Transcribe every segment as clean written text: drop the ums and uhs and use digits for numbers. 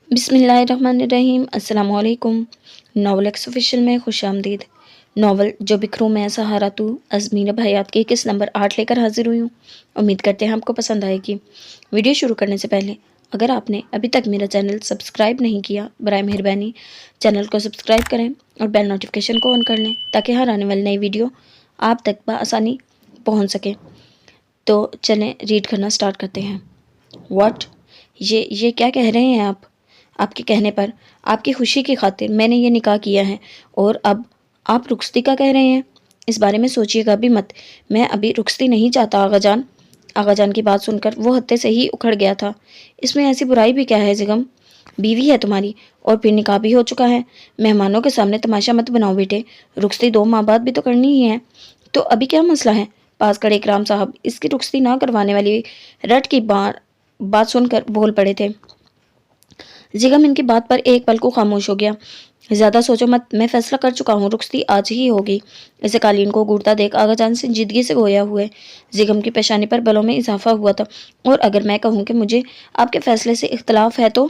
बिस्मिल्लाहिर्रहमानिर्रहीम। अस्सलाम वालेकुम। नावल एक्स ऑफिशियल में खुश आमदीद। नावल जो बिखरूं मैं सहारा तू अज़मीर भयात की किस नंबर 8 लेकर हाजिर हुई हूँ। उम्मीद करते हैं आपको पसंद आएगी। वीडियो शुरू करने से पहले अगर आपने अभी तक मेरा चैनल सब्सक्राइब नहीं किया, बराए मेहरबानी चैनल को सब्सक्राइब करें और बेल नोटिफिकेशन को ऑन कर लें ताकि हर आने वाली नई वीडियो आप तक बआसानी पहुँच सके। तो चलें रीड करना स्टार्ट करते हैं। व्हाट, ये क्या कह रहे हैं आप? आपके कहने पर, आपकी खुशी की खातिर मैंने ये निकाह किया है और अब आप रुखसती का कह रहे हैं? इस बारे में सोचिएगा भी मत। मैं अभी रुखसती नहीं चाहता आगा जान। आगा जान की बात सुनकर वो हत्ते से ही उखड़ गया था। इसमें ऐसी बुराई भी क्या है जिगम? बीवी है तुम्हारी और फिर निकाह भी हो चुका है। मेहमानों के सामने तमाशा मत बनाओ बेटे। रुखसती 2 माह बाद भी तो करनी ही है। तो अभी क्या मसला है? पास खड़े इकराम साहब इसकी रुखसती ना करवाने वाली रट की बात सुनकर बोल पड़े थे। जिगम इनकी बात पर एक पल को खामोश हो गया। ज्यादा सोचो मत, मैं फैसला कर चुका हूँ, रुखसती आज ही होगी। इसे कालीन को घूरता देख आगा जान से जिंदगी से गोया हुए जिगम की पेशानी पर बलों में इजाफा हुआ था। और अगर मैं कहूँ कि मुझे आपके फैसले से इख्तलाफ है तो?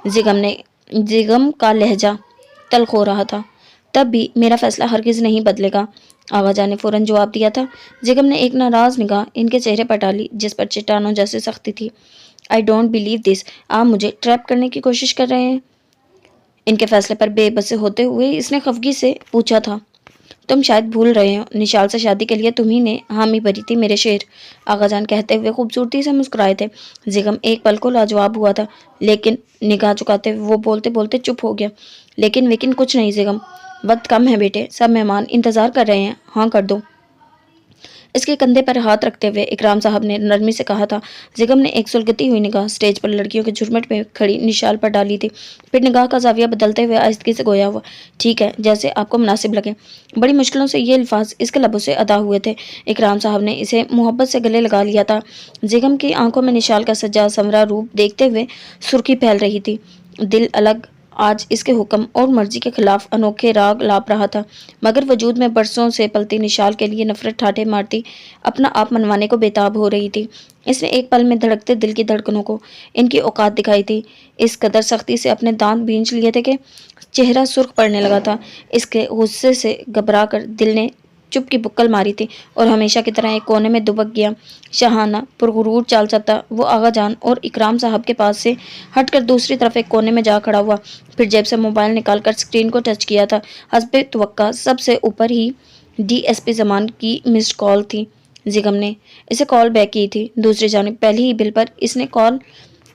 जिगम का लहजा तल्ख हो रहा था। तब भी मेरा फैसला हरगिज नहीं बदलेगा, आगा जान ने फौरन जवाब दिया था। जिगम ने एक नाराज निगाह इनके चेहरे पर डाली जिस पर चट्टानों जैसे सख्ती थी। I don't believe this. आप मुझे ट्रैप करने की कोशिश कर रहे हैं? इनके फैसले पर बेबस होते हुए इसने खफगी से पूछा था। तुम शायद भूल रहे हो, निशाल से शादी के लिए तुम्ही ने हामी भरी थी मेरे शेर। आगाजान कहते हुए खूबसूरती से मुस्कुराए थे। जिगम एक पल को लाजवाब हुआ था, लेकिन निगाह चुकाते हुए वो बोलते बोलते चुप हो गया। लेकिन कुछ नहीं जिगम, वक्त कम है बेटे, सब मेहमान इंतजार कर रहे हैं, हाँ कर दो। इसके कंधे पर हाथ रखते हुए इकराम साहब ने नरमी से कहा था। जिगम ने एक सुलगती हुई निगाह स्टेज पर लड़कियों के झुरमुट में खड़ी निशाल पर डाली थी, फिर निगाह का जाविया बदलते हुए आहिस्तगी से गोया हुआ। ठीक है, जैसे आपको मुनासिब लगे। बड़ी मुश्किलों से ये अल्फाज इसके लबों से अदा हुए थे। इकराम साहब ने इसे मोहब्बत से गले लगा लिया था। जिगम की आंखों में निशाल का सजा समरा रूप देखते हुए सुर्खी फैल रही थी। दिल अलग आज इसके हुक्म और मर्जी के खिलाफ अनोखे राग लाप रहा था, मगर वजूद में बरसों से पलती निशाल के लिए नफरत ठाठे मारती अपना आप मनवाने को बेताब हो रही थी। इसने एक पल में धड़कते दिल की धड़कनों को इनकी औकात दिखाई थी। इस कदर सख्ती से अपने दांत भींच लिए थे कि चेहरा सुर्ख पड़ने लगा था। इसके गुस्से से घबरा कर दिल ने चुप की बुक्कल मारी थी और हमेशा की तरह एक कोने में दुबक गया। शहाना पुरगुरूर चाल चलता वो आगा जान और इकराम साहब के पास से हटकर दूसरी तरफ एक कोने में जा खड़ा हुआ। फिर जेब से मोबाइल निकालकर स्क्रीन को टच किया था। हस्बे तवक्का सबसे ऊपर ही डीएसपी जमान की मिस्ड कॉल थी। जिगम ने इसे कॉल बैक की थी। दूसरी जानिब पहले ही बिल पर इसने कॉल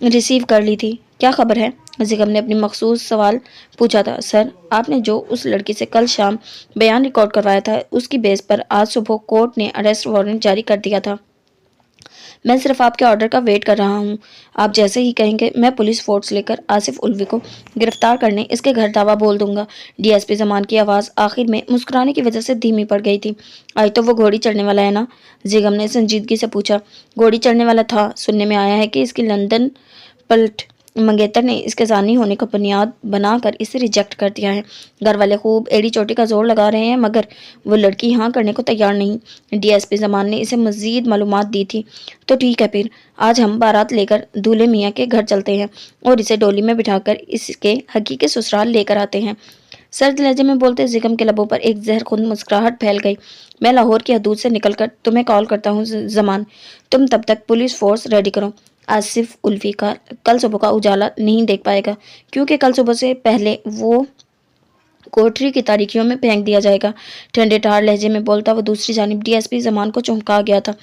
रिसीव कर ली थी। क्या खबर है? जिगम ने अपनी मखसूस सवाल पूछा था। सर, आपने जो उस लड़की से कल शाम बयान रिकॉर्ड करवाया था, उसकी बेस पर आज सुबह कोर्ट ने अरेस्ट वारंट जारी कर दिया था। मैं सिर्फ आपके ऑर्डर का वेट कर रहा हूँ। आप जैसे ही कहेंगे मैं पुलिस फोर्स लेकर आसिफ उल्वी को गिरफ्तार करने इसके घर दावा बोल दूंगा। डीएसपी जमान की आवाज़ आखिर में मुस्कुराने की वजह से धीमी पड़ गई थी। आज तो वो घोड़ी चढ़ने वाला है ना? जिगम ने संजीदगी से पूछा। घोड़ी चढ़ने वाला था। सुनने में आया है कि इसकी लंदन पलट मंगेतर ने इसके जानी होने का बुनियाद बनाकर इसे रिजेक्ट कर दिया है। घर वाले खूब एड़ी चोटी का जोर लगा रहे हैं, मगर वो लड़की हाँ करने को तैयार नहीं। डीएसपी जमान ने इसे मजीद मालूमात दी थी। तो ठीक है, फिर आज हम बारात लेकर दूल्हे मियाँ के घर चलते हैं और इसे डोली में बिठाकर इसके हकीकी ससुराल लेकर आते हैं। सर्द लहजे में बोलते जिगम के लबों पर एक जहर खुद मुस्कुराहट फैल गई। मैं लाहौर की हदूद से निकलकर तुम्हें कॉल करता हूँ जमान। तुम तब तक पुलिस फोर्स रेडी करो। आसिफ उल्फी का कल सुबह का उजाला नहीं देख पाएगा, क्योंकि कल सुबह से पहले वो कोठरी की तारीखियों में फेंक दिया जाएगा। ठंडे ठार लहजे में बोलता वो दूसरी जानिब डीएसपी जमान को चौंका गया था।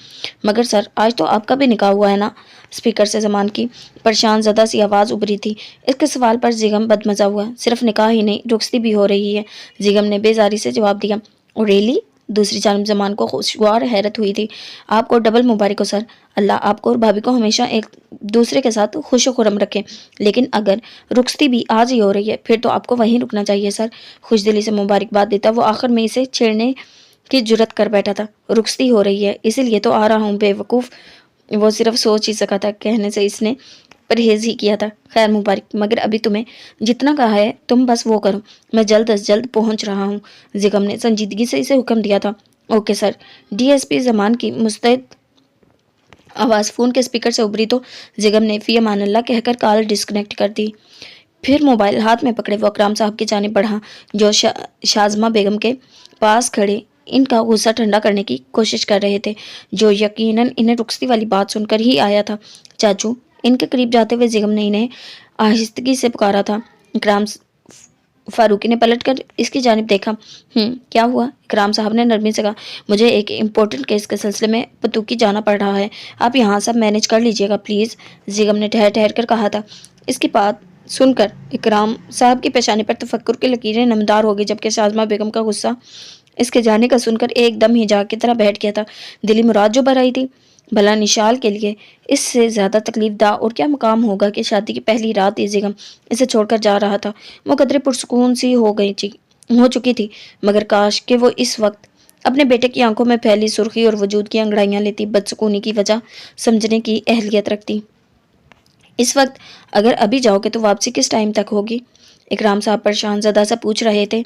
मगर सर, आज तो आपका भी निकाह हुआ है ना? स्पीकर से जमान की परेशान ज़दा सी आवाज़ उभरी थी। इसके सवाल पर जिगम बदमजा हुआ। सिर्फ निकाह ही नहीं, रुखसती भी हो रही है, जिगम ने बेजारी से जवाब दिया। रियली? दूसरी जानिब जमान को खुशगवार हैरत हुई थी। आपको डबल मुबारक हो सर। अल्लाह आपको और भाभी को हमेशा एक दूसरे के साथ खुश खुरम रखे। लेकिन अगर रुखसती भी आज ही हो रही है, फिर तो आपको वहीं रुकना चाहिए सर। खुशदिली से मुबारकबाद देता वो आखिर में इसे छेड़ने की जुर्रत कर बैठा था। रुखसती हो रही है इसीलिए तो आ रहा हूँ बेवकूफ़। वो सिर्फ सोच ही सका था, कहने से इसने परहेज ही किया था। खैर मुबारक, मगर अभी तुम्हें जितना कहा है तुम बस वो करो। मैं जल्द अज जल्द पहुंच रहा हूँ। जिगम ने संजीदगी से इसे हुक्म दिया था। Okay sir. डीएसपी जमान की मुस्तैद आवाज़ फ़ोन के स्पीकर से उभरी तो जिगम ने फ़ी अमान अल्लाह कहकर कॉल डिस्कनेक्ट कर दी। फिर मोबाइल हाथ में पकड़े वो अकराम साहब की जानिब बढ़ा, जो शाज़मा बेगम के पास खड़े इनका गुस्सा ठंडा करने की कोशिश कर रहे थे, जो यकीनन इन्हें रुखसती वाली बात सुनकर ही आया था। चाचू, इनके करीब जाते हुए जिगम ने इन्हें आहिस्तगी से पुकारा था। इकराम फारूकी ने पलटकर इसकी जानिब देखा। क्या हुआ? इकराम साहब ने नरमी से कहा, मुझे एक इम्पोर्टेंट केस के सिलसिले में पतूकी जाना पड़ रहा है, आप यहाँ सब मैनेज कर लीजिएगा प्लीज़, जिगम ने ठहर ठहर कर कहा था। इसकी बात सुनकर इकराम साहब की पेशानी पर तफक्कुर की लकीरें नमदार हो गई, जबकि शाज़मा बेगम का गुस्सा इसके जाने का सुनकर एकदम ही जाग की तरह बैठ गया था। दिली मुराद जो भर आई थी, भला निशाल के लिए इससे ज़्यादा तकलीफ और क्या मकाम होगा कि शादी की पहली रात ये जिगम इसे छोड़कर जा रहा था। वो कदरे पुरसकून सी हो चुकी थी, मगर काश कि वो इस वक्त अपने बेटे की आंखों में फैली सुर्खी और वजूद की अंगड़ाइयाँ लेती, बदसकूनी की वजह समझने की अहलियत रखती। इस वक्त अगर अभी जाओगे तो वापसी किस टाइम तक होगी? इकराम साहब परेशान ज़्यादा सा पूछ रहे थे।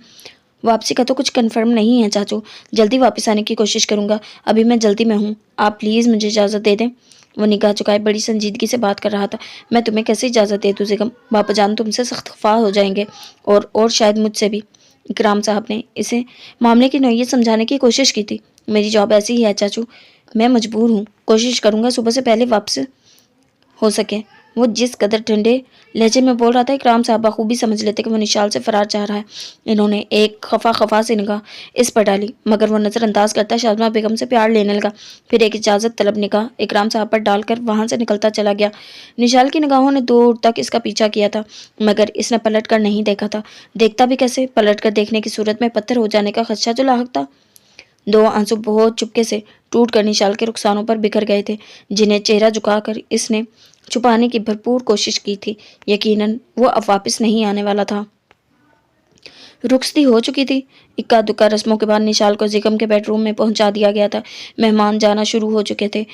वापसी का तो कुछ कंफर्म नहीं है चाचू, जल्दी वापस आने की कोशिश करूंगा, अभी मैं जल्दी में हूँ, आप प्लीज़ मुझे इजाज़त दे दें। वो निगाह चुकाए बड़ी संजीदगी से बात कर रहा था। मैं तुम्हें कैसे इजाज़त दे दूँ जिगम, बापा जान तुमसे सख्त खफा हो जाएंगे, और शायद मुझसे भी। इकराम साहब ने इसे मामले की नौयत समझाने की कोशिश की थी। मेरी जॉब ऐसी ही है चाचू, मैं मजबूर हूँ, कोशिश करूँगा सुबह से पहले वापस हो सके। वो जिस कदर ठंडे लहजे में बोल रहा था, इकराम साहब बखूबी समझ लेते कि वो निशाल से फरार चाह रहा है। इन्होंने एक खफा से निगाह इस पर डाली, मगर वो नज़रअंदाज करता शाज़मा बेगम से प्यार लेने लगा। फिर एक इजाज़त तलब निगाह इकराम साहब पर डालकर वहाँ से निकलता चला गया। निशाल की निगाहों ने दूर तक इसका पीछा किया था, मगर इसने पलट कर नहीं देखा था। देखता भी कैसे? पलट कर देखने की सूरत में पत्थर हो जाने का खदशा जो लाहक था। दो आंसू बहुत चुपके से टूट कर निशाल के रुखसानों पर बिखर गए थे, जिन्हें चेहरा झुकाकर इसने छुपाने की भरपूर कोशिश की थी। यकीनन वो अब वापस नहीं आने वाला था। रुखसती हो चुकी थी। इक्का दुक्का रस्मों के बाद निशाल को जिगम के बेडरूम में पहुंचा दिया गया था। मेहमान जाना शुरू हो चुके थे।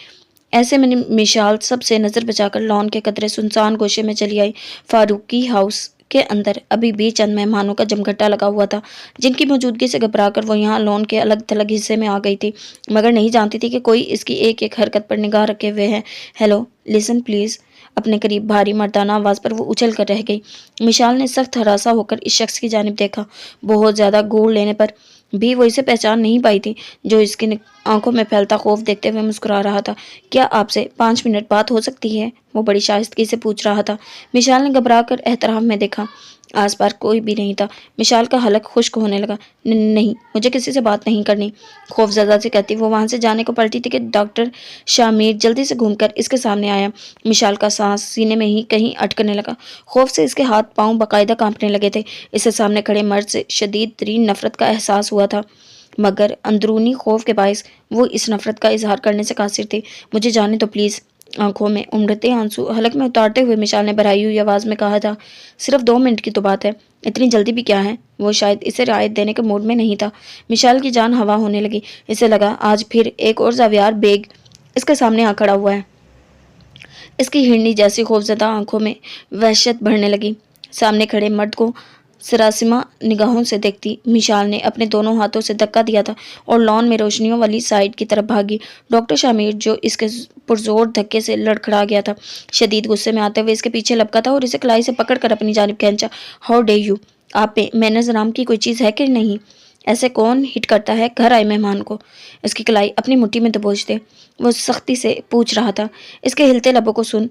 ऐसे में निशाल सबसे नज़र बचाकर लॉन के कतरे सुनसान गोशे में चली आई। फारूकी हाउस के अंदर अभी भी चंद मेहमानों का जमघटा लगा हुआ था, जिनकी मौजूदगी से घबराकर वो यहाँ लॉन के अलग थलग हिस्से में आ गई थी, मगर नहीं जानती थी कि कोई इसकी एक एक हरकत पर निगाह रखे हुए है। Hello, listen please. अपने करीब भारी मर्दाना आवाज़ पर वो उछल कर रह गई। मिशाल ने सख्त हरासा होकर इस शख्स की जानिब देखा। बहुत ज़्यादा घूर लेने पर भी वो इसे पहचान नहीं पाई थी, जो इसकी आंखों में फैलता खौफ देखते हुए मुस्कुरा रहा था। क्या आपसे 5 मिनट बात हो सकती है? वो बड़ी शाइस्तगी से पूछ रहा था। मिशाल ने घबरा कर एहतराम में देखा। आसपास कोई भी नहीं था। मिशाल का हलक खुश्क होने लगा। नहीं, मुझे किसी से बात नहीं करनी, खौफजदा से कहती वो वहां से जाने को पलटी थी कि डॉक्टर शामिर जल्दी से घूमकर इसके सामने आया। मिशाल का सांस सीने में ही कहीं अटकने लगा। खौफ से इसके हाथ पांव बाकायदा कांपने लगे थे। इसे सामने खड़े मर्द से शदीद तरीन नफरत का एहसास हुआ था, मगर अंदरूनी खौफ के बायस वो इस नफरत का इजहार करने से कासिर थे। मुझे जाने तो प्लीज़। आंखों में उमड़ते आंसू हलक में उतारते हुए मिशाल ने भराई हुई आवाज़ में कहा था। सिर्फ 2 मिनट की तो बात है, इतनी जल्दी भी क्या है? वो शायद इसे रियायत देने के मूड में नहीं था। मिशाल की जान हवा होने लगी। इसे लगा आज फिर एक और ज़ावियार बेग इसके सामने आ खड़ा हुआ है। इसकी हिरनी जैसी खौफजदा आंखों में वहशत भरने लगी। सामने खड़े मर्द को सरासिमा निगाहों से देखती मिशाल ने अपने दोनों हाथों से धक्का दिया था और लॉन में रोशनियों वाली साइड की तरफ भागी। डॉक्टर शामिर, जो इसके पुरजोर धक्के से लड़खड़ा गया था, शदीद गुस्से में आते हुए इसके पीछे लपका था और इसे कलाई से पकड़कर अपनी जानिब खींचा। हाउ डे यू, आप पे मैनर्स नाम की कोई चीज़ है कि नहीं? ऐसे कौन हिट करता है घर आए मेहमान को? इसकी कलाई अपनी मुट्ठी में दबोचते वो सख्ती से पूछ रहा था। इसके हिलते लबों को सुन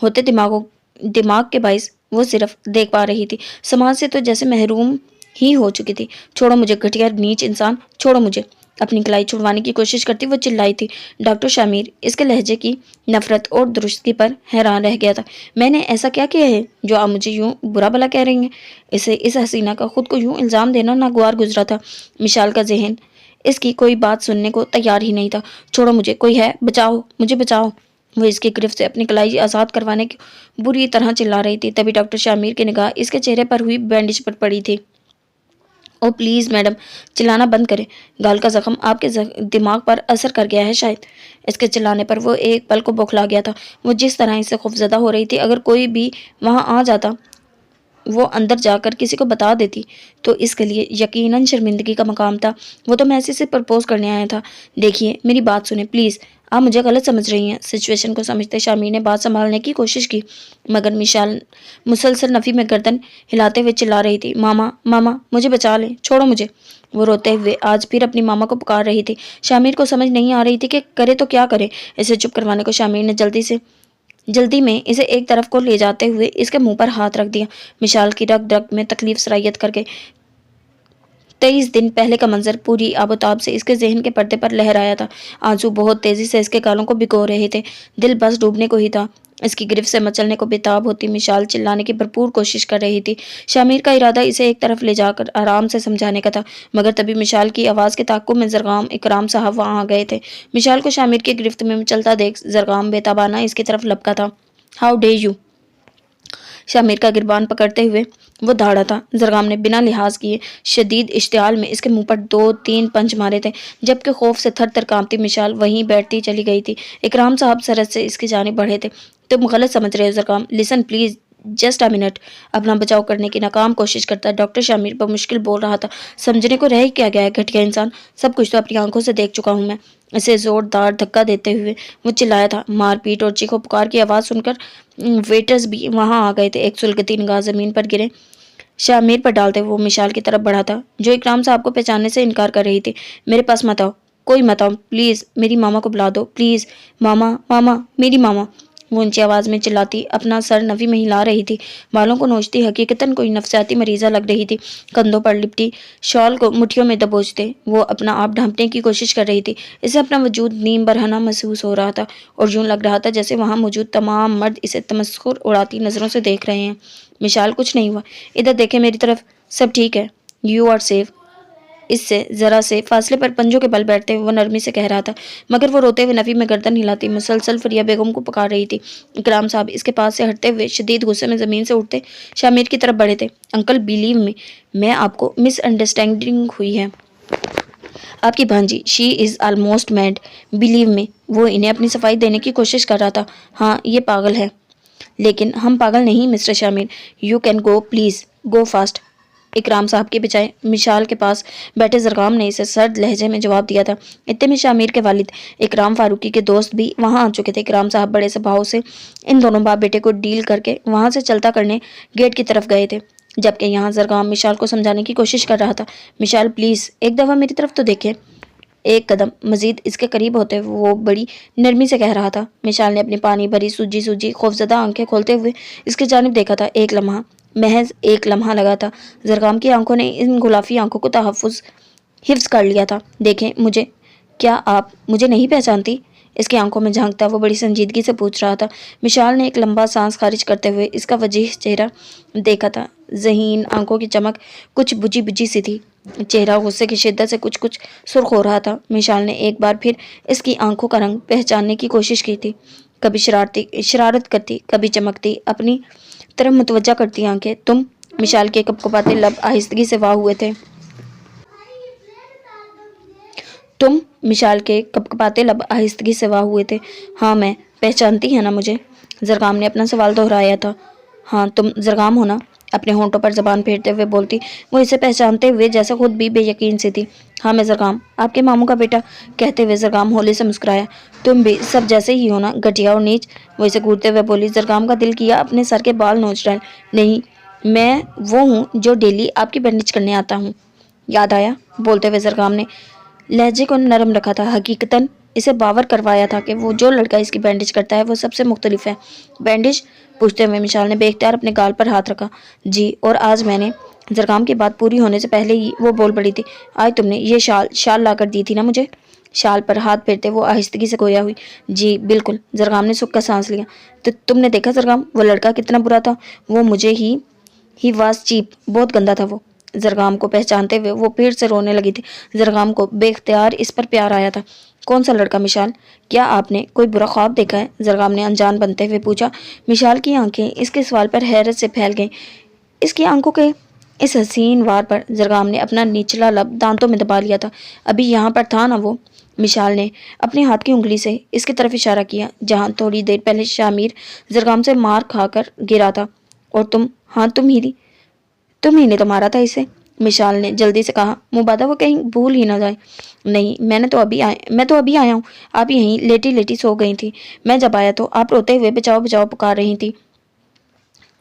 होते दिमाग के बाइस वो सिर्फ देख पा रही थी। समाज से तो जैसे महरूम ही हो चुकी थी। छोड़ो मुझे घटिया नीच इंसान, छोड़ो मुझे। अपनी कलाई छुड़वाने की कोशिश करती वो चिल्लाई थी। डॉक्टर शामिर इसके लहजे की नफरत और दुरुस्ती पर हैरान रह गया था। मैंने ऐसा क्या किया है जो आप मुझे यूं बुरा भला कह रही हैं? इसे इस हसीना का खुद को यूं इल्ज़ाम देना नागवार गुजरा था। मिशाल का जहन इसकी कोई बात सुनने को तैयार ही नहीं था। छोड़ो मुझे, कोई है, बचाओ, मुझे बचाओ। वो इसकी गिरफ्त से अपनी कलाई आज़ाद करवाने की बुरी तरह चिल्ला रही थी। तभी डॉक्टर शामिर की निगाह इसके चेहरे पर हुई बैंडेज पर पड़ी थी। ओ प्लीज़ मैडम, चिल्लाना बंद करें, गाल का जख्म आपके दिमाग पर असर कर गया है शायद। इसके चिल्लाने पर वो एक पल को बौखला गया था। वो जिस तरह इससे खौफजदा हो रही थी, अगर कोई भी वहाँ आ जाता وہ اندر جا کر کسی کو بتا دیتی تو اس کے لیے یقیناً شرمندگی کا مقام تھا۔ وہ تو میسی سے پرپوز کرنے آیا تھا۔ دیکھیے میری بات سنیں پلیز، آپ مجھے غلط سمجھ رہی ہیں۔ سچویشن کو سمجھتے شامیر نے بات سنبھالنے کی کوشش کی، مگر مشال مسلسل نفی میں گردن ہلاتے ہوئے چلا رہی تھی، ماما ماما مجھے بچا لیں، چھوڑو مجھے۔ وہ روتے ہوئے آج پھر اپنی ماما کو پکار رہی تھی۔ شامیر کو سمجھ نہیں آ رہی تھی کہ کرے تو کیا کرے۔ اسے چپ کروانے کو شامیر نے جلدی میں اسے ایک طرف کو لے جاتے ہوئے اس کے منہ پر ہاتھ رکھ دیا۔ مشال کی رگ رگ میں تکلیف سرایت کر کے 23 دن پہلے کا منظر پوری آب و تاب سے اس کے ذہن کے پردے پر لہرایا تھا۔ آنسو بہت تیزی سے اس کے گالوں کو بھگو رہے تھے، دل بس ڈوبنے کو ہی تھا۔ اس کی گرفت سے مچلنے کو بےتاب ہوتی مشال چلانے کی بھرپور کوشش کر رہی تھی۔ شامیر کا ارادہ اسے ایک طرف لے جا کر آرام سے سمجھانے کا تھا، مگر تبھی مشال کی آواز کے تعاقب میں زرگام اکرام صاحب وہاں آ گئے تھے۔ مشال کو شامیر کی گرفت میں مچلتا دیکھ زرگام بےتابانہ اس کی طرف لپکا تھا۔ How day you! شامیر کا گربان پکڑتے ہوئے وہ دھاڑا تھا۔ زرگام نے بنا لحاظ کیے شدید اشتعال میں اس کے منہ پر 2-3 پنچ مارے تھے، جبکہ خوف سے تھر تھر کانپتی مشال وہیں بیٹھتی چلی گئی تھی۔ اکرام صاحب سرد سے اس کی جانب بڑھے تھے۔ تم غلط سمجھ رہے ہو زرگام، لسن پلیز جسٹ اے منٹ۔ اپنا بچاؤ کرنے کی ناکام کوشش کرتا ڈاکٹر شامیر بمشکل بول رہا تھا، سمجھنے کو رہ کیا گیا ہے گھٹیا انسان، سب کچھ تو اپنی آنکھوں سے دیکھ چکا ہوں میں۔ اسے زوردار دھکا دیتے ہوئے وہ چلایا تھا۔ مار پیٹ اور چیخو پکار کی آواز سن کر ویٹرز بھی وہاں آ گئے تھے۔ ایک سلگتی نگاہ زمین پر گرے شامیر پر ڈالتے وہ مشال کی طرف بڑھا تھا، جو اکرام صاحب کو پہچاننے سے انکار کر رہی تھی۔ میرے پاس مت آؤ، کوئی مت آؤ پلیز، میری ماما کو بلا دو پلیز، ماما ماما میری ماما۔ وہ اونچی آواز میں چلاتی اپنا سر نفی میں ہلا رہی تھی، بالوں کو نوچتی حقیقتاً کوئی نفسیاتی مریضہ لگ رہی تھی۔ کندھوں پر لپٹی شال کو مٹھیوں میں دبوچتے وہ اپنا آپ ڈھانپنے کی کوشش کر رہی تھی۔ اسے اپنا وجود نیم برہنہ محسوس ہو رہا تھا اور یوں لگ رہا تھا جیسے وہاں موجود تمام مرد اسے تمسخر اڑاتی نظروں سے دیکھ رہے ہیں۔ مشال کچھ نہیں ہوا، ادھر دیکھیں میری طرف، سب ٹھیک ہے، یو آر سیف۔ اس سے ذرا سے فاصلے پر پنجوں کے بل بیٹھتے وہ نرمی سے کہہ رہا تھا، مگر وہ روتے ہوئے نفی میں گردن ہلاتی مسلسل فریہ بیگم کو پکار رہی تھی۔ اکرام صاحب اس کے پاس سے ہٹتے ہوئے شدید غصے میں زمین سے اٹھتے شامیر کی طرف بڑھے تھے۔ انکل بیلیو میں آپ کو مس انڈرسٹینڈنگ ہوئی ہے۔ آپ کی بھانجی شی از آلموسٹ میڈ، بیلیو میں۔ وہ انہیں اپنی صفائی دینے کی کوشش کر رہا تھا۔ ہاں یہ پاگل ہے، لیکن ہم پاگل نہیں mister Shamir, you can go please, go fast. Ikram صاحب کے بجائے مشال کے پاس بیٹھے زرگام نے اسے سرد لہجے میں جواب دیا تھا۔ اتنے میں شامیر کے والد اکرام فاروقی کے دوست بھی وہاں آ چکے تھے۔ اکرام صاحب بڑے سے بھاؤ سے ان دونوں باپ بیٹے کو ڈیل کر کے وہاں سے چلتا کرنے گیٹ کی طرف گئے تھے، جبکہ یہاں زرگام مشال کو سمجھانے کی کوشش کر رہا تھا۔ مشال پلیز ایک دفعہ میری طرف تو دیکھیں۔ ایک قدم مزید اس کے قریب ہوتے وہ بڑی نرمی سے کہہ رہا تھا۔ مشال نے اپنی پانی بھری سوجی خوفزدہ آنکھیں کھولتے ہوئے اس کی جانب دیکھا تھا۔ ایک لمحہ، محض ایک لمحہ لگا تھا، زرگام کی آنکھوں نے ان غلافی آنکھوں کو حفظ کر لیا تھا۔ دیکھیں مجھے، کیا آپ مجھے نہیں پہچانتی؟ اس کی آنکھوں میں جھانکتا وہ بڑی سنجیدگی سے پوچھ رہا تھا۔ مشال نے ایک لمبا سانس خارج کرتے ہوئے اس کا وجیح چہرہ دیکھا تھا۔ ذہین آنکھوں کی چمک کچھ بجھی سی تھی، چہرہ غصے کی شدت سے کچھ سرخ ہو رہا تھا۔ مشال نے ایک بار پھر اس کی آنکھوں کا رنگ پہچاننے کی کوشش کی تھی، کبھی شرارت کرتی، کبھی چمکتی، اپنی طرف متوجہ کرتی آنکھیں۔ تم؟ مشال کے کپکپاتے لب آہستگی سے واہ ہوئے تھے۔ تم؟ مشال کے کپکپاتے لب آہستگی سے واہ ہوئے تھے۔ ہاں میں، پہچانتی ہے نا مجھے؟ زرگام نے اپنا سوال دہرایا تھا۔ ہاں تم زرگام ہو نا؟ اپنے ہونٹوں پر زبان پھیرتے ہوئے بولتی وہ اسے پہچانتے ہوئے جیسے خود بھی بے یقین سی تھی۔ ہاں میں زرگام، آپ کے ماموں کا بیٹا۔ کہتے ہوئے زرگام ہولی سے مسکرایا۔ تم بھی سب جیسے ہی ہو نا، گھٹیا اور نیچ؟ وہ اسے گھورتے ہوئے بولی۔ زرگام کا دل کیا اپنے سر کے بال نوچ ڈال۔ نہیں، میں وہ ہوں جو ڈیلی آپ کی بینڈیج کرنے آتا ہوں۔ یاد آیا؟ بولتے ہوئے زرگام نے لہجے کو نرم رکھا تھا۔ حقیقتاً اسے باور کروایا تھا کہ وہ جو لڑکا اس کی بینڈیج کرتا ہے وہ سب سے مختلف ہے۔ بینڈیج؟ پوچھتے ہوئے مشال نے بے اختیار اپنے گال پر ہاتھ رکھا۔ جی، اور آج میں نے، زرگام کی بات پوری ہونے سے پہلے ہی وہ بول پڑی تھی، آج تم نے یہ شال لا کر دی تھی نا مجھے؟ شال پر ہاتھ پھیرتے وہ آہستگی سے گویا ہوئی۔ جی بالکل۔ زرگام نے سکھ کا سانس لیا۔ تو تم نے دیکھا زرگام، وہ لڑکا کتنا برا تھا؟ وہ مجھے ہی واز چیپ، بہت گندا تھا وہ۔ زرگام کو پہچانتے ہوئے وہ پھر سے رونے لگی تھی۔ زرگام کو بے اختیار اس پر پیار آیا تھا۔ کون سا لڑکا مشال؟ کیا آپ نے کوئی برا خواب دیکھا ہے؟ زرگام نے انجان بنتے ہوئے پوچھا۔ مشال کی آنکھیں اس کے سوال پر حیرت سے پھیل گئیں۔ اس کی آنکھوں کے اس حسین وار پر زرگام نے اپنا نچلا لب دانتوں میں دبا لیا تھا۔ ابھی یہاں پر تھا نا وہ؟ مشال نے اپنے ہاتھ کی انگلی سے اس کی طرف اشارہ کیا جہاں تھوڑی دیر پہلے شامیر زرگام سے مار کھا کر گرا تھا۔ اور تم؟ ہاں تم ہی तुम ही ने तो मारा था इसे, मिशाल ने जल्दी से कहा। मुबादा वो कहीं भूल ही ना जाए। नहीं, मैं तो अभी आया हूँ। आप यहीं लेटी लेटी सो गई थी। मैं जब आया तो आप रोते हुए बचाओ बचाओ पुकार रही थी।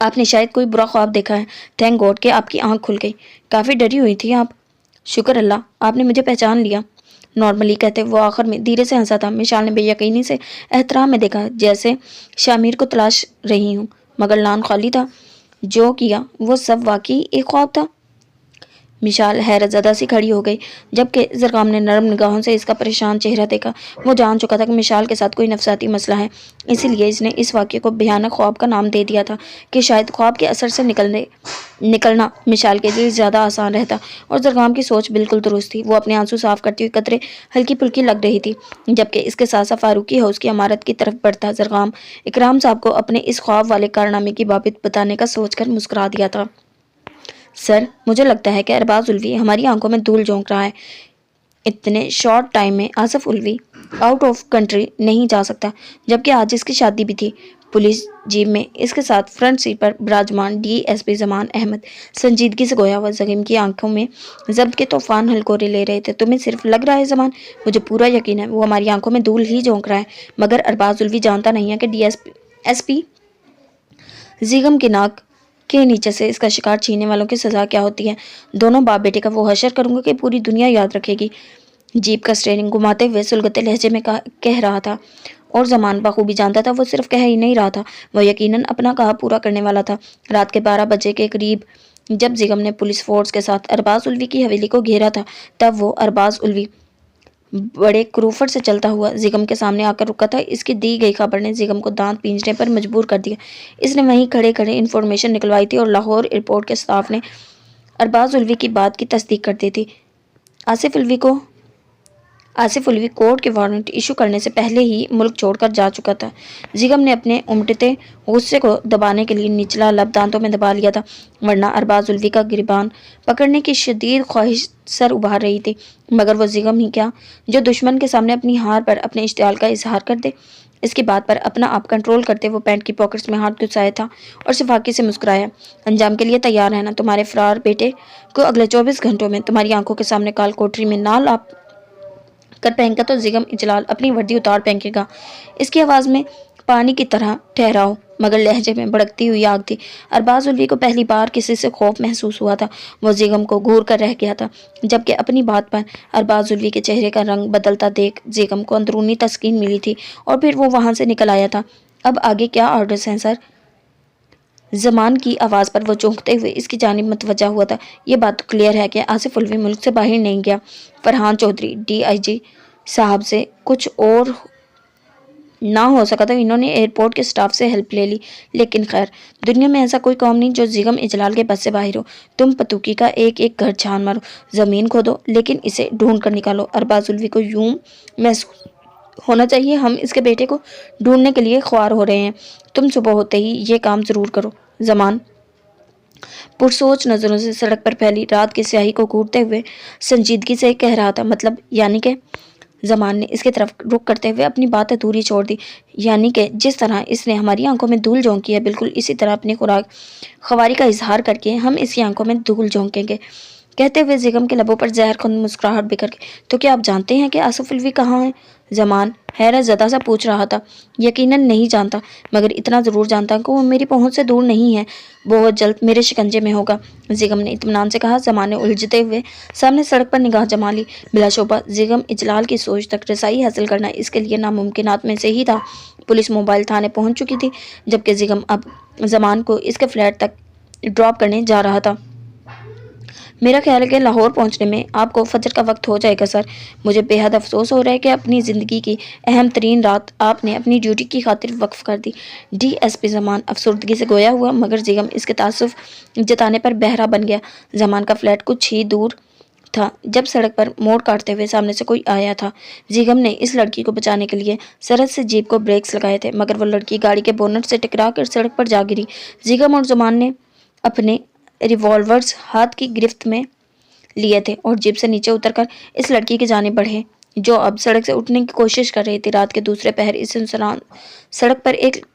आपने शायद कोई बुरा ख्वाब देखा है। थैंक गॉड कि आपकी आंख खुल गई। काफी डरी हुई थी आप। शुक्र अल्लाह, आपने मुझे पहचान लिया। नॉर्मली कहते वो आखिर में धीरे से हंसा था। मिशाल ने बेयकीनी से एहतराम में देखा, जैसे शामिर को तलाश रही हूँ, मगर लान खाली था। जो किया वो सब वाकई एक ख्वाब था। मिशाल हैरत ज़दा सी खड़ी हो गई, जबकि ज़रक़ाम ने नरम निगाहों से इसका परेशान चेहरा देखा। वो जान चुका था कि मिशाल के साथ कोई नफसाती मसला है, इसीलिए इसने इस वाक़े को भयानक ख्वाब का नाम दे दिया था कि शायद ख्वाब के असर से निकलना मिशाल के लिए ज़्यादा आसान रहता। और ज़रक़ाम की सोच बिल्कुल दुरुस्त थी। वो अपने आंसू साफ करती हुई कतरे हल्की फुल्की लग रही थी, जबकि इसके साथ साथ फारूकी हाउस की इमारत की तरफ बढ़ता ज़रक़ाम इकराम साहब को अपने इस ख्वाब वाले कारनामे की बाबत बताने का सोचकर मुस्कुरा दिया था। सर, मुझे लगता है कि अरबाज उल्वी हमारी आंखों में धूल झोंक रहा है। इतने शॉर्ट टाइम में आसिफ उल्वी आउट ऑफ कंट्री नहीं जा सकता, जबकि आज इसकी शादी भी थी। पुलिस जीप में इसके साथ फ्रंट सीट पर विराजमान डीएसपी जमान अहमद संजीदगी से गोया हुआ जहीम की आंखों में जब्त के तूफान हलकोरे ले रहे थे। तुम्हें सिर्फ लग रहा है जमान, मुझे पूरा यकीन है वो हमारी आंखों में धूल ही झोंक रहा है। मगर अरबाज उल्वी जानता नहीं है कि डीएसपी जीगम की नाक के नीचे से इसका शिकार छीनने वालों की सजा क्या होती है। दोनों बाप बेटे का वो हशर करूंगा कि पूरी दुनिया याद रखेगी। जीप का स्टीयरिंग घुमाते हुए सुलगते लहजे में कह रहा था, और जमान बखूबी जानता था वो सिर्फ कह ही नहीं रहा था, वह यकीनन अपना कहा पूरा करने वाला था। रात के 12 बजे के करीब जब जिगम ने पुलिस फोर्स के साथ अरबाज उल्वी की हवेली को घेरा था, तब वो अरबाज उल्वी बड़े क्रूफट से चलता हुआ जिगम के सामने आकर रुका था। इसकी दी गई खबर ने जिगम को दांत पींचने पर मजबूर कर दिया। इसने वहीं खड़े खड़े इन्फॉर्मेशन निकलवाई थी और लाहौर एयरपोर्ट के स्टाफ ने अरबाज उल्वी की बात की तस्दीक कर दी थी। आसिफ उल्वी कोर्ट के वारंट इशू करने से पहले ही मुल्क छोड़कर जा चुका था। जिगम ने अपने उमटते गुस्से को दबाने के लिए निचला लब दांतों में दबा लिया था, वरना अरबाज उल्वी का गिरबान पकड़ने की शदीद ख्वाहिश सर उभार रही थी। मगर वो जिगम ही क्या, जो दुश्मन के सामने अपनी हार पर अपने इश्तियाल का इजहार कर दे। इसकी बात पर अपना आप कंट्रोल करते वो पैंट की पॉकेट्स में हाथ घुसाया था और सिफाकी से मुस्कुराया। अंजाम के लिए तैयार है ना? तुम्हारे फरार बेटे को अगले 24 घंटों में तुम्हारी आंखों के सामने काल कोठरी में ना ला कर पहनकर तो जिगम इजलाल अपनी वर्दी उतार फेंकेगा। इसकी आवाज़ में पानी की तरह ठहराओ मगर लहजे में भड़कती हुई आग थी। अरबाज उल्वी को पहली बार किसी से खौफ महसूस हुआ था। वो जिगम को घूर कर रह गया था, जबकि अपनी बात पर अरबाज उल्वी के चेहरे का रंग बदलता देख जिगम को अंदरूनी तस्कीन मिली थी और फिर वो वहां से निकल आया था। अब आगे क्या ऑर्डर्स हैं सर? जमान की आवाज़ पर वो चौंकते हुए इसकी जानिब मतवजा हुआ था। ये बात तो क्लियर है कि आसिफ उल्वी मुल्क से बाहर नहीं गया। फरहान चौधरी डीआईजी साहब से कुछ और ना हो सका तो इन्होंने एयरपोर्ट के स्टाफ से हेल्प ले ली, लेकिन खैर दुनिया में ऐसा कोई कौम नहीं जो जिगम इजलाल के बस से बाहर हो। तुम पतुकी का एक एक घर छान मारो, जमीन खोदो, लेकिन इसे ढूंढ कर निकालो। अरबाज उल्वी को यूं महसूस होना चाहिए हम इसके बेटे को ढूंढने के लिए ख्वार हो रहे हैं। तुम सुबह होते ही ये काम जरूर करो। जमान पुरसोच नजरों से सड़क पर फैली रात की स्याही को घूरते हुए संजीदगी से कह रहा था, मतलब यानी कि जमान ने इसकी तरफ रुख करते हुए अपनी बात अधूरी छोड़ दी। यानी कि जिस तरह इसने हमारी आंखों में धूल झोंकी है, बिल्कुल इसी तरह अपनी खुराक ख्वारी का इजहार करके हम इसकी आंखों में धूल झोंकेंगे। कहते हुए जिगम के लबों पर जहर खुंद मुस्कुराहट बिखर गई। तो क्या आप जानते हैं कि आसिफ उल्वी कहाँ है? जमान हैरत ज़दा सा पूछ रहा था। यकीनन नहीं जानता, मगर इतना ज़रूर जानता कि वो मेरी पहुंच से दूर नहीं है। बहुत जल्द मेरे शिकंजे में होगा, जिगम ने इत्मीनान से कहा। जमान ने उलझते हुए सामने सड़क पर निगाह जमा ली। बिलाशुबा जिगम इजलाल की सोच तक रसाई हासिल करना इसके लिए नामुमकिनात में से ही था। पुलिस मोबाइल थाने पहुँच चुकी थी, जबकि जिगम अब जमान को इसके फ्लैट तक ड्रॉप करने जा रहा था। मेरा ख्याल है कि लाहौर पहुंचने में आपको फजर का वक्त हो जाएगा सर। मुझे बेहद अफसोस हो रहा है कि अपनी ज़िंदगी की अहम तरीन रात आपने अपनी ड्यूटी की खातिर वक्फ कर दी। डीएसपी जमान अफसरदगी से गोया हुआ, मगर जिगम इसके तासुफ जताने पर बहरा बन गया। जमान का फ्लैट कुछ ही दूर था जब सड़क पर मोड़ काटते हुए सामने से कोई आया था। जिगम ने इस लड़की को बचाने के लिए सरहद से जीप को ब्रेक्स लगाए थे, मगर वो लड़की गाड़ी के बोनट से टकरा कर सड़क पर जा गिरी। जिगम और जमान ने अपने रिवॉल्वर्स हाथ की गिरफ्त में लिए थे और जीप से नीचे उतरकर इस लड़की की जानिब बढ़े। जो अब सड़क से उठने की कोशिश कर रही थी। रात के दूसरे पहर इस सुनसान सड़क पर एक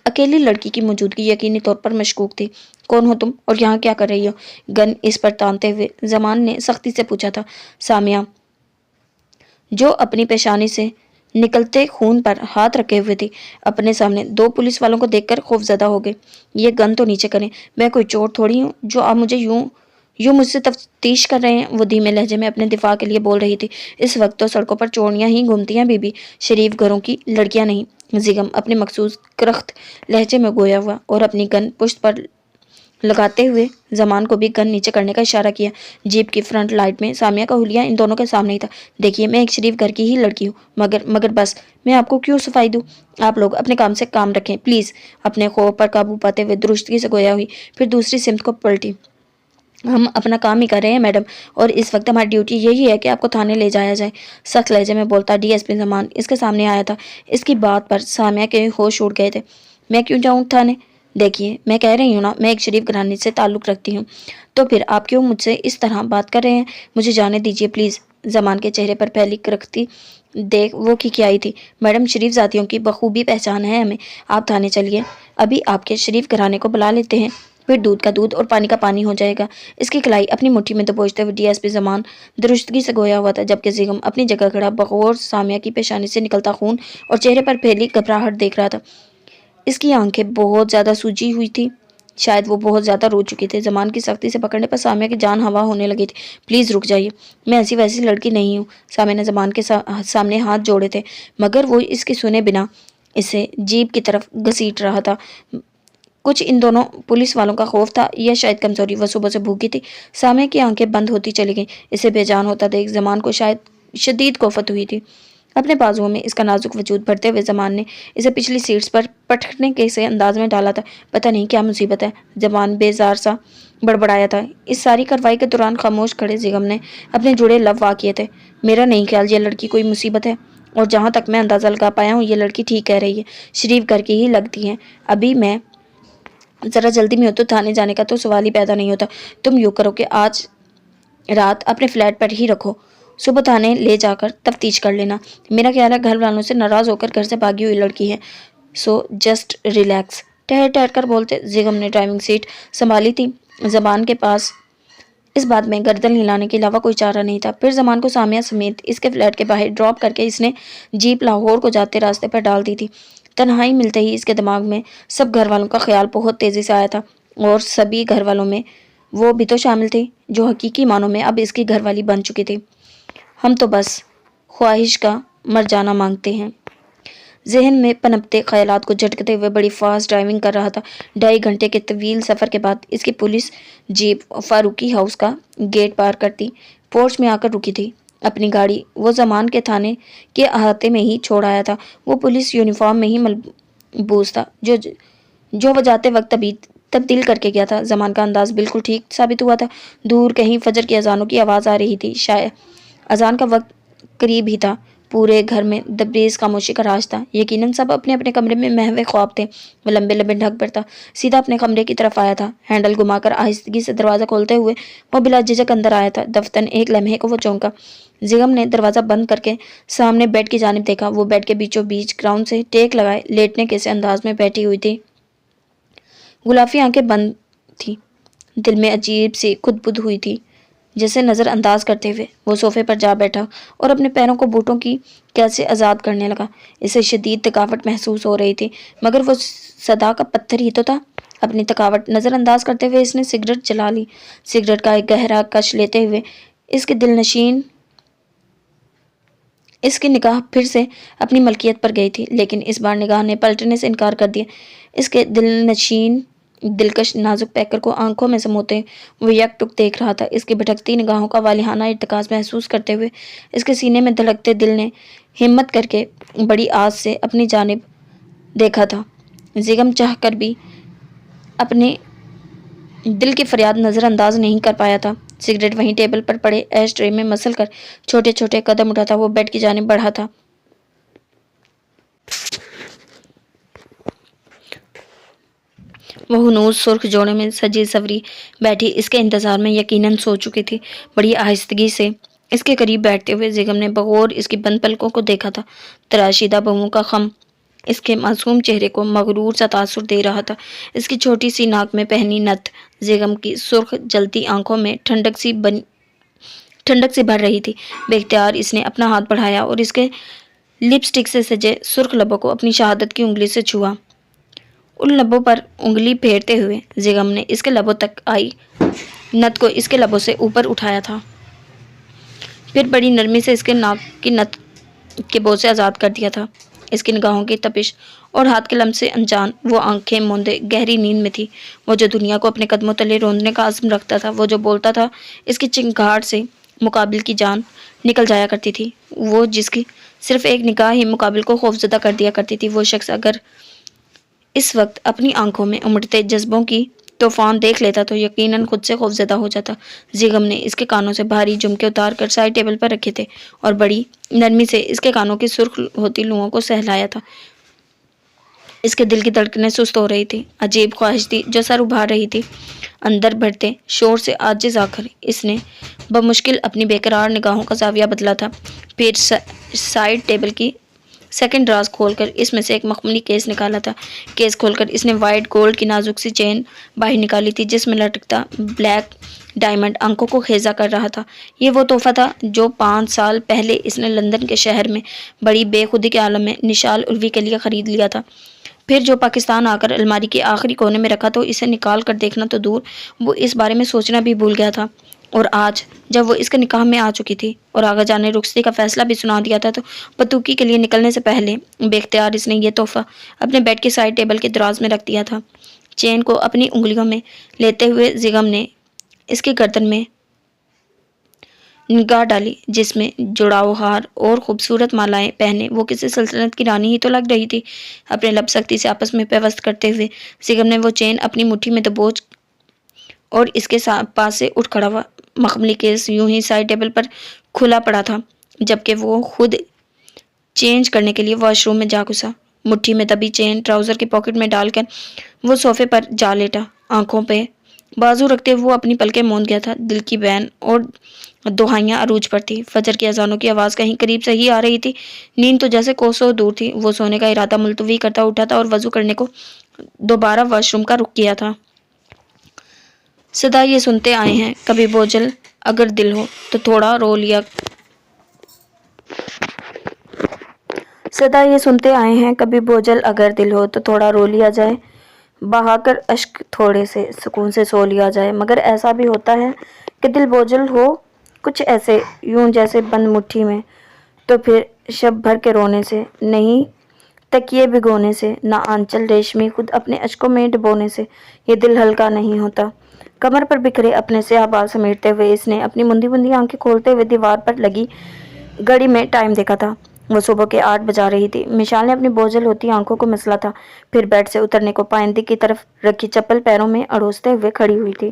अकेली लड़की की मौजूदगी यकीनी तौर पर मशकूक थी। कौन हो तुम और यहाँ क्या कर रही हो? गन इस पर तानते हुए जमान ने सख्ती से पूछा था। सामिया, जो अपनी पेशानी से निकलते खून पर हाथ रखे हुए थी, अपने सामने दो पुलिस वालों को देखकर खौफजदा हो गए। ये गन तो नीचे करें, मैं कोई चोर थोड़ी हूँ जो आप मुझे यूं यूं मुझसे तफ्तीश कर रहे हैं। वो धीमे लहजे में अपने दिफा के लिए बोल रही थी। इस वक्त तो सड़कों पर चोरियां ही घूमती हैं बीबी, शरीफ घरों की लड़कियां नहीं। जिगम अपने मखसूस करख्त लहजे में गोया हुआ और अपनी गन पुश्त पर लगाते हुए जमान को भी गन नीचे करने का इशारा किया। जीप की फ्रंट लाइट में सामिया का हुलिया इन दोनों के सामने ही था। देखिए, मैं एक शरीफ घर की ही लड़की हूँ, मगर मगर बस मैं आपको क्यों सफाई दूँ? आप लोग अपने काम से काम रखें प्लीज। अपने खौफ पर काबू पाते हुए दुरुस्तगी से गोया हुई, फिर दूसरी सिमत को पलटी। हम अपना काम ही कर रहे हैं मैडम, और इस वक्त हमारी ड्यूटी यही है कि आपको थाने ले जाया जाए। सख्त लहजे में बोलता डीएसपी जमान इसके सामने आया था। इसकी बात पर सामिया के होश उड़ गए थे। मैं क्यों जाऊं थाने? देखिए, मैं कह रही हूँ ना, मैं एक शरीफ घराने से ताल्लुक़ रखती हूँ, तो फिर आप क्यों मुझसे इस तरह बात कर रहे हैं? मुझे जाने दीजिए प्लीज़। जमान के चेहरे पर पहली रखती देख वो की आई थी। मैडम, शरीफ जातियों की बखूबी पहचान है हमें। आप थाने चलिए, अभी आपके शरीफ घराने को बुला लेते हैं, फिर दूध का दूध और पानी का पानी हो जाएगा। इसकी कलाई अपनी मुट्ठी में दबोचते हुए डीएसपी जमान दुरुस्तगी से गोया हुआ था, जबकि जिगम अपनी जगह खड़ा बगौर सामिया की पेशानी से निकलता खून और चेहरे पर फैली घबराहट देख रहा था। इसकी आंखें बहुत ज्यादा सूजी हुई थी, शायद वो बहुत ज्यादा रो चुकी थी। जमान की सख्ती से पकड़ने पर सामिया की जान हवा होने लगी थी। प्लीज रुक जाइए, मैं ऐसी वैसी लड़की नहीं हूँ। सामिया ने जमान के सामने हाथ जोड़े थे, मगर वो इसके सुने बिना इसे जीप की तरफ घसीट रहा था। कुछ इन दोनों पुलिस वालों का खौफ था या शायद कमजोरी। वह सुबह से भूखी थी। सामिया की आंखें बंद होती चली गईं। इसे बेजान होता देख जमान को शायद शदीद कोफत हुई थी। अपने बाजुओं में इसका नाजुक वजूद भरते हुए जमान ने इसे पिछली सीट्स पर पटकने के से अंदाज में डाला था। पता नहीं क्या मुसीबत है, जमान बेजार सा बड़बड़ाया था। इस सारी कार्रवाई के दौरान खामोश खड़े जिगम ने अपने जुड़े लब वाह किए थे। मेरा नहीं ख्याल ये लड़की कोई मुसीबत है, और जहाँ तक मैं अंदाजा लगा पाया हूँ ये लड़की ठीक कह रही है, शरीफ घर की ही लगती है। अभी मैं जरा जल्दी में हो तो थाने जाने का तो सवाल ही पैदा नहीं होता। तुम यूँ करो कि आज रात अपने फ्लैट पर ही रखो, सुबह थाने ले जाकर तफ्तीश कर लेना। मेरा ख्याल है घर वालों से नाराज होकर घर से भागी हुई लड़की है, सो जस्ट रिलैक्स। ठहर ठहर कर बोलते जिगम ने ड्राइविंग सीट संभाली थी। जबान के पास इस बात में गर्दन हिलाने के अलावा कोई चारा नहीं था। फिर जमान को सामिया समेत इसके फ्लैट के बाहर ड्रॉप करके इसने जीप लाहौर को जाते रास्ते पर डाल दी थी। तन्हाई मिलते ही इसके दिमाग में सब घर वालों का ख्याल बहुत तेजी से आया था, और सभी घर वालों में वो भी तो शामिल थे जो हकीकी मानों में अब इसकी घरवाली बन चुकी थी। हम तो बस ख्वाहिश का मर जाना मांगते हैं। जहन में पनपते ख्यालात को झटकते हुए बड़ी फास्ट ड्राइविंग कर रहा था। 2.5 घंटे के तवील सफ़र के बाद इसकी पुलिस जीप फारूकी हाउस का गेट पार करती पोर्च में आकर रुकी थी। अपनी गाड़ी वो जमान के थाने के अहाते में ही छोड़ आया था। वो पुलिस यूनिफॉर्म में ही मलबूस था, जो वो जाते वक्त तभी तब्दील करके गया था। जमान का अंदाज बिल्कुल ठीक साबित हुआ था। दूर कहीं फजर की अजानों की आवाज़ आ रही थी। शायद अजान का वक्त करीब ही था। पूरे घर में दबरेज खामोशी का राज था। यकीनन सब अपने अपने कमरे में महवे ख्वाब थे। वो लंबे लंबे ढक पर था, सीधा अपने कमरे की तरफ आया था। हैंडल घुमाकर आहिस्तगी से दरवाज़ा खोलते हुए वो बिला झिझक अंदर आया था। दफ्तन एक लम्हे को वो चौंका। जिगम ने दरवाज़ा बंद करके सामने बेड की जानिब देखा। वो बेड के बीचों बीच ग्राउंड से टेक लगाए लेटने के से अंदाज में बैठी हुई थी। गुलाफी आंखें बंद थी, दिल में अजीब सी खुदबुद हुई थी। जैसे नज़रअंदाज करते हुए वो सोफे पर जा बैठा और अपने पैरों को बूटों की कैद से आज़ाद करने लगा। इसे शदीद थकावट महसूस हो रही थी, मगर वो सदा का पत्थर ही तो था। अपनी थकावट नज़रअंदाज करते हुए इसने सिगरेट जला ली। सिगरेट का एक गहरा कश लेते हुए इसकी निगाह फिर से अपनी मलकियत पर गई थी, लेकिन इस बार निगाह ने पलटने से इनकार कर दिया। इसके दिलनशीन दिलकश नाजुक पैकर को आंखों में समोते वो यकटुक देख रहा था। इसकी भटकती निगाहों का वालिहाना इर्तिकाज महसूस करते हुए इसके सीने में धड़कते दिल ने हिम्मत करके बड़ी आस से अपनी जानिब देखा था। जिगम चाह कर भी अपने दिल की फरियाद नज़रअंदाज नहीं कर पाया था। सिगरेट वहीं टेबल पर पड़े एश ट्रे में मसल कर छोटे छोटे कदम उठाता वो बेड की जानिब बढ़ा था। वो हुनूस सुर्ख जोड़े में सजी सवरी बैठी इसके इंतजार में यकीनन सो चुकी थी। बड़ी आहिस्तगी से اس کے قریب بیٹھتے ہوئے زیگم نے بغور اس کی بند پلکوں کو دیکھا تھا۔ تراشیدہ بووں کا خم اس کے معصوم چہرے کو مغرور سا تاثر دے رہا تھا۔ اس کی چھوٹی سی ناک میں پہنی نت زیگم کی سرخ جلتی آنکھوں میں ٹھنڈک سی بھر رہی تھی۔ بے اختیار اس نے اپنا ہاتھ بڑھایا اور اس کے لپسٹک سے سجے سرخ لبوں کو اپنی شہادت کی انگلی سے چھوا۔ ان لبوں پر انگلی پھیرتے ہوئے زیگم نے اس کے لبوں تک آئی نت کو اس کے لبوں سے اوپر اٹھایا تھا، پھر بڑی نرمی سے اس کے ناک کی نت کے بو سے آزاد کر دیا تھا۔ اس کی نگاہوں کی تپش اور ہاتھ کے لمس سے انجان وہ آنکھیں موندے گہری نیند میں تھی۔ وہ جو دنیا کو اپنے قدموں تلے روندنے کا عزم رکھتا تھا، وہ جو بولتا تھا اس کی چنگھاڑ سے مقابل کی جان نکل جایا کرتی تھی، وہ جس کی صرف ایک نگاہ ہی مقابل کو خوفزدہ کر دیا کرتی تھی، وہ شخص اگر اس وقت اپنی آنکھوں میں امڑتے جذبوں کی طوفان دیکھ لیتا تو یقیناً خود سے خوفزدہ ہو جاتا۔ زیگم نے اس کے کانوں سے بھاری جھمکے اتار کر سائڈ ٹیبل پر رکھے تھے اور بڑی نرمی سے اس کے کانوں کی سرخ ہوتی لوؤں کو سہلایا تھا۔ اس کے دل کی دھڑکنیں سست ہو رہی تھی، عجیب خواہش تھی جو سر ابھار رہی تھی۔ اندر بڑھتے شور سے عاجز آ کر اس نے بمشکل اپنی بے قرار نگاہوں کا زاویہ بدلا تھا، پھر سائڈ ٹیبل کی سیکنڈ دراز کھول کر اس میں سے ایک مخملی کیس نکالا تھا۔ کیس کھول کر اس نے وائٹ گولڈ کی نازک سی چین باہر نکالی تھی جس میں لٹکتا بلیک ڈائمنڈ آنکھوں کو خیزہ کر رہا تھا۔ یہ وہ تحفہ تھا جو 5 سال پہلے اس نے لندن کے شہر میں بڑی بے خودی کے عالم میں نشال الوی کے لیے خرید لیا تھا، پھر جو پاکستان آ کر الماری کے آخری کونے میں رکھا تو اسے نکال کر دیکھنا تو دور، وہ اس بارے میں سوچنا بھی بھول گیا تھا۔ اور آج جب وہ اس کے نکاح میں آ چکی تھی اور آغا جان نے رخصتی کا فیصلہ بھی سنا دیا تھا تو پتوکی کے لیے نکلنے سے پہلے بے اختیار اس نے یہ تحفہ اپنے بیڈ کے سائڈ ٹیبل کے دراز میں رکھ دیا تھا۔ چین کو اپنی انگلیوں میں لیتے ہوئے زیگم نے اس کی گردن میں نگاہ ڈالی جس میں جڑاؤ ہار اور خوبصورت مالائیں پہنے وہ کسی سلطنت کی رانی ہی تو لگ رہی تھی۔ اپنے لب سختی سے آپس میں پیوست کرتے ہوئے زیگم نے وہ چین اپنی مٹھی میں دبوچ اور اس کے پاس سے اٹھ کھڑا ہوا۔ مخملی کیس یوں ہی سائڈ ٹیبل پر کھلا پڑا تھا جبکہ وہ خود چینج کرنے کے لیے واش روم میں جا گھسا۔ مٹھی میں دبی چین ٹراؤزر کی پاکٹ میں ڈال کر وہ صوفے پر جا لیٹا، آنکھوں پہ بازو رکھتے ہوئے وہ اپنی پلکیں موند گیا تھا۔ دل کی بین اور دہائیاں عروج پر تھی، فجر کی اذانوں کی آواز کہیں قریب سے ہی آ رہی تھی، نیند تو جیسے کوسوں دور تھی۔ وہ سونے کا ارادہ ملتوی کرتا اٹھا تھا اور وضو کرنے کو دوبارہ واش روم کا رخ کیا تھا۔ صدا یہ سنتے آئے ہیں کبھی بوجھل اگر دل ہو تو تھوڑا رو لیا صدا یہ سنتے آئے ہیں کبھی بوجھل اگر دل ہو تو تھوڑا رو لیا جائے، بہا کر اشک تھوڑے سے سکون سے سو لیا جائے، مگر ایسا بھی ہوتا ہے کہ دل بوجھل ہو کچھ ایسے یوں جیسے بند مٹھی میں، تو پھر شب بھر کے رونے سے نہیں، تکیے بھگونے سے، نہ آنچل ریشمی خود اپنے اشکوں میں ڈبونے سے یہ دل ہلکا نہیں ہوتا۔ کمر پر بکھرے اپنے سیاہ بال سمیٹتے ہوئے اس نے اپنی مندی مندی آنکھیں کھولتے ہوئے دیوار پر لگی گھڑی میں ٹائم دیکھا تھا۔ وہ صبح کے 8 بجا رہی تھی۔ مشال نے اپنی بوجھل ہوتی آنکھوں کو مسلا تھا، پھر بیڈ سے اترنے کو پائندے کی طرف رکھی چپل پیروں میں اڑوستے ہوئے کھڑی ہوئی تھی۔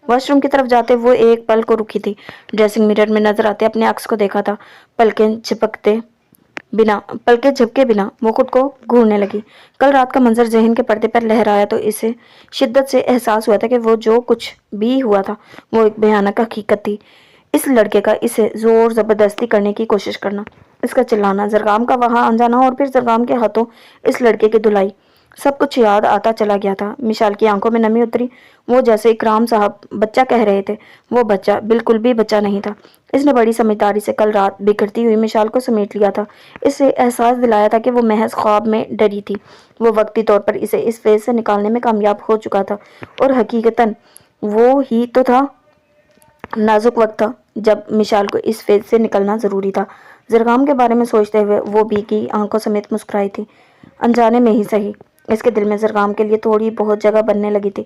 واش روم کی طرف جاتے وہ ایک پل کو رکی تھی، ڈریسنگ مرر میں نظر آتے اپنے عکس کو دیکھا تھا، پلکیں جھپکے بنا وہ خود کو گھورنے لگی۔ کل رات کا منظر ذہن کے پردے پر لہرایا تو اسے شدت سے احساس ہوا تھا کہ وہ جو کچھ بھی ہوا تھا وہ ایک بھیانک حقیقت تھی۔ اس لڑکے کا اسے زور زبردستی کرنے کی کوشش کرنا، اس کا چلانا، زرگام کا وہاں آ جانا اور پھر زرگام کے ہاتھوں اس لڑکے کی دھلائی، سب کچھ یاد آتا چلا گیا تھا۔ مشال کی آنکھوں میں نمی اتری، وہ جیسے اکرام صاحب بچہ کہہ رہے تھے، وہ بچہ بالکل بھی بچہ نہیں تھا۔ اس نے بڑی سمجھداری سے کل رات بکھرتی ہوئی مشال کو سمیٹ لیا تھا، اسے احساس دلایا تھا کہ وہ محض خواب میں ڈری تھی۔ وہ وقتی طور پر اسے اس فیز سے نکالنے میں کامیاب ہو چکا تھا اور حقیقتاً وہ ہی تو تھا۔ نازک وقت تھا جب مشال کو اس فیز سے نکلنا ضروری تھا۔ زرگام کے بارے میں سوچتے ہوئے وہ بھیگی آنکھوں سمیت مسکرائی تھی، انجانے میں ہی صحیح اس کے دل میں زرگام کے لیے تھوڑی بہت جگہ بننے لگی تھی۔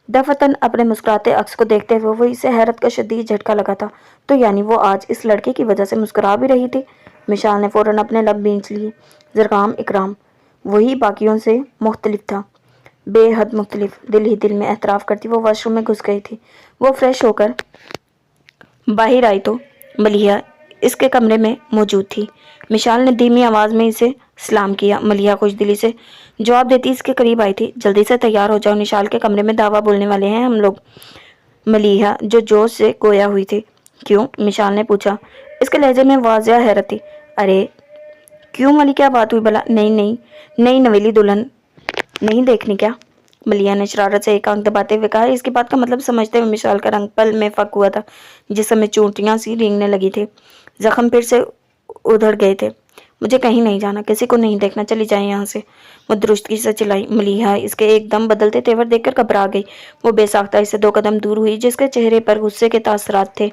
دفعتاً اپنے مسکراتے عکس کو دیکھتے ہوئے وہ اسے حیرت کا شدید جھٹکا لگا تھا، تو یعنی وہ آج اس لڑکے کی وجہ سے مسکرا بھی رہی تھی۔ مشال نے فوراً اپنے لب بھینچ لیے۔ زرگام اکرام وہی باقیوں سے مختلف تھا، بے حد مختلف۔ دل ہی دل میں اعتراف کرتی وہ واش روم میں گھس گئی تھی۔ وہ فریش ہو کر باہر آئی تو ملیحہ اس کے کمرے میں موجود تھی۔ مشال نے دھیمی آواز میں اسے سلام کیا۔ ملیحہ خوش دلی سے جواب دیتی اس کے قریب آئی تھی۔ جلدی سے تیار ہو جاؤ، نشال کے کمرے میں دعویٰ بولنے والے ہیں ہم لوگ۔ ملیحہ جو جوش سے گویا ہوئی تھی، کیوں؟ مشال نے پوچھا۔ اس کے لہجے میں واضح حیرت تھی۔ ارے کیوں ملی، کیا بات ہوئی بھلا؟ نہیں، نئی نویلی دلہن نہیں دیکھنی کیا؟ ملیحہ نے شرارت سے ایک آنکھ دباتے ہوئے کہا۔ اس کی بات کا مطلب سمجھتے ہوئے مشال کا رنگ پل میں فک ہوا تھا، جسم میں چونٹیاں سی رینگنے لگی تھی، زخم پھر سے ادھڑ گئے تھے۔ مجھے کہیں نہیں جانا، کسی کو نہیں دیکھنا، چلی جائیں یہاں سے، وہ درستگی سے چلائی۔ ملیحہ اس کے ایک دم بدلتے تیور دیکھ کر گھبرا گئی۔ وہ بے ساختہ اس سے 2 قدم دور ہوئی، جس کے چہرے پر غصے کے تاثرات تھے۔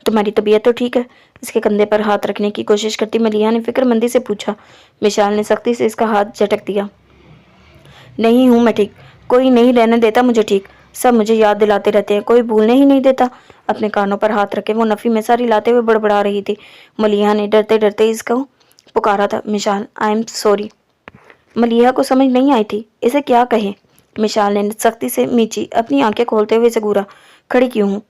تمہاری طبیعت تو ٹھیک ہے؟ اس کے کندھے پر ہاتھ رکھنے کی کوشش کرتی ملیحہ نے فکر مندی سے پوچھا۔ مشال نے سختی سے اس کا ہاتھ جھٹک دیا۔ نہیں ہوں میں ٹھیک، کوئی نہیں رہنے دیتا مجھے ٹھیک، سب مجھے یاد دلاتے رہتے ہیں، کوئی بھولنے ہی نہیں دیتا۔ اپنے کانوں پر ہاتھ رکھے وہ نفی میں ساری لاتے ہوئے بڑبڑا رہی تھی۔ ملیحہ نے ڈرتے ڈرتے اس کو پکارا تھا، Mishal I'm sorry. Maliha کو سمجھ نہیں آئی تھی اسے کیا کہے۔ مشال نے سختی سے میچی، اپنی آنکھیں کھولتے ہوئے اسے گھورا۔ کھڑی کیوں ہوں؟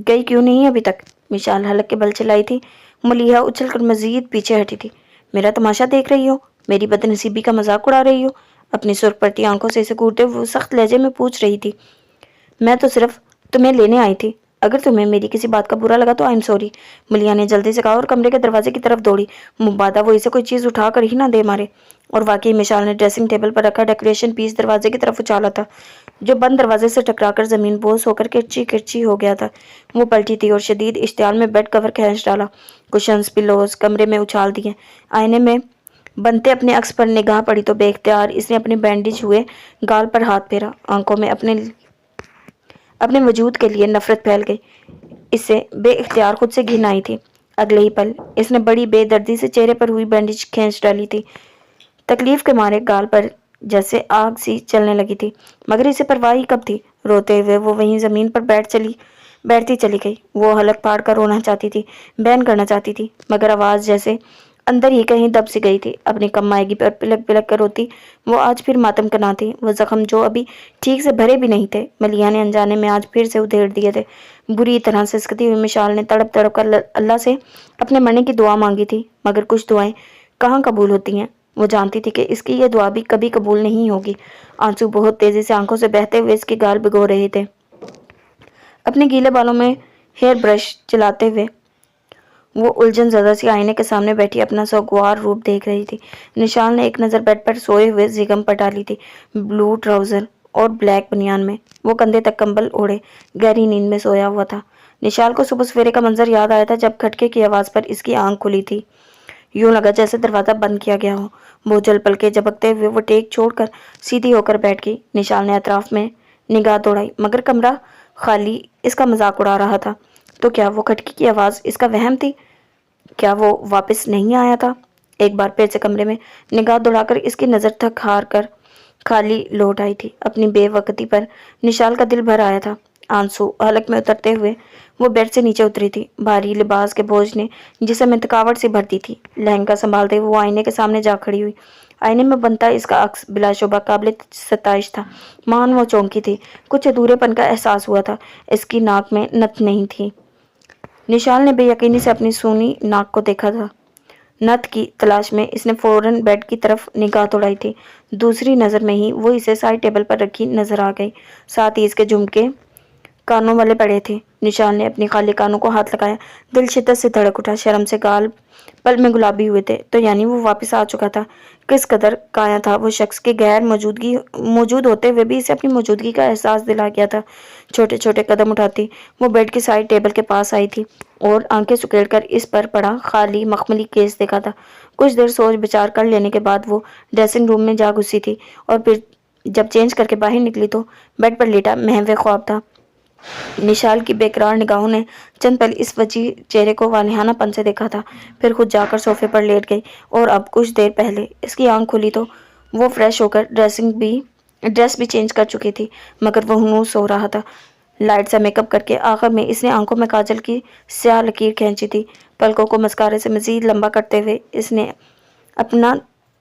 گئی کیوں نہیں ابھی تک؟ مشال حلق کے بل چلائی تھی۔ ملیحہ اچھل کر مزید پیچھے ہٹی تھی۔ میرا تماشا دیکھ رہی ہو؟ میری بد نصیبی کا مذاق اڑا رہی ہو؟ اپنی سرخ پڑتی آنکھوں سے اسے گھورتے ہوئے سخت لہجے میں پوچھ رہی تھی۔ میں تو صرف تمہیں لینے آئی تھی، اگر تمہیں میری کسی بات کا برا لگا تو آئی ایم سوری، ملیحہ نے جلدی سے کہا اور کمرے کے دروازے کی طرف دوڑی، مبادا وہ اسے کوئی چیز اٹھا کر ہی نہ دے مارے۔ اور واقعی مشال نے ڈریسنگ ٹیبل پر رکھا ڈیکوریشن پیس دروازے کی طرف اچھالا تھا، جو بند دروازے سے ٹکرا کر زمین بوس ہو کر کرچی کرچی ہو گیا تھا۔ وہ پلٹی تھی اور شدید اشتعال میں بیڈ کور کھینچ ڈالا، کشنز پلوز کمرے میں اچھال دیے۔ آئینے میں بنتے اپنے عکس پر نگاہ پڑی تو بے اختیار اس نے اپنے بینڈیج ہوئے گال پر ہاتھ پھیرا۔ آنکھوں میں اپنے وجود کے لیے نفرت پھیل گئی۔ اسے بے اختیار خود سے گھن آئی تھی۔ اگلے ہی پل اس نے بڑی بے دردی سے چہرے پر ہوئی بینڈیج کھینچ ڈالی تھی۔ تکلیف کے مارے گال پر جیسے آگ سی چلنے لگی تھی، مگر اسے پرواہ ہی کب تھی۔ روتے ہوئے وہ وہیں زمین پر بیٹھتی چلی گئی۔ وہ حلق پھاڑ کر رونا چاہتی تھی، بین کرنا چاہتی تھی، مگر آواز جیسے اندر ہی کہیں دب سی گئی تھی۔ اپنی کم مائگی پر پلک پلک کر روتی وہ آج پھر ماتم کرنا تھی۔ وہ زخم جو ابھی ٹھیک سے بھرے بھی نہیں تھے، ملیحہ نے انجانے میں آج پھر سے ادھیڑ دیے تھے۔ بری طرح سے سکتی ہوئی مشال نے تڑپ تڑپ کر اللہ سے اپنے مرنے کی دعا مانگی تھی، مگر کچھ دعائیں کہاں قبول ہوتی ہیں۔ وہ جانتی تھی کہ اس کی یہ دعا بھی کبھی قبول نہیں ہوگی۔ آنسو بہت تیزی سے آنکھوں سے بہتے ہوئے اس کی گال بھگو رہے تھے۔ اپنے گیلے بالوں میں ہیئر برش چلاتے ہوئے وہ الجھن زدہ سی آئینے کے سامنے بیٹھی اپنا سوگوار روپ دیکھ رہی تھی۔ نشال نے ایک نظر بیڈ پر سوئے ہوئے زیگم پر ڈالی تھی، بلو ٹراؤزر اور بلیک بنیان میں۔ وہ کندھے تک کمبل اوڑھے گہری نیند میں سویا ہوا تھا۔ نشال کو صبح سویرے کا منظر یاد آیا تھا جب کھٹکے کی آواز پر اس کی آنکھ کھلی تھی۔ یوں لگا جیسے دروازہ بند کیا گیا ہو۔ بوجھل پلکیں جھپکتے ہوئے وہ ٹیک چھوڑ کر سیدھی ہو کر بیٹھ گئی۔ نشال نے اطراف میں نگاہ دوڑائی، مگر کمرہ خالی، اس کا مذاق اڑا رہا تھا۔ تو کیا وہ کھٹکی کی آواز اس کا وہم تھی؟ کیا وہ واپس نہیں آیا تھا؟ ایک بار پھر سے کمرے میں نگاہ دوڑا کر اس کی نظر تھک ہار کر خالی لوٹ آئی تھی۔ اپنی بے وقتی پر نشال کا دل بھر آیا تھا۔ آنسو حلق میں اترتے ہوئے وہ بیڈ سے نیچے اتری تھی۔ بھاری لباس کے بوجھ نے جسم میں تھکاوٹ سی بھر دی تھی۔ لہنگا سنبھالتے ہوئے وہ آئینے کے سامنے جا کھڑی ہوئی۔ آئینے میں بنتا اس کا عکس بلا شبہ قابل ستائش تھا۔ مان وہ چونکی تھی، کچھ ادھورے پن کا احساس ہوا تھا۔ اس کی ناک میں نت نہیں تھی۔ نشال نے بے یقینی سے اپنی سونی ناک کو دیکھا تھا۔ نت کی تلاش میں اس نے فوراً بیڈ کی طرف نگاہ دوڑائی تھی۔ دوسری نظر میں ہی وہ اسے سائڈ ٹیبل پر رکھی نظر آ گئی، ساتھ ہی اس کے جھمکے کانوں والے پڑے تھے۔ نشال نے اپنی خالی کانوں کو ہاتھ لگایا، دل شدت سے دھڑک اٹھا، شرم سے گال پل میں گلابی ہوئے تھے۔ تو یعنی وہ واپس آ چکا تھا۔ کس قدر کایا تھا وہ شخص کے غیر موجود ہوتے ہوئے بھی اسے اپنی موجودگی کا احساس دلا گیا تھا۔ چھوٹے چھوٹے قدم اٹھاتی وہ بیڈ کی سائڈ ٹیبل کے پاس آئی تھی اور آنکھیں سکیڑ کر اس پر پڑا خالی مخملی کیس دیکھا تھا۔ کچھ دیر سوچ بچار کر لینے کے بعد وہ ڈریسنگ روم میں جا گھسی تھی اور پھر جب چینج کر کے باہر نکلی تو بیڈ پر لیٹا محو خواب تھا۔ نشال کی بے قرار نگاہوں نے چند پل اس وجیح چہرے کو والہانہ پن سے دیکھا تھا، پھر خود جا کر صوفے پر لیٹ گئی اور اب کچھ دیر پہلے اس کی آنکھ کھلی تو وہ فریش ہو کر ڈریس بھی چینج کر چکی تھی، مگر وہ ہنوز سو رہا تھا۔ لائٹ سا میک اپ کر کے آخر میں اس نے آنکھوں میں کاجل کی سیاہ لکیر کھینچی تھی۔ پلکوں کو مسکارے سے مزید لمبا کرتے ہوئے اس نے اپنا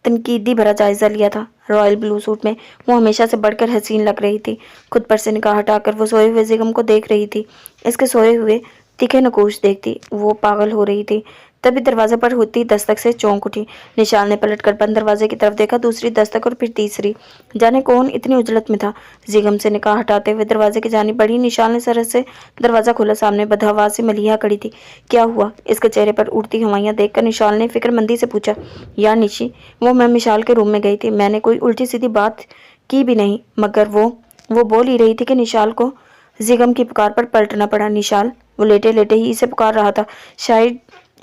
تنقیدی بھرا جائزہ لیا تھا۔ رائل بلو سوٹ میں وہ ہمیشہ سے بڑھ کر حسین لگ رہی تھی۔ خود پر سے نگاہ ہٹا کر وہ سوئے ہوئے زیگم کو دیکھ رہی تھی۔ اس کے سوئے ہوئے تیکھے نقوش دیکھتی وہ پاگل ہو رہی تھی۔ तभी दरवाजे पर होती दस्तक से चौंक उठी। निशाल ने पलट कर बंद दरवाजे की तरफ देखा, दूसरी दस्तक और फिर तीसरी। जाने कौन इतनी उजलत में था। जिगम से निगाह हटाते हुए दरवाजे की जानिब बढ़ी। निशाल ने सरस से दरवाजा खोला। सामने बदहवास सी मलिहा खड़ी थी। क्या हुआ? इसके चेहरे पर उड़ती हवाइयां देखकर निशाल ने फिक्रमंदी से पूछा। यार निशी, वो मैं मिशाल के रूम में गई थी, मैंने कोई उल्टी सीधी बात की भी नहीं, मगर वो बोल ही रही थी कि निशाल को जिगम की पुकार पर पलटना पड़ा। निशाल, वो लेटे लेटे ही इसे पुकार रहा था। शायद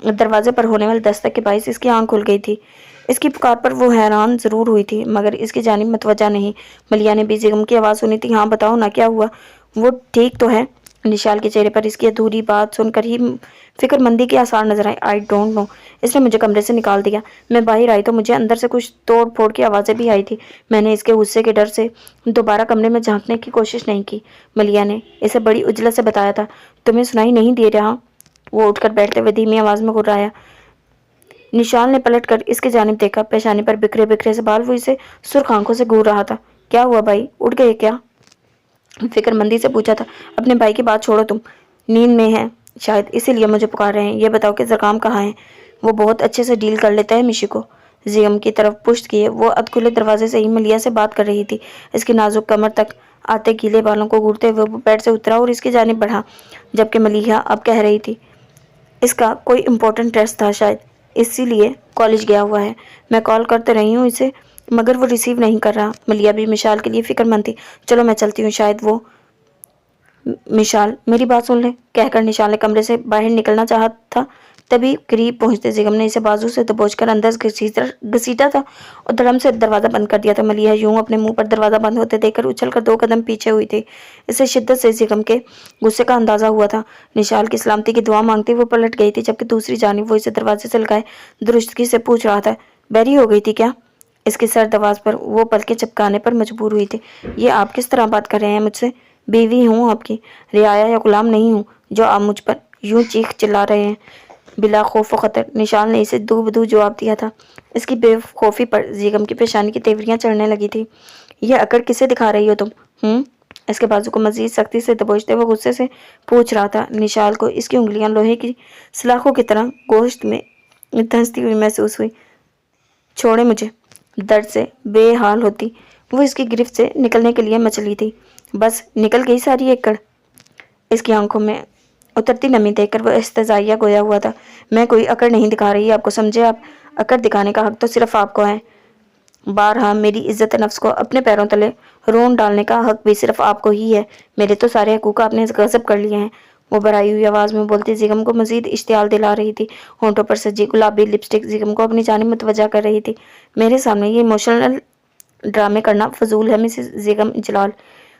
दरवाजे पर होने वाली दस्तक के बायस इसकी आंख खुल गई थी। इसकी पुकार पर वो हैरान जरूर हुई थी, मगर इसकी जानिब मतवज्जा नहीं। मलिया ने भी जिगम की आवाज़ सुनी थी। हाँ बताओ ना, क्या हुआ? वो ठीक तो है? निशाल के चेहरे पर इसकी अधूरी बात सुनकर ही फिक्रमंदी के आसार नजर आए। आई डोंट नो, इसने मुझे कमरे से निकाल दिया। मैं बाहर आई तो मुझे अंदर से कुछ तोड़ फोड़ की आवाज़ें भी आई थी। मैंने इसके गुस्से के डर से दोबारा कमरे में झांकने की कोशिश नहीं की। मलिया ने इसे बड़ी उजलत से बताया था। तुम्हें सुनाई नहीं दे रहा? वो उठकर बैठते हुए धीमी आवाज़ में गुर्राया। निशाल ने पलटकर इसकी जानिब देखा। पेशानी पर बिखरे बिखरे से बाल वो इसे सुर्ख आंखों से घूर रहा था। क्या हुआ भाई, उठ गए क्या? फिक्रमंदी से पूछा था। अपने भाई की बात छोड़ो, तुम नींद में हैं शायद, इसीलिए मुझे पुकार रहे हैं। ये बताओ कि ज़काम कहाँ है? वो बहुत अच्छे से डील कर लेता है मिशी को। जियम की तरफ पुश्त किए वो अधखुले दरवाजे से ही मलिया से बात कर रही थी। इसकी नाजुक कमर तक आते गीले बालों को घूरते हुए वो बेड से उतरा और इसकी जानिब बढ़ा, जबकि मलिया अब कह रही थी इसका कोई इम्पोर्टेंट टेस्ट था शायद, इसीलिए कॉलेज गया हुआ है। मैं कॉल करते रही हूँ इसे, मगर वो रिसीव नहीं कर रहा। मलिया भी मिशाल के लिए फिक्रमंद थी। चलो मैं चलती हूँ, शायद वो मिशाल मेरी बात सुन ले, कहकर निशाल ने कमरे से बाहर निकलना चाहा था। तभी करीब पहुंचते जिगम ने इसे बाजू से दबोचकर अंदर घसीटा था और धड़म से दरवाजा बंद कर दिया था। मलिया यूं अपने मुंह पर दरवाजा बंद होते देखकर उछलकर 2 कदम पीछे हुई थी। इसे शिद्दत से जिगम के गुस्से का अंदाजा हुआ था। निशाल की सलामती की दुआ मांगते वो पलट गई थी, जबकि दूसरी जानिब वो इसे दरवाजे से लगाए दुरुस्तगी से पूछ रहा था, बैरी हो गई थी क्या? इसकी सर्द आवाज़ पर वो पलके चपकाने पर मजबूर हुई थी। ये आप किस तरह बात कर रहे हैं मुझसे? बीवी हूँ आपकी, रियाया या गुलाम नहीं हूँ जो आप मुझ पर यूं चीख चिल्ला रहे हैं बिला खौफ व खतर। निशाल ने इसे दो बदू जवाब दिया था। इसकी बेखौफी पर जिगम की पेशानी की तेवरियां चढ़ने लगी थी। ये अकड़ किसे दिखा रही हो तुम? इसके बाजू को मजीद सख्ती से दबोचते हुए गुस्से से पूछ रहा था। निशाल को इसकी उंगलियां लोहे की सलाखों की तरह गोश्त में धंसती हुई महसूस हुई। छोड़े मुझे। दर्द से बेहाल होती वो इसकी गिरफ्त से निकलने के लिए मचली थी। बस निकल गई सारी एकड़। इसकी आंखों में उतरती नमी देखकर वो इस्तज़ाइया गोया हुआ था। मैं कोई अकड़ नहीं दिखा रही आपको, समझे आप? अकड़ दिखाने का हक तो सिर्फ आपको है। बारहा मेरी इज्जत नफ्स को अपने पैरों तले रोन डालने का हक भी सिर्फ आपको ही है। मेरे तो सारे हकूक आपने गज़ब कर लिए हैं। वो भराई हुई आवाज़ में बोलती जिगम को मजीद इश्तियाल दिला रही थी। होंठों पर सजी गुलाबी लिपस्टिक जिगम को अपनी जानिब मुतवज्जा कर रही थी। मेरे सामने ये इमोशनल ड्रामे करना फजूल है मिसेस जिगम जलाल,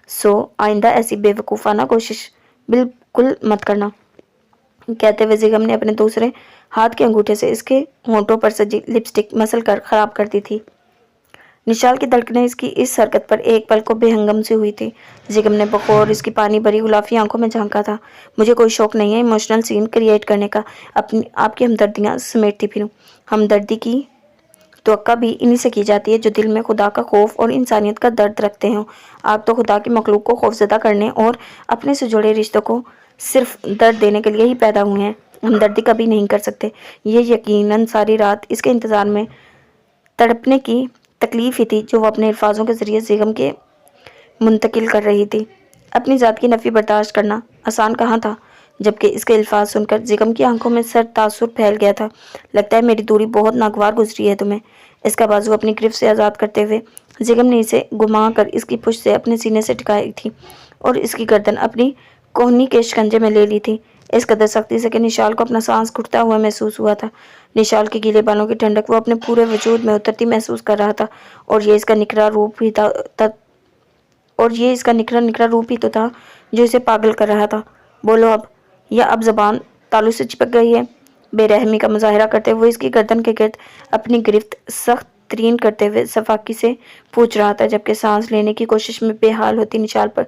सो आइंदा ऐसी बेवकूफ़ाना कोशिश बिल्कुल मत करना। कहते हुए जिगम ने अपने दूसरे हाथ के अंगूठे से इसके होंठों पर सजी लिपस्टिक मसल कर खराब कर दी थी। निशाल की धड़कनें इसकी इस हरकत पर एक पल को बेहंगम सी हुई थी। जिगम ने बखौर इसकी पानी भरी गुलाफी आंखों में झांका था। मुझे कोई शौक नहीं है इमोशनल सीन क्रिएट करने का, अपनी आपकी हमदर्दियाँ समेटती फिरूं। हमदर्दी की तवक्का भी इन्हीं से की जाती है जो दिल में खुदा का खौफ और इंसानियत का दर्द रखते हों। आप तो खुदा की मखलूक को खौफजदा करने और अपने से जुड़े रिश्तों को सिर्फ दर्द देने के लिए ही पैदा हुए हैं, हमदर्दी कभी नहीं कर सकते। ये यकीनन सारी रात इसके इंतज़ार में तड़पने की तकलीफ ही थी जो वो अपने अल्फाजों के ज़रिए जिगम के मुंतकिल कर रही थी। अपनी ज़ात की नफ़ी बर्दाश्त करना आसान कहाँ था, जबकि इसके अल्फाज सुनकर जिगम की आंखों में सर तासुर फैल गया था। लगता है मेरी दूरी बहुत नागवार गुजरी है तुम्हें। इसका बाजू अपनी गिरफ्त से आज़ाद करते हुए जिगम ने इसे घुमा कर इसकी पुश्त से अपने सीने से टिकाई थी और इसकी गर्दन अपनी कोहनी के शिकंजे में ले ली थी। इस कदर सख्ती से कि निशाल को अपना सांस घुटता हुआ महसूस हुआ था। निशाल के गीले बालों की ठंडक वो अपने पूरे वजूद में उतरती महसूस कर रहा था और ये इसका निकरा रूप ही था और ये इसका निकरा निकरा रूप ही तो था जो इसे पागल कर रहा था। बोलो अब, या अब जबान तालू से चिपक गई है? बेरहमी का मुजाहिरा करते हुए इसकी गर्दन के गिर्द अपनी गिरफ्त सख्त तरीन करते हुए सफाकी से पूछ रहा था, जबकि सांस लेने की कोशिश में बेहाल होती निशाल पर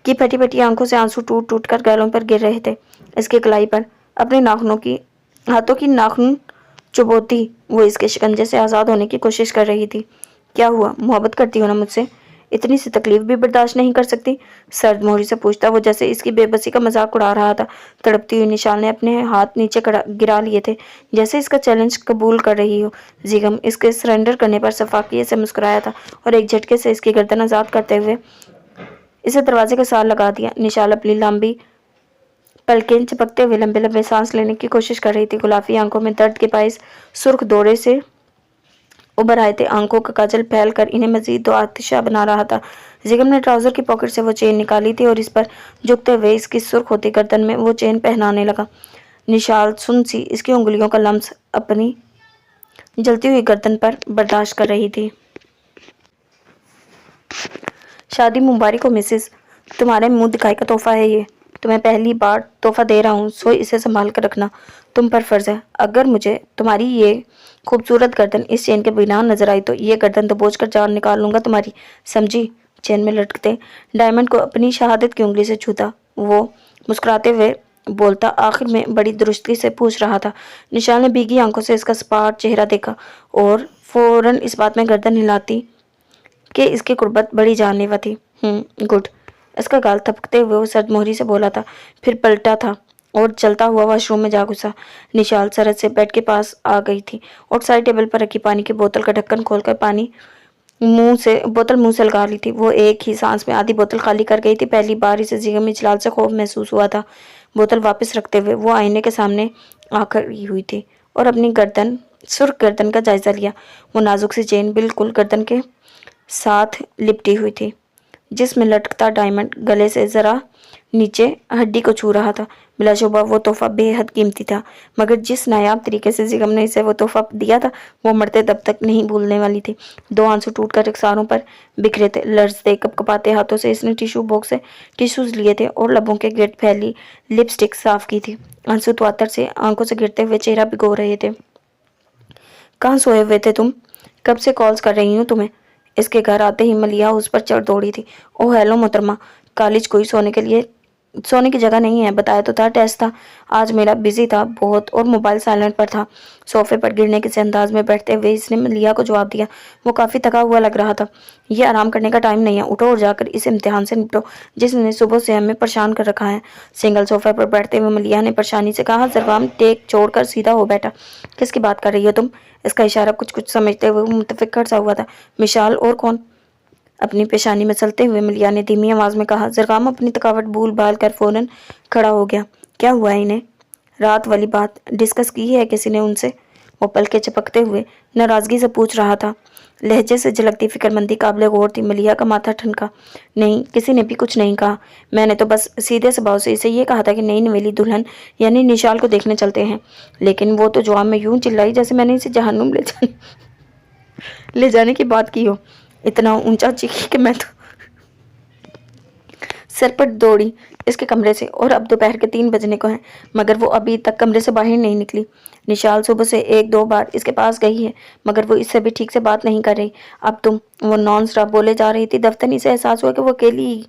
की फटी फटी आंखों से आंसू टूट टूट कर गालों पर गिर रहे थे। इसके कलाई पर अपने हाथों की नाखून चुभोती वो इसके शिकंजे से आज़ाद होने की कोशिश कर रही थी। क्या हुआ, मोहब्बत करती हो ना मुझसे? اتنی سی تکلیف بھی برداشت نہیں کر سکتی؟ سرد مہری سے پوچھتا، وہ جیسے اس کی بے بسی کا مذاق اڑا رہا تھا۔ تڑپتی ہوئی نشال نے اپنے ہاتھ نیچے گرا لیے تھے، جیسے اس کا چیلنج قبول کر رہی ہو۔ زیگم اس کے سرنڈر کرنے پر شفقت سے مسکرایا تھا اور ایک جھٹکے سے اس کی گردن آزاد کرتے ہوئے اسے دروازے کے ساتھ لگا دیا۔ نشال اپنی لمبی پلکیں چپکتے ہوئے لمبے لمبے سانس لینے کی کوشش کر رہی تھی۔ گلابی آنکھوں میں درد کے باعث سرخ دورے سے ابھر آئے تھے۔ آنکھوں کا کاجل پھیل کر انہیں مزید دو آتشہ بنا رہا تھا۔ زیگم نے ٹراؤزر کی پاکٹ سے وہ چین نکالی تھی اور اس پر جھکتے ہوئے اس کی سرخ ہوتی گردن میں وہ چین پہنانے لگا۔ نشال سن سی اس کی انگلیوں کا لمس اپنی جلتی ہوئی گردن پر برداشت کر رہی تھی۔ شادی مبارک ہو مسز، تمہارے منہ دکھائی کا تحفہ ہے یہ۔ تمہیں پہلی بار تحفہ دے رہا ہوں، سو اسے سنبھال کر رکھنا تم پر فرض ہے۔ اگر مجھے تمہاری یہ خوبصورت گردن اس چین کے بنا نظر آئی تو یہ گردن دبوچ کر جان نکال لوں گا تمہاری، سمجھی؟ چین میں لٹکتے ڈائمنڈ کو اپنی شہادت کی انگلی سے چھوتا وہ مسکراتے ہوئے بولتا آخر میں بڑی درستگی سے پوچھ رہا تھا۔ نشال نے بھیگی آنکھوں سے اس کا سپاٹ چہرہ دیکھا اور فوراً اس بات میں گردن ہلاتی کہ اس کی قربت بڑی جان لیوا تھی۔ گڈ۔ اس کا گال تھپکتے ہوئے وہ سرد مہری سے بولا تھا، پھر پلٹا تھا اور چلتا ہوا واش روم میں جا گھسا۔ نشال سرد سے بیڈ کے پاس آ گئی تھی اور سائڈ ٹیبل پر رکھی پانی کی بوتل کا ڈھکن کھول کر بوتل منہ سے لگا لی تھی۔ وہ ایک ہی سانس میں آدھی بوتل خالی کر گئی تھی۔ پہلی بار اسے زیگم اجلال سے خوف محسوس ہوا تھا۔ بوتل واپس رکھتے ہوئے وہ آئینے کے سامنے آ کھڑی ہوئی تھی اور اپنی سرخ گردن کا جائزہ لیا۔ وہ نازک سی چین بالکل گردن کے ساتھ لپٹی ہوئی تھی، جس میں لٹکتا ڈائمنڈ گلے سے ذرا نیچے ہڈی کو چھو رہا تھا۔ بلا شبہ وہ تحفہ بے حد قیمتی تھا، مگر جس نایاب طریقے سے زیگم نے اسے وہ تحفہ دیا تھا وہ مرتے دب تک نہیں بھولنے والی تھی۔ دو آنسو ٹوٹ کر رخساروں پر بکھرے تھے۔ لرزتے کپکپاتے ہاتھوں سے اس نے ٹیشو باکس سے ٹیشوز لیے تھے اور لبوں کے گرد پھیلی لپسٹک صاف کی تھی۔ آنسو تواتر سے آنکھوں سے گرتے ہوئے چہرہ بھگو رہے تھے۔ کہاں سوئے ہوئے تھے تم؟ کب سے کالز کر رہی ہوں تمہیں؟ اس کے گھر آتے ہی ملیحہ اس پر چڑھ دوڑی تھی۔ اوہ ہیلو محترمہ، کالج کوئی سونے کی جگہ نہیں ہے، بتایا تو تھا ٹیسٹ تھا۔ آج میرا بزی تھا بہت اور موبائل سائلنٹ پر تھا۔ صوفے پر گرنے کسی انداز میں بیٹھتے ہوئے اس نے ملیحہ کو جواب دیا۔ وہ کافی تھکا ہوا لگ رہا تھا۔ یہ آرام کرنے کا ٹائم نہیں ہے، اٹھو اور جا کر اس امتحان سے نپٹو جس نے صبح سے ہمیں پریشان کر رکھا ہے۔ سنگل صوفے پر بیٹھتے ہوئے ملیحہ نے پریشانی سے کہا۔ زرغام ٹیک چھوڑ کر سیدھا ہو بیٹھا۔ کس کی بات کر رہی ہو تم؟ اس کا اشارہ کچھ سمجھتے ہوئے وہ متفکر سا ہوا تھا۔ مشال اور کون؟ اپنی پیشانی مسلتے ہوئے ملیحہ نے دھیمی آواز میں کہا۔ زرغام اپنی تھکاوٹ بھول بھال کر فوراً کھڑا ہو گیا۔ کیا ہوا ہے انہیں؟ رات والی بات ڈسکس کی ہے کسی نے ان سے؟ وہ پلکیں چپکتے ہوئے ناراضگی سے پوچھ رہا تھا۔ لہجے سے جھلکتی فکرمندی قابل غور تھی۔ ملیحہ کا ماتھا ٹھنکا۔ نہیں، کسی نے بھی کچھ نہیں کہا۔ میں نے تو بس سیدھے سباؤ سے اسے یہ کہا تھا کہ نئی نویلی دلہن یعنی نشال کو دیکھنے چلتے ہیں، لیکن وہ تو جواب میں یوں چلائی جیسے میں نے اسے جہنم لے جانے کی بات کی ہو۔ اتنا اونچا چیخی کہ میں تو سر پر دوڑی اس کے کمرے سے، اور اب دوپہر کے 3 بجنے کو ہیں، مگر وہ ابھی تک کمرے سے باہر نہیں نکلی۔ نشال صبح سے 1-2 بار اس کے پاس گئی ہے، مگر وہ اس سے بھی ٹھیک سے بات نہیں کر رہی۔ اب تم، وہ نان سٹاپ بولے جا رہی تھی۔ دفتر سے احساس ہوا کہ وہ اکیلی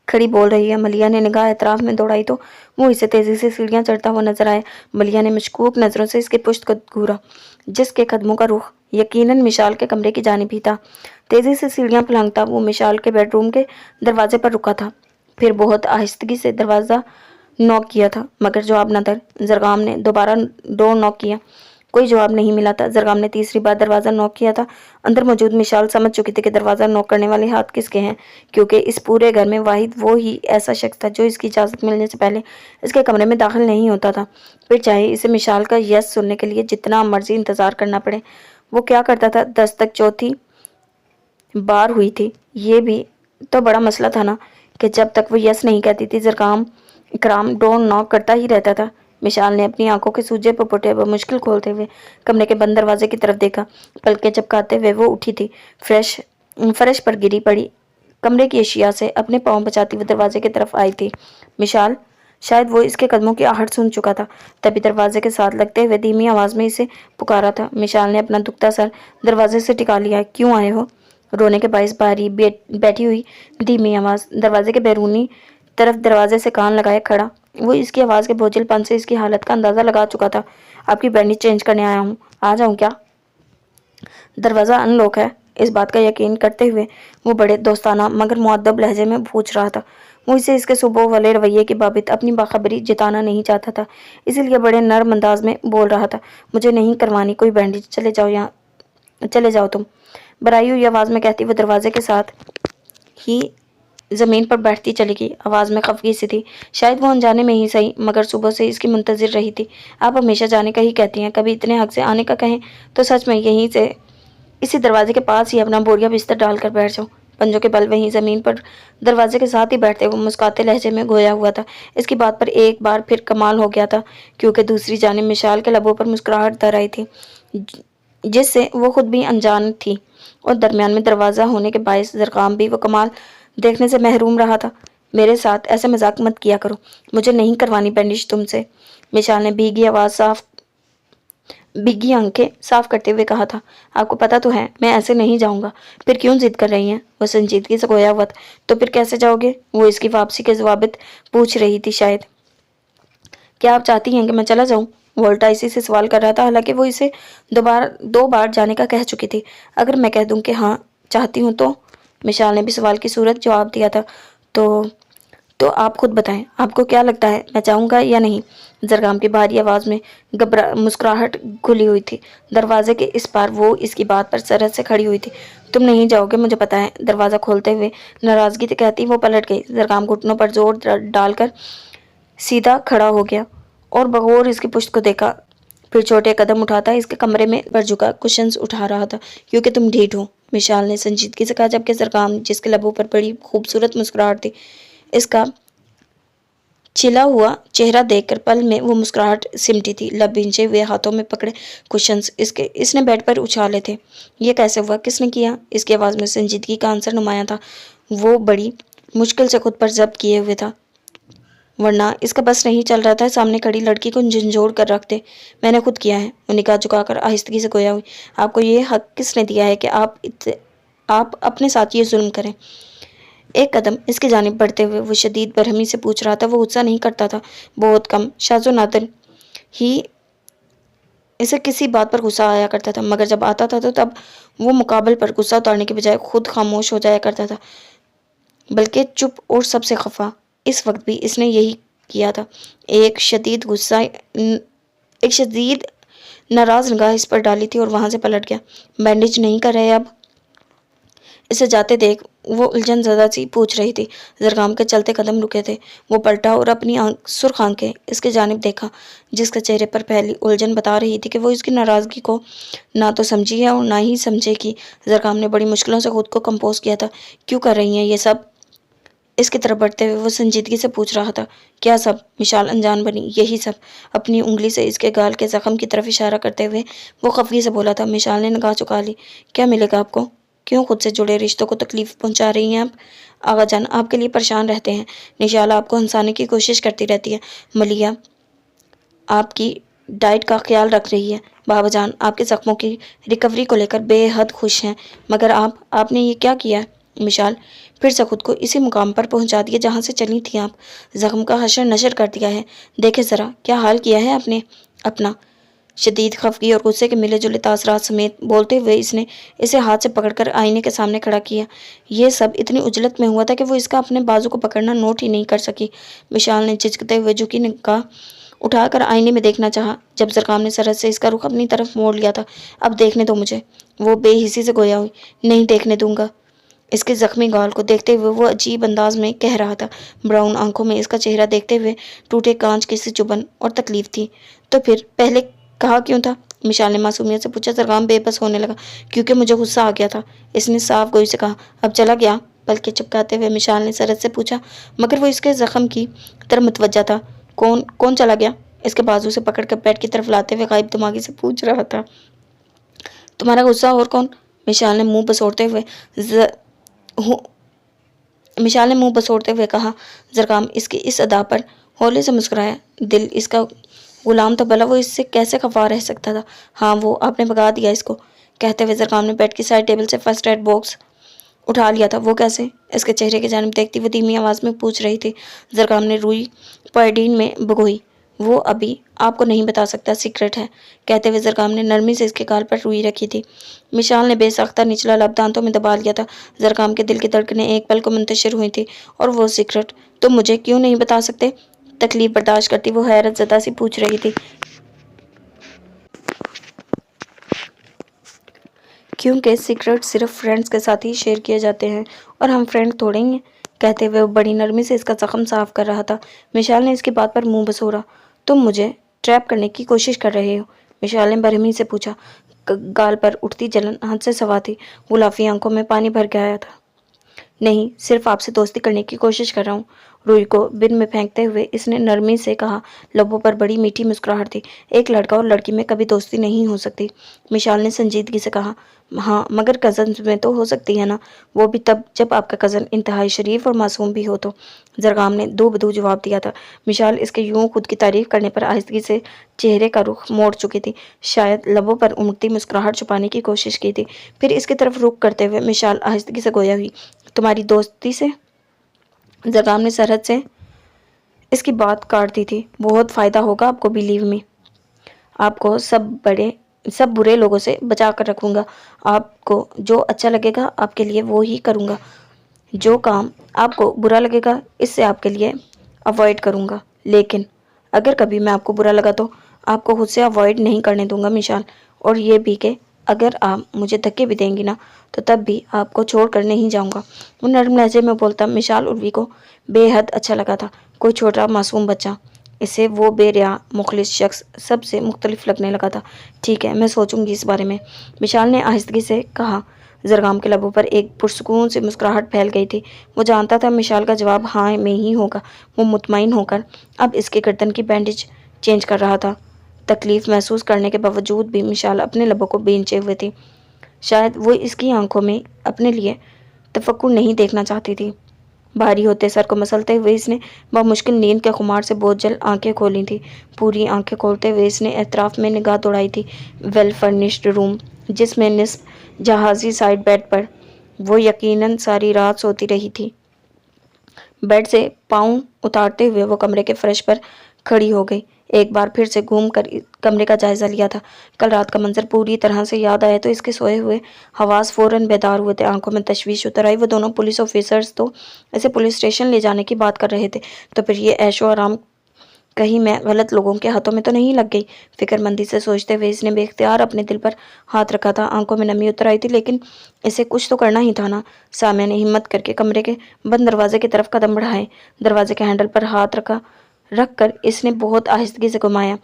کھڑی بول رہی ہے۔ ملیحہ نے نگاہ اطراف میں دوڑائی تو وہ اسے تیزی سے سیڑھیاں چڑھتا ہوا نظر آیا۔ ملیحہ نے مشکوک نظروں سے اس کی پشت کو گھورا، جس کے قدموں کا رخ یقیناً مشال کے کمرے کی جانب ہی تھا۔ تیزی سے سیڑھیاں پھلانگتا وہ مشال کے بیڈ روم کے دروازے پر رکا تھا، پھر بہت آہستگی سے دروازہ نوک کیا تھا، مگر جواب نہ در۔ زرغام نے دوبارہ ڈور نوک کیا، کوئی جواب نہیں ملا تھا۔ زرغام نے تیسری بار دروازہ نوک کیا تھا۔ اندر موجود مشال سمجھ چکی تھی کہ دروازہ نوک کرنے والے ہاتھ کس کے ہیں، کیونکہ اس پورے گھر میں واحد وہ ہی ایسا شخص تھا جو اس کی اجازت ملنے سے پہلے اس کے کمرے میں داخل نہیں ہوتا تھا، پھر چاہے اسے مشال کا یس سننے کے لیے جتنا مرضی انتظار کرنا پڑے۔ وہ کیا کرتا تھا؟ دستک چوتھی بار ہوئی تھی۔ یہ بھی تو بڑا مسئلہ تھا نا کہ جب تک وہ یس نہیں کہتی تھی اکرام ڈور ناک کرتا ہی رہتا تھا۔ مشال نے اپنی آنکھوں کے سوجے پپوٹے بمشکل کھولتے ہوئے کمرے کے بند دروازے کی طرف دیکھا۔ پلکیں چپکاتے ہوئے وہ اٹھی تھی، فرش پر گری پڑی کمرے کی اشیاء سے اپنے پاؤں بچاتی ہوئے دروازے کی طرف آئی تھی۔ مشال! شاید وہ اس کے قدموں کی آہٹ سن چکا تھا، تبھی دروازے کے ساتھ لگتے ہوئے دھیمی آواز میں اسے پکارا تھا۔ مشال نے اپنا دکھتا سر دروازے سے ٹکا لیا۔ کیوں آئے ہو؟ رونے کے باعث بھاری بیٹھی ہوئی دھیمی آواز۔ دروازے کے بیرونی طرف دروازے سے کان لگائے کھڑا وہ اس کی آواز کے بوجھل پن سے اس کی حالت کا اندازہ لگا چکا تھا۔ آپ کی بینڈیج چینج کرنے آیا ہوں، آ جاؤں کیا؟ دروازہ ان لوک ہے، اس بات کا یقین کرتے ہوئے وہ بڑے دوستانہ مگر مؤدب لہجے میں پوچھ رہا تھا۔ وہ اسے اس کے صبح والے رویے کی بابت اپنی باخبری جتانا نہیں چاہتا تھا، اسی لیے بڑے نرم انداز میں بول رہا تھا، مجھے نہیں کروانی کوئی بینڈیج، چلے جاؤ تم، برائی ہوئی آواز میں کہتی وہ دروازے کے ساتھ ہی زمین پر بیٹھتی چلی گئی۔ آواز میں خفگی سی تھی، شاید وہ انجانے میں ہی صحیح مگر صبح سے اس کی منتظر رہی تھی۔ آپ ہمیشہ جانے کا ہی کہتی ہیں، کبھی اتنے حق سے آنے کا کہیں تو سچ میں یہیں سے اسی دروازے کے پاس ہی اپنا بوریا بستر ڈال کر بیٹھ جاؤ۔ پنجوں کے بل وہیں زمین پر دروازے کے ساتھ ہی بیٹھتے وہ مسکاتے لہجے میں گویا ہوا تھا۔ اس کی بات پر ایک بار پھر کمال ہو گیا تھا، کیونکہ دوسری جانب مشال کے لبوں پر مسکراہٹ در آئی تھی، جس سے وہ خود بھی انجان تھی، اور درمیان میں دروازہ ہونے کے باعث زرقام بھی وہ کمال دیکھنے سے محروم رہا تھا۔ میرے ساتھ ایسے مذاق مت کیا کرو، مجھے نہیں کروانی بینڈیج تم سے، مشال نے بھیگی آنکھیں صاف کرتے ہوئے کہا تھا۔ آپ کو پتا تو ہے میں ایسے نہیں جاؤں گا، پھر کیوں ضد کر رہی ہیں؟ وہ سنجیدگی سے گویا ہوا تھا۔ تو پھر کیسے جاؤ گے؟ وہ اس کی واپسی کے ضوابط پوچھ رہی تھی شاید۔ کیا آپ چاہتی ہیں کہ میں چلا جاؤں؟ وولٹا اسی سے سوال کر رہا تھا، حالانکہ وہ اسے 2 بار جانے کا کہہ چکی تھی۔ اگر میں کہہ دوں کہ ہاں چاہتی ہوں تو؟ مشال نے بھی سوال کی صورت جواب دیا تھا۔ تو آپ خود بتائیں، آپ کو کیا لگتا ہے میں چاہوں گا یا نہیں؟ زرقام کی بھاری آواز میں مسکراہٹ گھلی ہوئی تھی۔ دروازے کے اس پار وہ اس کی بات پر سرحد سے کھڑی ہوئی تھی۔ تم نہیں جاؤ گے مجھے پتا ہے، دروازہ کھولتے ہوئے ناراضگی سے کہتی وہ پلٹ گئی۔ زرقام گھٹنوں پر زور ڈال کر سیدھا کھڑا ہو گیا اور بغور اس کی پشت کو دیکھا، پھر چھوٹے قدم اٹھاتا اس کے کمرے میں پر جھکا کشنز اٹھا رہا تھا۔ کیونکہ تم ڈھیٹ ہو، مشال نے سنجیدگی سے کہا، جبکہ زرقام جس کے لبوں پر بڑی خوبصورت مسکراہٹ تھی، اس کا چھلا ہوا چہرہ دیکھ کر پل میں وہ مسکراہٹ سمٹی تھی۔ لب بھینچے ہوئے ہاتھوں میں پکڑے کشنز اس نے بیڈ پر اچھالے تھے۔ یہ کیسے ہوا؟ کس نے کیا؟ اس کی آواز میں سنجیدگی کا عنصر نمایاں تھا۔ وہ بڑی مشکل سے خود پر ضبط کیے ہوئے تھا، ورنہ اس کا بس نہیں چل رہا تھا سامنے کھڑی لڑکی کو جھنجھوڑ کر رکھ دے۔ میں نے خود کیا ہے، وہ نگاہ جھکا کر آہستگی سے گویا ہوئی۔ آپ کو یہ حق کس نے دیا ہے کہ آپ اپنے ساتھ یہ ظلم کریں؟ ایک قدم اس کی جانب بڑھتے ہوئے وہ شدید برہمی سے پوچھ رہا تھا۔ وہ غصہ نہیں کرتا تھا، بہت کم، شاذ و نادر ہی اسے کسی بات پر غصہ آیا کرتا تھا، مگر جب آتا تھا تو تب وہ مقابل پر غصہ اتارنے کے بجائے خود خاموش ہو جایا کرتا تھا، بلکہ چپ اور سب سے خفا۔ اس وقت بھی اس نے یہی کیا تھا۔ ایک شدید ناراض نگاہ اس پر ڈالی تھی اور وہاں سے پلٹ گیا۔ بینڈیج نہیں کر رہے اب؟ اسے جاتے دیکھ وہ الجھن زدہ سی پوچھ رہی تھی۔ زرقام کے چلتے قدم رکے تھے۔ وہ پلٹا اور اپنی سرخ آنکھیں اس کے جانب دیکھا، جس کے چہرے پر پھیلی الجھن بتا رہی تھی کہ وہ اس کی ناراضگی کو نہ تو سمجھی ہے اور نہ ہی سمجھے گی۔ زرقام نے بڑی مشکلوں سے خود کو کمپوز کیا تھا۔ کیوں کر رہی ہیں یہ سب؟ اس کی طرف بڑھتے ہوئے وہ سنجیدگی سے پوچھ رہا تھا۔ کیا سب؟ مشال انجان بنی۔ یہی سب۔ اپنی انگلی سے اس کے گال کے زخم کی طرف اشارہ کرتے ہوئے وہ خفگی سے بولا تھا۔ مشال نے نگاہ چکا لی۔ کیا ملے گا آپ کو؟ کیوں خود سے جڑے رشتوں کو تکلیف پہنچا رہی ہیں آپ؟ آغا جان آپ کے لیے پریشان رہتے ہیں، نشالہ آپ کو ہنسانے کی کوشش کرتی رہتی ہے، ملیہ آپ کی ڈائٹ کا خیال رکھ رہی ہے، بابا جان آپ کے زخموں کی ریکوری کو لے کر بے حد خوش ہیں، مگر آپ نے یہ کیا کیا ہے؟ مشال پھر سے خود کو اسی مقام پر پہنچا دیا جہاں سے چلی تھیں آپ۔ زخم کا حشر نشر کر دیا ہے، دیکھیں ذرا کیا حال کیا ہے آپ نے اپنا۔ شدید خفگی اور غصے کے ملے جلے تاثرات سمیت بولتے ہوئے اس نے اسے ہاتھ سے پکڑ کر آئینے کے سامنے کھڑا کیا۔ یہ سب اتنی عجلت میں ہوا تھا کہ وہ اس کا اپنے بازو کو پکڑنا نوٹ ہی نہیں کر سکی۔ مشال نے جھجکتے ہوئے جھکی نگاہ اٹھا کر آئینے میں دیکھنا چاہا، جب زرقام نے سرحد سے اس کا رخ اپنی طرف موڑ لیا تھا۔ اب دیکھنے دو مجھے، وہ بے حسی سے گویا ہوئی۔ نہیں دیکھنے دوں گا۔ اس کے زخمی گال کو دیکھتے ہوئے وہ عجیب انداز میں کہہ رہا تھا۔ براؤن آنکھوں میں اس کا چہرہ دیکھتے ہوئے ٹوٹے کانچ کی سی چبھن اور تکلیف تھی۔ تو پھر پہلے کہا کیوں تھا؟ مشال نے معصومیت سے پوچھا۔ زرقام بے بس ہونے لگا۔ کیونکہ مجھے غصہ آ گیا تھا، اس نے صاف گوئی سے کہا۔ اب چلا گیا؟ بلکہ چپکاتے ہوئے مشال نے سرحد سے پوچھا، مگر وہ اس کے زخم کی طرف متوجہ تھا۔ کون چلا گیا؟ اس کے بازو سے پکڑ کر بیڈ کی طرف لاتے ہوئے غائب دماغی سے پوچھ رہا تھا۔ تمہارا غصہ اور کون؟ مشال نے منہ بسوڑتے ہوئے کہا۔ زرقام اس کی اس ادا پر ہولے سے مسکرایا۔ دل اس کا غلام تھا، بھلا وہ اس سے کیسے خفا رہ سکتا تھا؟ ہاں وہ آپ نے بھگا دیا اس کو، کہتے ہوئے زرقام نے بیڈ کی سائڈ ٹیبل سے فرسٹ ایڈ باکس اٹھا لیا تھا۔ وہ کیسے؟ اس کے چہرے کی جانب دیکھتی وہ دھیمی آواز میں پوچھ رہی تھی۔ زرقام نے روئی پائڈین میں بھگوئی۔ وہ ابھی آپ کو نہیں بتا سکتا، سیکرٹ ہے، کہتے ہوئے زرگام نے نرمی سے اس کے گال پر روئی رکھی تھی۔ مشال نے بے ساختہ نچلا لب دانتوں میں دبا لیا تھا۔ زرگام کے دل کی دھڑکنیں ایک پل کو منتشر ہوئی تھی۔ اور وہ سیکرٹ تم مجھے کیوں نہیں بتا سکتے؟ تکلیف برداشت کرتی وہ حیرت زدہ سی پوچھ رہی تھی۔ کیونکہ سیکرٹ صرف فرینڈز کے ساتھ ہی شیئر کیے جاتے ہیں، اور ہم فرینڈ تھوڑے ہی ہیں، کہتے ہوئے وہ بڑی نرمی سے اس کا زخم صاف کر رہا تھا۔ مشال نے اس کی بات پر منہ بسورا۔ تم مجھے ٹریپ کرنے کی کوشش کر رہے ہو؟ مشال نے برہمی سے پوچھا۔ گال پر اٹھتی جلن حد سے سوا تھی، غلافی آنکھوں میں پانی بھر کے آیا تھا۔ نہیں، صرف آپ سے دوستی کرنے کی کوشش کر رہا ہوں، روئی کو بن میں پھینکتے ہوئے اس نے نرمی سے کہا۔ لبوں پر بڑی میٹھی مسکراہٹ تھی۔ ایک لڑکا اور لڑکی میں کبھی دوستی نہیں ہو سکتی، مشال نے سنجیدگی سے کہا۔ ہاں، مگر کزنز میں تو ہو سکتی ہے نا، وہ بھی تب جب آپ کا کزن انتہائی شریف اور معصوم بھی ہو تو، زرگام نے دو بدو جواب دیا تھا۔ مشال اس کے یوں خود کی تعریف کرنے پر آہستگی سے چہرے کا رخ موڑ چکی تھی، شاید لبوں پر امڑتی مسکراہٹ چھپانے کی کوشش کی تھی۔ پھر اس کی طرف رخ کرتے ہوئے مشال آہستگی سے گویا ہوئی۔ تمہاری دوستی سے؟ زرگام نے سرحد سے اس کی بات کاٹ دی تھی۔ بہت فائدہ ہوگا آپ کو، بیلیو می، آپ کو سب برے لوگوں سے بچا کر رکھوں گا۔ آپ کو جو اچھا لگے گا آپ کے لیے وہ ہی کروں گا، جو کام آپ کو برا لگے گا اس سے آپ کے لیے اوائڈ کروں گا۔ لیکن اگر کبھی میں آپ کو برا لگا تو آپ کو خود سے اوائڈ نہیں کرنے دوں گا مشال، اور یہ بھی کہ اگر آپ مجھے دھکے بھی دیں گی نا تو تب بھی آپ کو چھوڑ کر نہیں جاؤں گا۔ وہ نرم لہجے میں بولتا مشال اروی کو بے حد اچھا لگا تھا، کوئی چھوٹا معصوم بچہ اسے وہ بے ریا مخلص شخص سب سے مختلف لگنے لگا تھا۔ ٹھیک ہے، میں سوچوں گی اس بارے میں، مشال نے آہستگی سے کہا۔ زرگام کے لبوں پر ایک پرسکون سی مسکراہٹ پھیل گئی تھی۔ وہ جانتا تھا مشال کا جواب ہاں میں ہی ہوگا۔ وہ مطمئن ہو کر اب اس کے گردن کی بینڈیج چینج کر رہا تھا۔ تکلیف محسوس کرنے کے باوجود بھی مشال اپنے لبوں کو بینچے ہوئے تھی۔ شاید وہ اس کی آنکھوں میں اپنے لیے تفکر نہیں دیکھنا چاہتی تھی۔ بھاری ہوتے سر کو مسلتے ہوئے اس نے بمشکل نیند کے خمار سے بوجھل آنکھیں کھولی تھی۔ پوری آنکھیں کھولتے ہوئے اس نے اطراف میں نگاہ دوڑائی تھی۔ ویل فرنشڈ روم، جس میں نصف جہازی سائڈ بیڈ پر وہ یقیناً ساری رات سوتی رہی تھی۔ بیڈ سے پاؤں اتارتے ہوئے وہ کمرے کے فرش پر کھڑی ہو گئی۔ ایک بار پھر سے گھوم کر کمرے کا جائزہ لیا تھا۔ کل رات کا منظر پوری طرح سے یاد آیا تو اس کے سوئے ہوئے حواس فوراً بیدار ہوئے تھے۔ آنکھوں میں تشویش اتر آئی۔ وہ دونوں پولیس آفیسرز تو اسے پولیس اسٹیشن لے جانے کی بات کر رہے تھے، تو پھر یہ عیش و آرام کہیں میں غلط لوگوں کے ہاتھوں میں تو نہیں لگ گئی؟ فکر مندی سے سوچتے ہوئے اس نے بے اختیار اپنے دل پر ہاتھ رکھا تھا۔ آنکھوں میں نمی اتر آئی تھی، لیکن اسے کچھ تو کرنا ہی تھا نا۔ سامیہ نے ہمت کر کے کمرے کے بند دروازے کی طرف قدم بڑھائے۔ دروازے کے ہینڈل پر ہاتھ رکھ کر اس نے بہت آہستگی سے گھمایا۔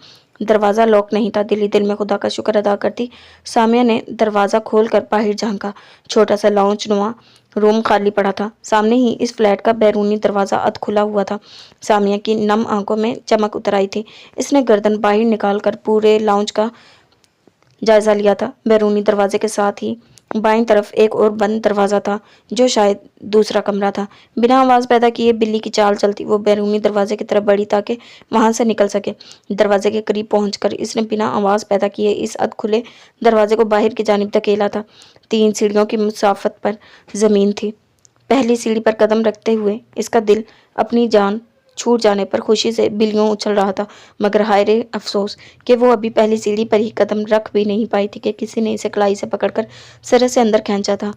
دروازہ لاک نہیں تھا۔ دل ہی دل میں خدا کا شکر ادا کرتی سامیہ نے دروازہ کھول کر باہر جھانکا۔ چھوٹا سا لاؤنج نما روم خالی پڑا تھا۔ سامنے ہی اس فلیٹ کا بیرونی دروازہ ادھ کھلا ہوا تھا۔ سامیہ کی نم آنکھوں میں چمک اتر آئی تھی۔ اس نے گردن باہر نکال کر پورے لاؤنج کا جائزہ لیا تھا۔ بیرونی دروازے کے ساتھ ہی بائیں طرف ایک اور بند دروازہ تھا، جو شاید دوسرا کمرہ تھا۔ بنا آواز پیدا کیے بلی کی چال چلتی وہ بیرونی دروازے کی طرف بڑھی تاکہ وہاں سے نکل سکے۔ دروازے کے قریب پہنچ کر اس نے بنا آواز پیدا کیے اس ادھ کھلے دروازے کو باہر کی جانب دھکیلا تھا۔ 3 سیڑھیوں کی مسافت پر زمین تھی۔ پہلی سیڑھی پر قدم رکھتے ہوئے اس کا دل اپنی جان چھوٹ جانے پر خوشی سے بلیوں اچھل رہا تھا، مگر ہائے رے افسوس کہ وہ ابھی پہلی سیڑھی پر ہی قدم رکھ بھی نہیں پائی تھی کہ کسی نے اسے کلائی سے پکڑ کر سرے سے اندر کھینچا تھا۔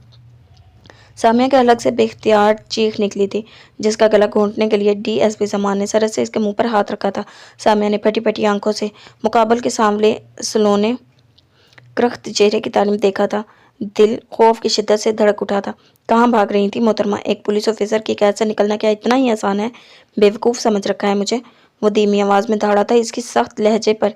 سامیہ کے حلق سے بے اختیار چیخ نکلی تھی، جس کا گلا گھونٹنے کے لیے ڈی ایس پی زمان نے سرحد سے اس کے منہ پر ہاتھ رکھا تھا۔ سامیہ نے پھٹی پھٹی آنکھوں سے مقابل کے سانولے سلونے کرخت چہرے کی طرف دیکھا تھا۔ دل خوف کی شدت سے دھڑک اٹھا تھا۔ کہاں بھاگ رہی تھی محترمہ؟ ایک پولیس آفیسر کی قید سے نکلنا کیا اتنا ہی آسان ہے؟ بے وقوف سمجھ رکھا ہے مجھے؟ وہ دھیمی آواز میں دھاڑا تھا۔ اس کی سخت لہجے پر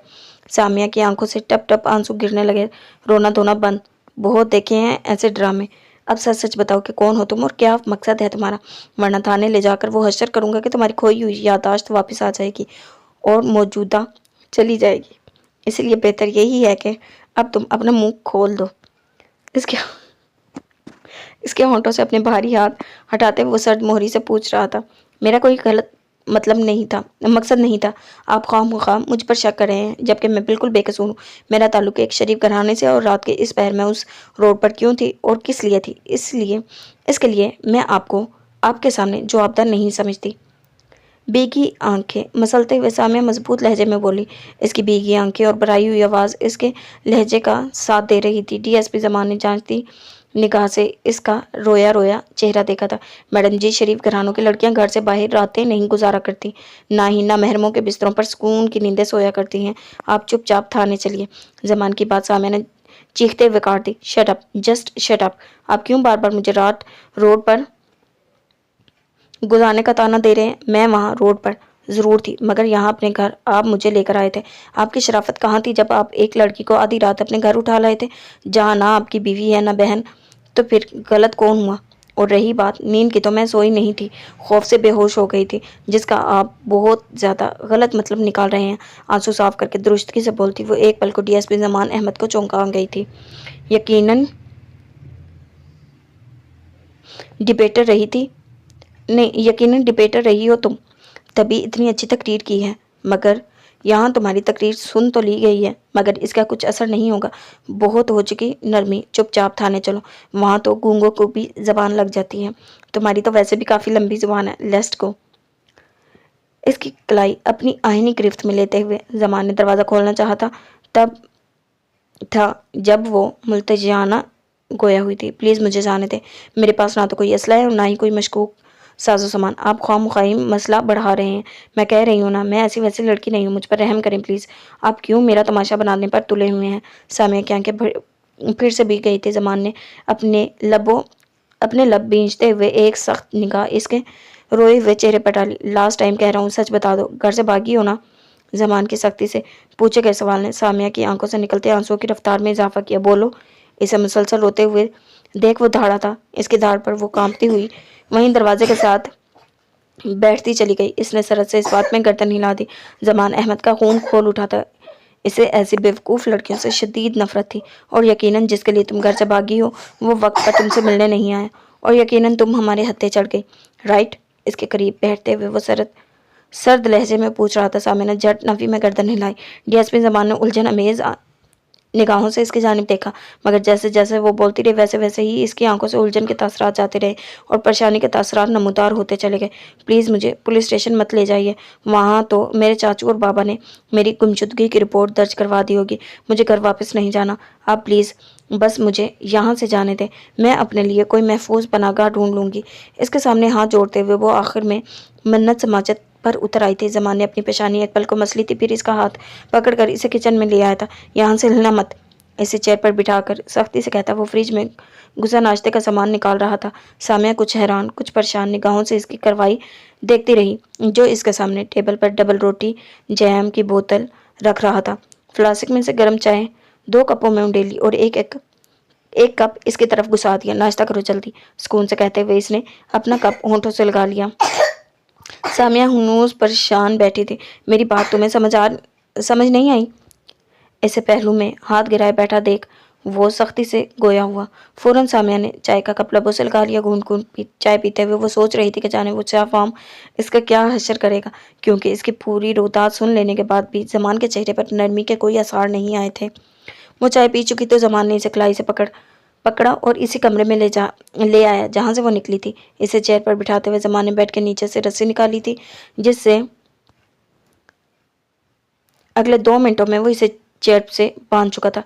سامیہ کی آنکھوں سے ٹپ ٹپ آنسو گرنے لگے۔ رونا دھونا بند، بہت دیکھے ہیں ایسے ڈرامے، اب سچ سچ بتاؤ کہ کون ہو تم اور کیا مقصد ہے تمہارا، ورنہ تھانے لے جا کر وہ حشر کروں گا کہ تمہاری کھوئی ہوئی یادداشت واپس آ جائے گی اور موجودہ چلی جائے گی۔ اس لیے بہتر یہی ہے کہ اب تم اپنا منہ کھول دو۔ اس کے ہونٹوں سے اپنے بھاری ہاتھ ہٹاتے وہ سرد مہری سے پوچھ رہا تھا۔ میرا کوئی غلط مقصد نہیں تھا۔ آپ خواہ مجھ پر شک کر رہے ہیں، جبکہ میں بالکل بے قصور ہوں۔ میرا تعلق ایک شریف گھرانے سے اور رات کے اس پہر میں اس روڈ پر کیوں تھی اور کس لیے تھی، اس کے لیے میں آپ کو آپ کے سامنے جواب دہ نہیں سمجھتی۔ भीगी आंखें मसलते हुए सामिया मजबूत लहजे में बोली। इसकी भीगी आंखें और भराई हुई आवाज़ इसके लहजे का साथ दे रही थी। डीएसपी जमान ने जांचती निगाह से इसका रोया रोया चेहरा देखा था। मैडम जी, शरीफ घरानों की लड़कियां घर से बाहर रातें नहीं गुजारा करती, ना ही ना महरमों के बिस्तरों पर सुकून की नींदें सोया करती हैं। आप चुपचाप थाने चलिए। जमान की बात सामिया ने चीखते हुए काट दी। Shut up, just shut up. आप क्यों बार बार मुझे रात रोड पर गुजारने का ताना दे रहे हैं? मैं वहाँ रोड पर ज़रूर थी, मगर यहाँ अपने घर आप मुझे लेकर आए थे। आपकी शराफत कहाँ थी जब आप एक लड़की को आधी रात अपने घर उठा लाए थे, जहाँ ना आपकी बीवी है ना बहन? तो फिर गलत कौन हुआ? और रही बात नींद की, तो मैं सोई नहीं थी, खौफ से बेहोश हो गई थी, जिसका आप बहुत ज़्यादा गलत मतलब निकाल रहे हैं। आंसू साफ करके दुरुस्तगी से बोलती वो एक पल को डीएसपी जमान अहमद को चौंका गई थी। यकीनन डिबेटर रही थी नहीं, यकीनन डिबेटर रही हो तुम, तभी इतनी अच्छी तकरीर की है। मगर यहाँ तुम्हारी तकरीर सुन तो ली गई है, मगर इसका कुछ असर नहीं होगा। बहुत हो चुकी नरमी, चुपचाप थाने चलो। वहाँ तो गूंगों को भी जबान लग जाती है। तुम्हारी तो वैसे भी काफ़ी लंबी जुबान है। Let's go. इसकी कलाई अपनी आहिनी गिरफ्त में लेते हुए जमान ने दरवाज़ा खोलना चाहा तब था जब वो मुल्तजियाना गोया हुई थी। प्लीज़ मुझे जाने दे। मेरे पास ना तो कोई असला है और ना ही कोई मशकूक साजो सामान। आप ख्वाम मसला बढ़ा रहे हैं। मैं कह रही हूँ ना, मैं ऐसी वैसी लड़की नहीं हूँ। मुझ पर रहम करें प्लीज़। आप क्यों मेरा तमाशा बनाने पर तुले हुए हैं? सामिया की आंखें फिर से भीग गई थी। जमान ने अपने लब भींचते हुए एक सख्त निगाह इसके रोए हुए चेहरे पर डाली। लास्ट टाइम कह रहा हूँ, सच बता दो, घर से भागी हो ना? जमान की सख्ती से पूछे गए सवाल ने सामिया की आंखों से निकलते आंसुओं की रफ्तार में इजाफा किया। बोलो। इसे मुसलसल रोते हुए देख वो धाड़ा था। इसकी धाड़ पर वो कांपती हुई वहीं दरवाजे के साथ बैठती चली गई। इसने सरहद से इस बात में गर्दन हिला दी। जमान अहमद का खून खोल उठा था। इसे ऐसी बेवकूफ़ लड़कियों से शदीद नफरत थी। और यकीनन जिसके लिए तुम घर से भागी हो वो वक्त पर तुमसे मिलने नहीं आया, और यकीनन तुम हमारे हत्थे चढ़ गई, राइट? इसके करीब बैठते हुए वो सर्द लहजे में पूछ रहा था। सामने ने झट नफी में गर्दन हिलाई। डीएसपी जमान ने उलझन अमेज निगाहों से इसकी जानिब देखा, मगर जैसे जैसे वो बोलती रही वैसे वैसे ही इसकी आंखों से उलझन के तासरात जाते रहे और परेशानी के तासरात नमूदार होते चले गए। प्लीज़ मुझे पुलिस स्टेशन मत ले जाइए। वहाँ तो मेरे चाचू और बाबा ने मेरी गुमशुदगी की रिपोर्ट दर्ज करवा दी होगी। मुझे घर वापस नहीं जाना। आप प्लीज़ बस मुझे यहाँ से जाने दें। मैं अपने लिए कोई महफूज पनाहगाह ढूंढ लूँगी। इसके सामने हाथ जोड़ते हुए वो आखिर में मन्नत समाजत पर उतर आई थी। जमान ने अपनी पेशानी एक पल को मसली थी, फिर इसका हाथ पकड़कर इसे किचन में ले आया था। यहाँ से हिलना मत। इसे चेयर पर बिठाकर सख्ती से कहता वो फ्रिज में घुसा नाश्ते का सामान निकाल रहा था। सामिया कुछ हैरान कुछ परेशान निगाहों से इसकी कार्रवाई देखती रही, जो इसके सामने टेबल पर डबल रोटी, जैम की बोतल रख रहा था। फ्लास्क में से गर्म चाय 2 कपों में उंडेली और एक कप इसकी तरफ घुसा दिया। नाश्ता करो जल्दी, सुकून से कहते हुए इसने अपना कप होंठों से लगा लिया। सामिया हुनूस परेशान बैठी थी। मेरी बात तुम्हें समझ नहीं आई? इसे पहलू में हाथ गिराए बैठा देख वो सख्ती से गोया हुआ। फौरन सामिया ने चाय का कप लबों से लगा लिया। घूंट घूंट चाय पीते हुए वो सोच रही थी कि जाने वो चाय फार्म इसका क्या हश्र करेगा, क्योंकि इसकी पूरी रोहतास सुन लेने के बाद भी जमान के चेहरे पर नरमी के कोई आसार नहीं आए थे। वो चाय पी चुकी तो जमान ने इसे कलाई से पकड़ा और इसी कमरे में ले आया जहाँ से वो निकली थी। इसे चेयर पर बिठाते हुए जमान ने बेड के नीचे से रस्सी निकाली थी, जिससे अगले 2 मिनटों में वो इसे चेयर से बांध चुका था।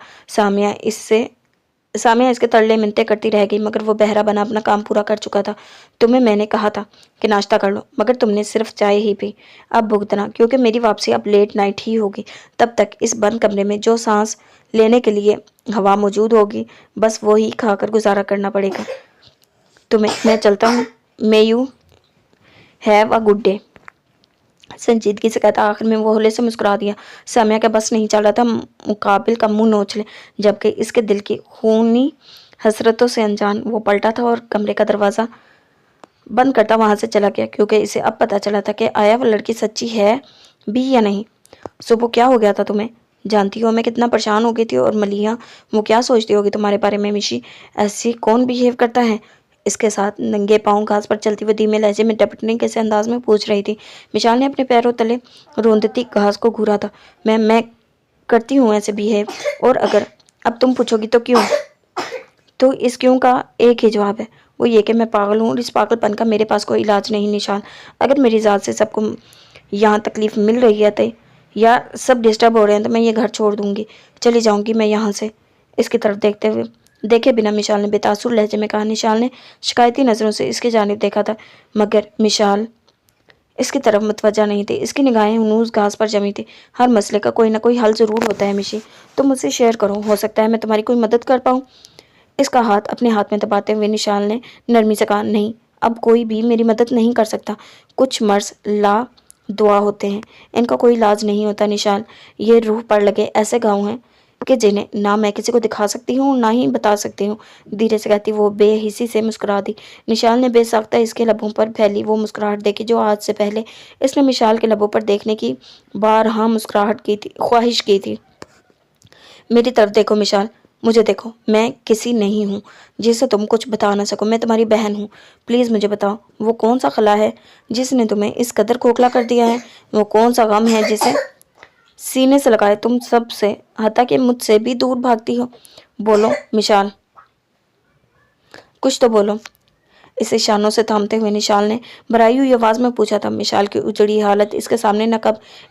सामिया इसके तरले मिन्नतें करती रह गई, मगर वो बहरा बना अपना काम पूरा कर चुका था। तुम्हें मैंने कहा था कि नाश्ता कर लो, मगर तुमने सिर्फ चाय ही पी। अब भुगतना, क्योंकि मेरी वापसी अब लेट नाइट ही होगी। तब तक इस बंद कमरे में जो सांस लेने के लिए हवा मौजूद होगी, बस वो ही खाकर गुजारा करना पड़ेगा तुम्हें। मैं चलता हूँ। May you have a good day. संजीदगी से कहता आखिर में वो होले से मुस्कुरा दिया। सामिया का बस नहीं चल रहा था मुकाबिल का मुंह नोच ले, जबकि इसके दिल की खूनी हसरतों से अनजान वो पलटा था और कमरे का दरवाज़ा बंद करता वहाँ से चला गया, क्योंकि इसे अब पता चला था कि आया वो लड़की सच्ची है भी या नहीं। सुबह क्या हो गया था तुम्हें? जानती हो मैं कितना परेशान हो गई थी, और मलिया वो क्या सोचती होगी तुम्हारे बारे में? मिशी ऐसी कौन बिहेव करता है? इसके साथ नंगे पाँव घास पर चलती हुई धीमे लहजे में डपटने के से अंदाज में पूछ रही थी। विशाल ने अपने पैरों तले रोंदती घास को घूरा था। मैं करती हूँ ऐसे बिहेव, और अगर अब तुम पूछोगी तो क्यों? तो इस क्यों का एक ही जवाब है, وہ یہ کہ میں پاگل ہوں اور اس پاگل پن کا میرے پاس کوئی علاج نہیں نشال۔ اگر میری ذات سے سب کو یہاں تکلیف مل رہی ہے تو یا سب ڈسٹرب ہو رہے ہیں تو میں یہ گھر چھوڑ دوں گی، چلی جاؤں گی میں یہاں سے۔ اس کی طرف دیکھتے ہوئے دیکھے بنا مشال نے بے تاثر لہجے میں کہا۔ نشال نے شکایتی نظروں سے اس کی جانب دیکھا تھا، مگر مشال اس کی طرف متوجہ نہیں تھی۔ اس کی نگاہیں ہنوز گھاس پر جمی تھی۔ ہر مسئلے کا کوئی نہ کوئی حل ضرور ہوتا ہے مشی، تم مجھ سے شیئر کرو، ہو سکتا ہے میں تمہاری کوئی مدد کر پاؤں۔ اس کا ہاتھ اپنے ہاتھ میں دباتے ہوئے نشال نے نرمی سے کہا، نہیں، اب کوئی بھی میری مدد نہیں کر سکتا۔ کچھ مرض لا دعا ہوتے ہیں، ان کا کوئی علاج نہیں ہوتا نشال۔ یہ روح پر لگے ایسے گھاؤ ہیں کہ جنہیں نہ میں کسی کو دکھا سکتی ہوں نہ ہی بتا سکتی ہوں، دھیرے سے کہتی وہ بے حسی سے مسکرا دی۔ نشال نے بے ساختہ اس کے لبوں پر پھیلی وہ مسکراہٹ دیکھی جو آج سے پہلے اس نے مشال کے لبوں پر دیکھنے کی بارہا مسکراہٹ کی تھی، خواہش کی تھی۔ میری طرف دیکھو مشال، مجھے دیکھو، میں کسی نہیں ہوں جسے تم کچھ بتا نہ سکو، میں تمہاری بہن ہوں۔ پلیز مجھے بتاؤ، وہ کون سا خلا ہے جس نے تمہیں اس قدر کھوکھلا کر دیا ہے؟ وہ کون سا غم ہے جسے سینے سے لگائے تم سب سے، حتیٰ کہ مجھ سے بھی دور بھاگتی ہو؟ بولو مشال، کچھ تو بولو۔ اسے شانوں سے تھامتے ہوئے نشال نے بھرائی ہوئی آواز میں پوچھا تھا۔ مشال کی اجڑی حالت اس کے سامنے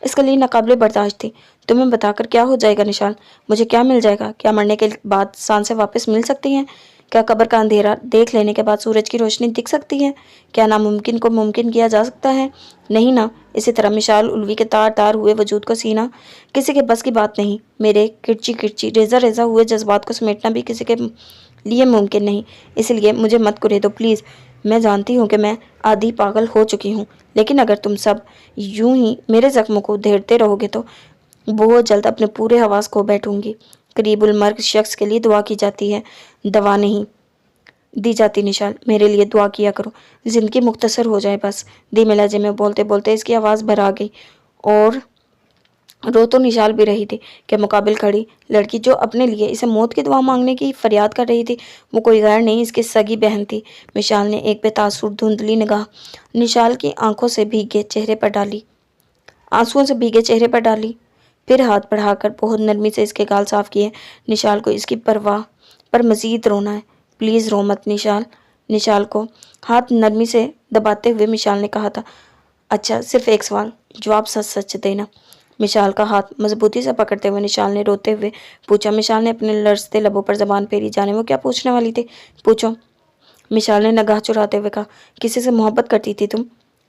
اس کے لیے ناقابل برداشت تھی۔ تمہیں بتا کر کیا ہو جائے گا نشال؟ مجھے کیا مل جائے گا؟ کیا مرنے کے بعد سانسیں واپس مل سکتی ہیں؟ کیا قبر کا اندھیرا دیکھ لینے کے بعد سورج کی روشنی دکھ سکتی ہے؟ کیا ناممکن کو ممکن کیا جا سکتا ہے؟ نہیں نا۔ اسی طرح مشال الوی کے تار تار ہوئے وجود کو سینا کسی کے بس کی بات نہیں۔ میرے کرچی کرچی ریزہ ریزہ ہوئے جذبات کو سمیٹنا بھی کسی کے لیے ممکن نہیں۔ اس لیے مجھے مت کرے دو پلیز۔ میں جانتی ہوں کہ میں آدھی پاگل ہو چکی ہوں، لیکن اگر تم سب یوں ہی میرے زخموں کو دھیڑتے رہو گے تو بہت جلد اپنے پورے حواس کھو بیٹھوں گی۔ قریب المرگ شخص کے لیے دعا کی جاتی ہے، دوا نہیں دی جاتی نشال۔ میرے لیے دعا کیا کرو، زندگی مختصر ہو جائے بس۔ دھیمے لہجے میں بولتے بولتے اس کی آواز بھر آ گئی اور رو تو نشال بھی رہی تھی کہ مقابل کھڑی لڑکی جو اپنے لیے اسے موت کی دعا مانگنے کی فریاد کر رہی تھی وہ کوئی غیر نہیں، اس کی سگی بہن تھی۔ مشال نے ایک بے تاثر دھندلی نگاہ نشال کی آنکھوں سے بھیگے چہرے پر ڈالی، آنسوؤں سے بھیگے چہرے پر ڈالی، پھر ہاتھ بڑھا کر بہت نرمی سے اس کے گال صاف کیے۔ نشال کو اس کی پرواہ پر مزید رونا ہے، پلیز رو مت نشال۔ نشال کو ہاتھ نرمی سے دباتے ہوئے مشال نے کہا تھا، اچھا صرف ایک سوال، جواب سچ سچ دینا۔ مشال کا ہاتھ مضبوطی سے پکڑتے ہوئے نشال نے روتے ہوئے پوچھا۔ مشال نے اپنے لرزتے لبوں پر زبان پھیری، جانے وہ کیا پوچھنے والی تھی، پوچھو۔ مشال نے نگاہ چراتے ہوئے کہا، کسی سے محبت کرتی تھی تم؟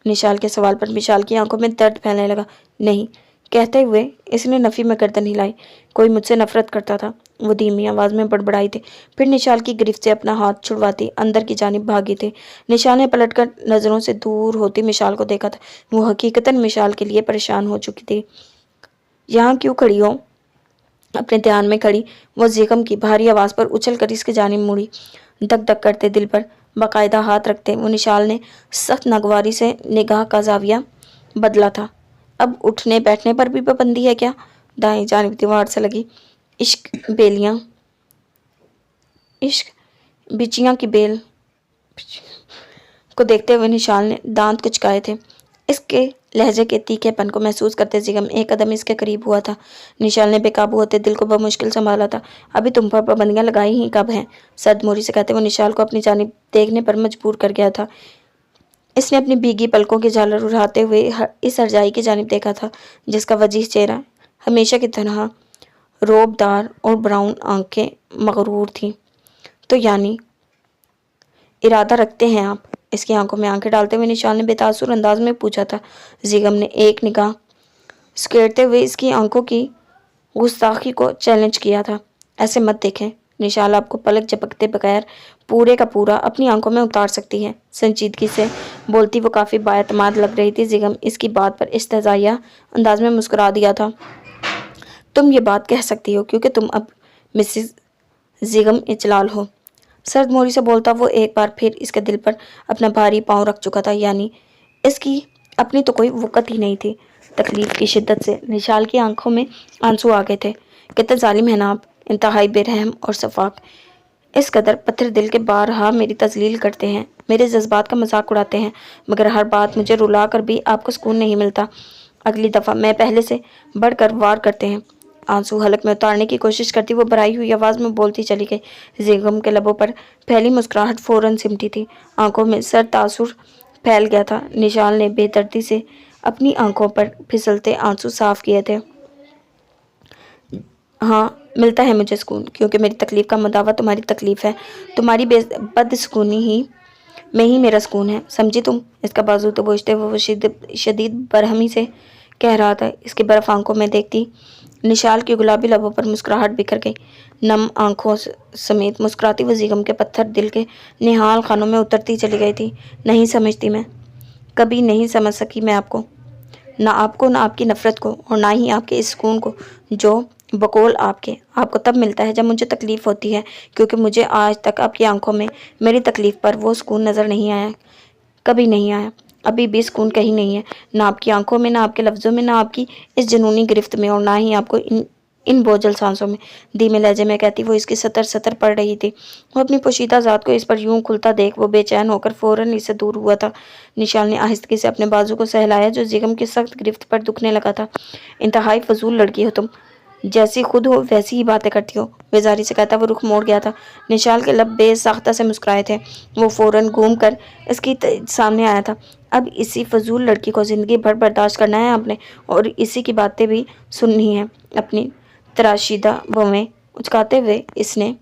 نشال کے سوال پر مشال کی آنکھوں میں درد پھیلنے لگا۔ نہیں، کہتے ہوئے اس نے نفی میں گردن ہلائی۔ کوئی مجھ سے نفرت کرتا تھا، وہ دھیمی آواز میں بڑبڑائی تھی، پھر نشال کی گرفت سے اپنا ہاتھ چھڑواتی اندر کی جانب بھاگی تھی۔ نشال نے پلٹ کر نظروں سے دور ہوتی مشال کو دیکھا تھا۔ وہ حقیقتاً مشال کے لیے پریشان ہو چکی تھی۔ یہاں کیوں کھڑی ہو؟ اپنے دھیان میں کھڑی وہ زیغم کی بھاری آواز پر اچھل کر اس کی جانب مڑی۔ دک دک کرتے دل پر باقاعدہ ہاتھ رکھتے وہ نشال نے سخت ناگواری سے نگاہ کا زاویہ بدلا تھا۔ اب اٹھنے بیٹھنے پر بھی پابندی ہے کیا؟ دائیں جانب دیوار سے لگی عشق بچیاں کی بیل کو دیکھتے ہوئے نشال نے دانت کچکائے تھے۔ اس کے لہجے کے تیکھے پن کو محسوس کرتے زیغم ایک قدم اس کے قریب ہوا تھا۔ نشال نے بے قابو ہوتے دل کو بمشکل سنبھالا تھا۔ ابھی تم پر پابندیاں لگائی ہی کب ہیں؟ سرد موری سے کہتے وہ نشال کو اپنی جانب دیکھنے پر مجبور کر گیا تھا۔ اس نے اپنی بھیگی پلکوں کی جھالر اڑاتے ہوئے اس ہرجائی کی جانب دیکھا تھا جس کا وجیح چہرہ ہمیشہ کی طرح روب دار اور براؤن آنکھیں مغرور تھیں۔ تو یعنی ارادہ رکھتے ہیں آپ؟ اس کی آنکھوں میں آنکھیں ڈالتے ہوئے نشال نے بے تاثر انداز میں پوچھا تھا۔ زیغم نے ایک نگاہ سکیڑتے ہوئے اس کی آنکھوں کی گستاخی کو چیلنج کیا تھا۔ ایسے مت دیکھیں، نشال آپ کو پلک جھپکتے بغیر پورے کا پورا اپنی آنکھوں میں اتار سکتی ہے۔ سنجیدگی سے بولتی وہ کافی بااعتماد لگ رہی تھی۔ زیغم اس کی بات پر استہزائیہ انداز میں مسکرا دیا تھا۔ تم یہ بات کہہ سکتی ہو کیونکہ تم اب مسز زیغم اجلال ہو۔ سرد موری سے بولتا وہ ایک بار پھر اس کے دل پر اپنا بھاری پاؤں رکھ چکا تھا، یعنی اس کی اپنی تو کوئی وقت ہی نہیں تھی۔ تکلیف کی شدت سے نشال کی آنکھوں میں آنسو آ گئے تھے۔ کتنے ظالم ہیں نا آپ، انتہائی بے رحم اور شفاق، اس قدر پتھر دل کے بارہا میری تذلیل کرتے ہیں، میرے جذبات کا مذاق اڑاتے ہیں، مگر ہر بات مجھے رلا کر بھی آپ کو سکون نہیں ملتا۔ اگلی دفعہ میں پہلے سے بڑھ کر وار کرتے ہیں۔ आंसू हलक में उतारने की कोशिश करती वो भराई हुई आवाज़ में बोलती चली गई। बेगम के लबों पर फैली मुस्कुराहट फौरन सिमटी थी, आंखों में सर तासुर फैल गया था। निशाल ने बेदर्दी से अपनी आंखों पर फिसलते आंसू साफ किए थे। हाँ, मिलता है मुझे सुकून, क्योंकि मेरी तकलीफ़ का मुदावा तुम्हारी तकलीफ़ है। तुम्हारी बदसुकूनी ही में ही मेरा सुकून है, समझी तुम? इसका बाजू तो बोझते वो शदीद बरहमी से कह रहा था। इसकी बर्फ आंखों में देखती निशाल की गुलाबी लबों पर मुस्कुराहट बिखर गई। नम आंखों समेत मुस्कुराती वो बेगम के पत्थर दिल के निहाल खानों में उतरती चली गई थी। नहीं समझती मैं, कभी नहीं समझ सकी मैं आपको, ना आपको, ना आपकी नफ़रत को, और ना ही आपके इस सुकून को जो बकौल आपको तब मिलता है जब मुझे तकलीफ़ होती है, क्योंकि मुझे आज तक आपकी आंखों में मेरी तकलीफ़ पर वो सुकून नज़र नहीं आया, कभी नहीं आया। अभी भी सुकून कहीं नहीं है, ना आपकी आंखों में, ना आपके लफ्ज़ों में, ना आपकी इस जुनूनी गिरफ्त में, और ना ही आपको इन बोझल सांसों में। धीमे लहजे में कहती वो इसकी सतर सतर पड़ रही थी। वो अपनी पोशीदा ज़ात को इस पर यूं खुलता देख वो बेचैन होकर फ़ौरन इससे दूर हुआ था। निशाल ने आहिस्तगी से अपने बाजू को सहलाया जो बेगम की सख्त गिरफ्त पर दुखने लगा था। इंतहाई फजूल लड़की हो तुम, जैसी खुद हो वैसी ही बातें करती हो, बेजारी से कहता वो रुख मोड़ गया था। निशाल के लब बेसाख्ता से मुस्कुराए थे। वो फ़ौरन घूम कर इसकी सामने आया था। अब इसी फजूल लड़की को ज़िंदगी भर बर्दाश्त करना है आपने, और इसी की बातें भी सुननी है। अपनी तराशीदा भवें उचकाते हुए इसने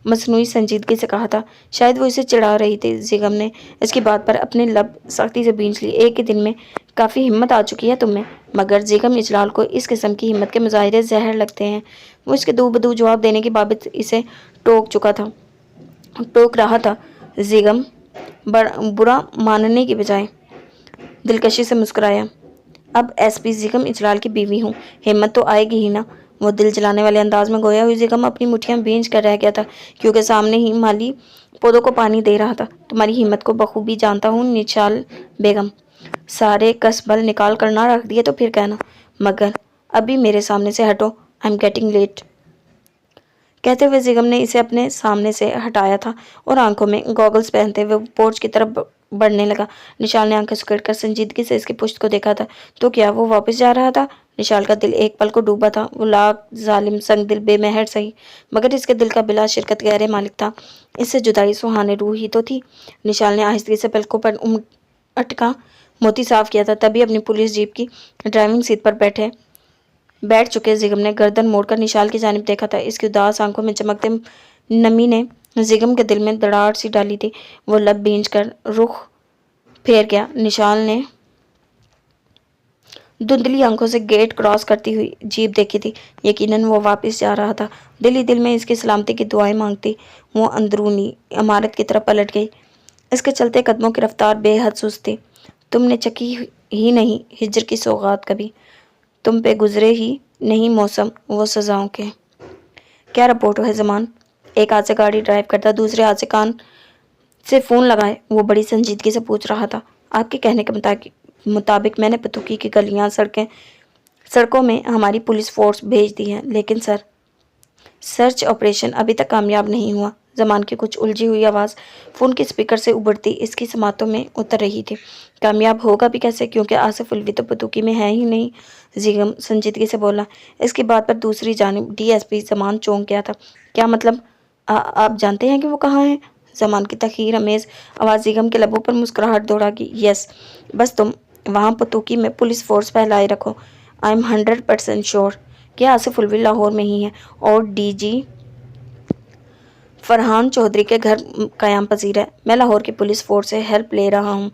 मसनूई संजीदगी से कहा था। शायद वो इसे चिढ़ा रही थी। बेगम ने इसकी बात पर अपने लब सख्ती से भींच लिए। एक ही दिन में काफ़ी हिम्मत आ चुकी है तुम्हें। मगर बेगम इजलाल को इस किस्म की हिम्मत के मुजाहिरे जहर लगते हैं। वो इसके दो बदू जवाब देने की बाबत इसे टोक रहा था। बेगम बुरा मानने की बजाय दिलकशी से मुस्कुराया। अब एसपी बेगम इजलाल की बीवी हूँ, हिम्मत तो आएगी ही ना। वो दिल जलाने वाले अंदाज में गोया हुई बेगम अपनी मुठ्ठियां भींच कर रह गया था, क्योंकि सामने ही माली पौधों को पानी दे रहा था। तुम्हारी हिम्मत को बखूबी जानता हूँ निशाल बेगम, सारे कसबल निकाल कर ना रख दिए तो फिर कहना, मगर अभी मेरे सामने से हटो, आई एम गेटिंग लेट। कहते हुए बेगम ने इसे अपने सामने से हटाया था और आंखों में गॉगल्स पहनते हुए पोर्च की तरफ बढ़ने लगा। निशाल ने आंखें सुखेड़ कर संजीदगी से इसकी पुश्त को देखा था। तो क्या वो वापस जा रहा था? निशाल का दिल एक पल को डूबा था। वो लाख जालिम संग दिल बेमहर सही, मगर इसके दिल का बिला शिरकत गहरे मालिक था। इससे जुदाई सुहाने रूह ही तो थी। निशाल ने आहिस्तगी से पलकों पर अटका मोती साफ किया था। तभी अपनी पुलिस जीप की ड्राइविंग सीट पर बैठ चुके बेगम ने गर्दन मोड़कर निशाल की जानिब देखा था। इसकी उदास आंखों में चमकते नमी ने बेगम के दिल में दरार सी डाली थी। वो लब भींच कर रुख फेर गया। निशाल ने धुंधली आंखों से गेट क्रॉस करती हुई जीप देखी थी। यकीनन वो वापस जा रहा था। दिल ही दिल में इसकी सलामती की दुआएं मांगती वो अंदरूनी इमारत की तरफ पलट गई। इसके चलते कदमों की रफ्तार बेहद सुस्त थी। तुमने चकी ही नहीं हिजर की सौगात कभी, तुम पे गुजरे ही नहीं मौसम वो सजाओं के। क्या रिपोर्ट है जमान? एक हाथ से गाड़ी ड्राइव करता दूसरे हाथ से कान से फ़ोन लगाए वो बड़ी संजीदगी से पूछ रहा था। आपके कहने के मुताबिक मैंने पतुकी की गलियां सड़कों में हमारी पुलिस फोर्स भेज दी है, लेकिन सर्च ऑपरेशन अभी तक कामयाब नहीं हुआ। जमान की कुछ उलझी हुई आवाज़ फ़ोन के स्पीकर से उभरती इसकी समातों में उतर रही थी। कामयाब होगा भी कैसे, क्योंकि आसिफ उल्वी तो पतुकी में है ही नहीं। बेगम संजीदगी से बोला। इसकी बात पर दूसरी जानिब डीएसपी जमान चौंक गया था। क्या मतलब? आप जानते हैं कि वो कहाँ है? जमान की तखीर अमेज़ आवाज़ बेगम के लबों पर मुस्कुराहट दौड़ा की। यस, बस तुम वहाँ पतुकी में पुलिस फोर्स फैलाए रखो। आई एम 100% श्योर कि आसिफ उल्वी लाहौर में ही है और डीजी फरहान चौधरी के घर क़याम पजीर है। मैं लाहौर की पुलिस फोर्स से हेल्प ले रहा हूँ।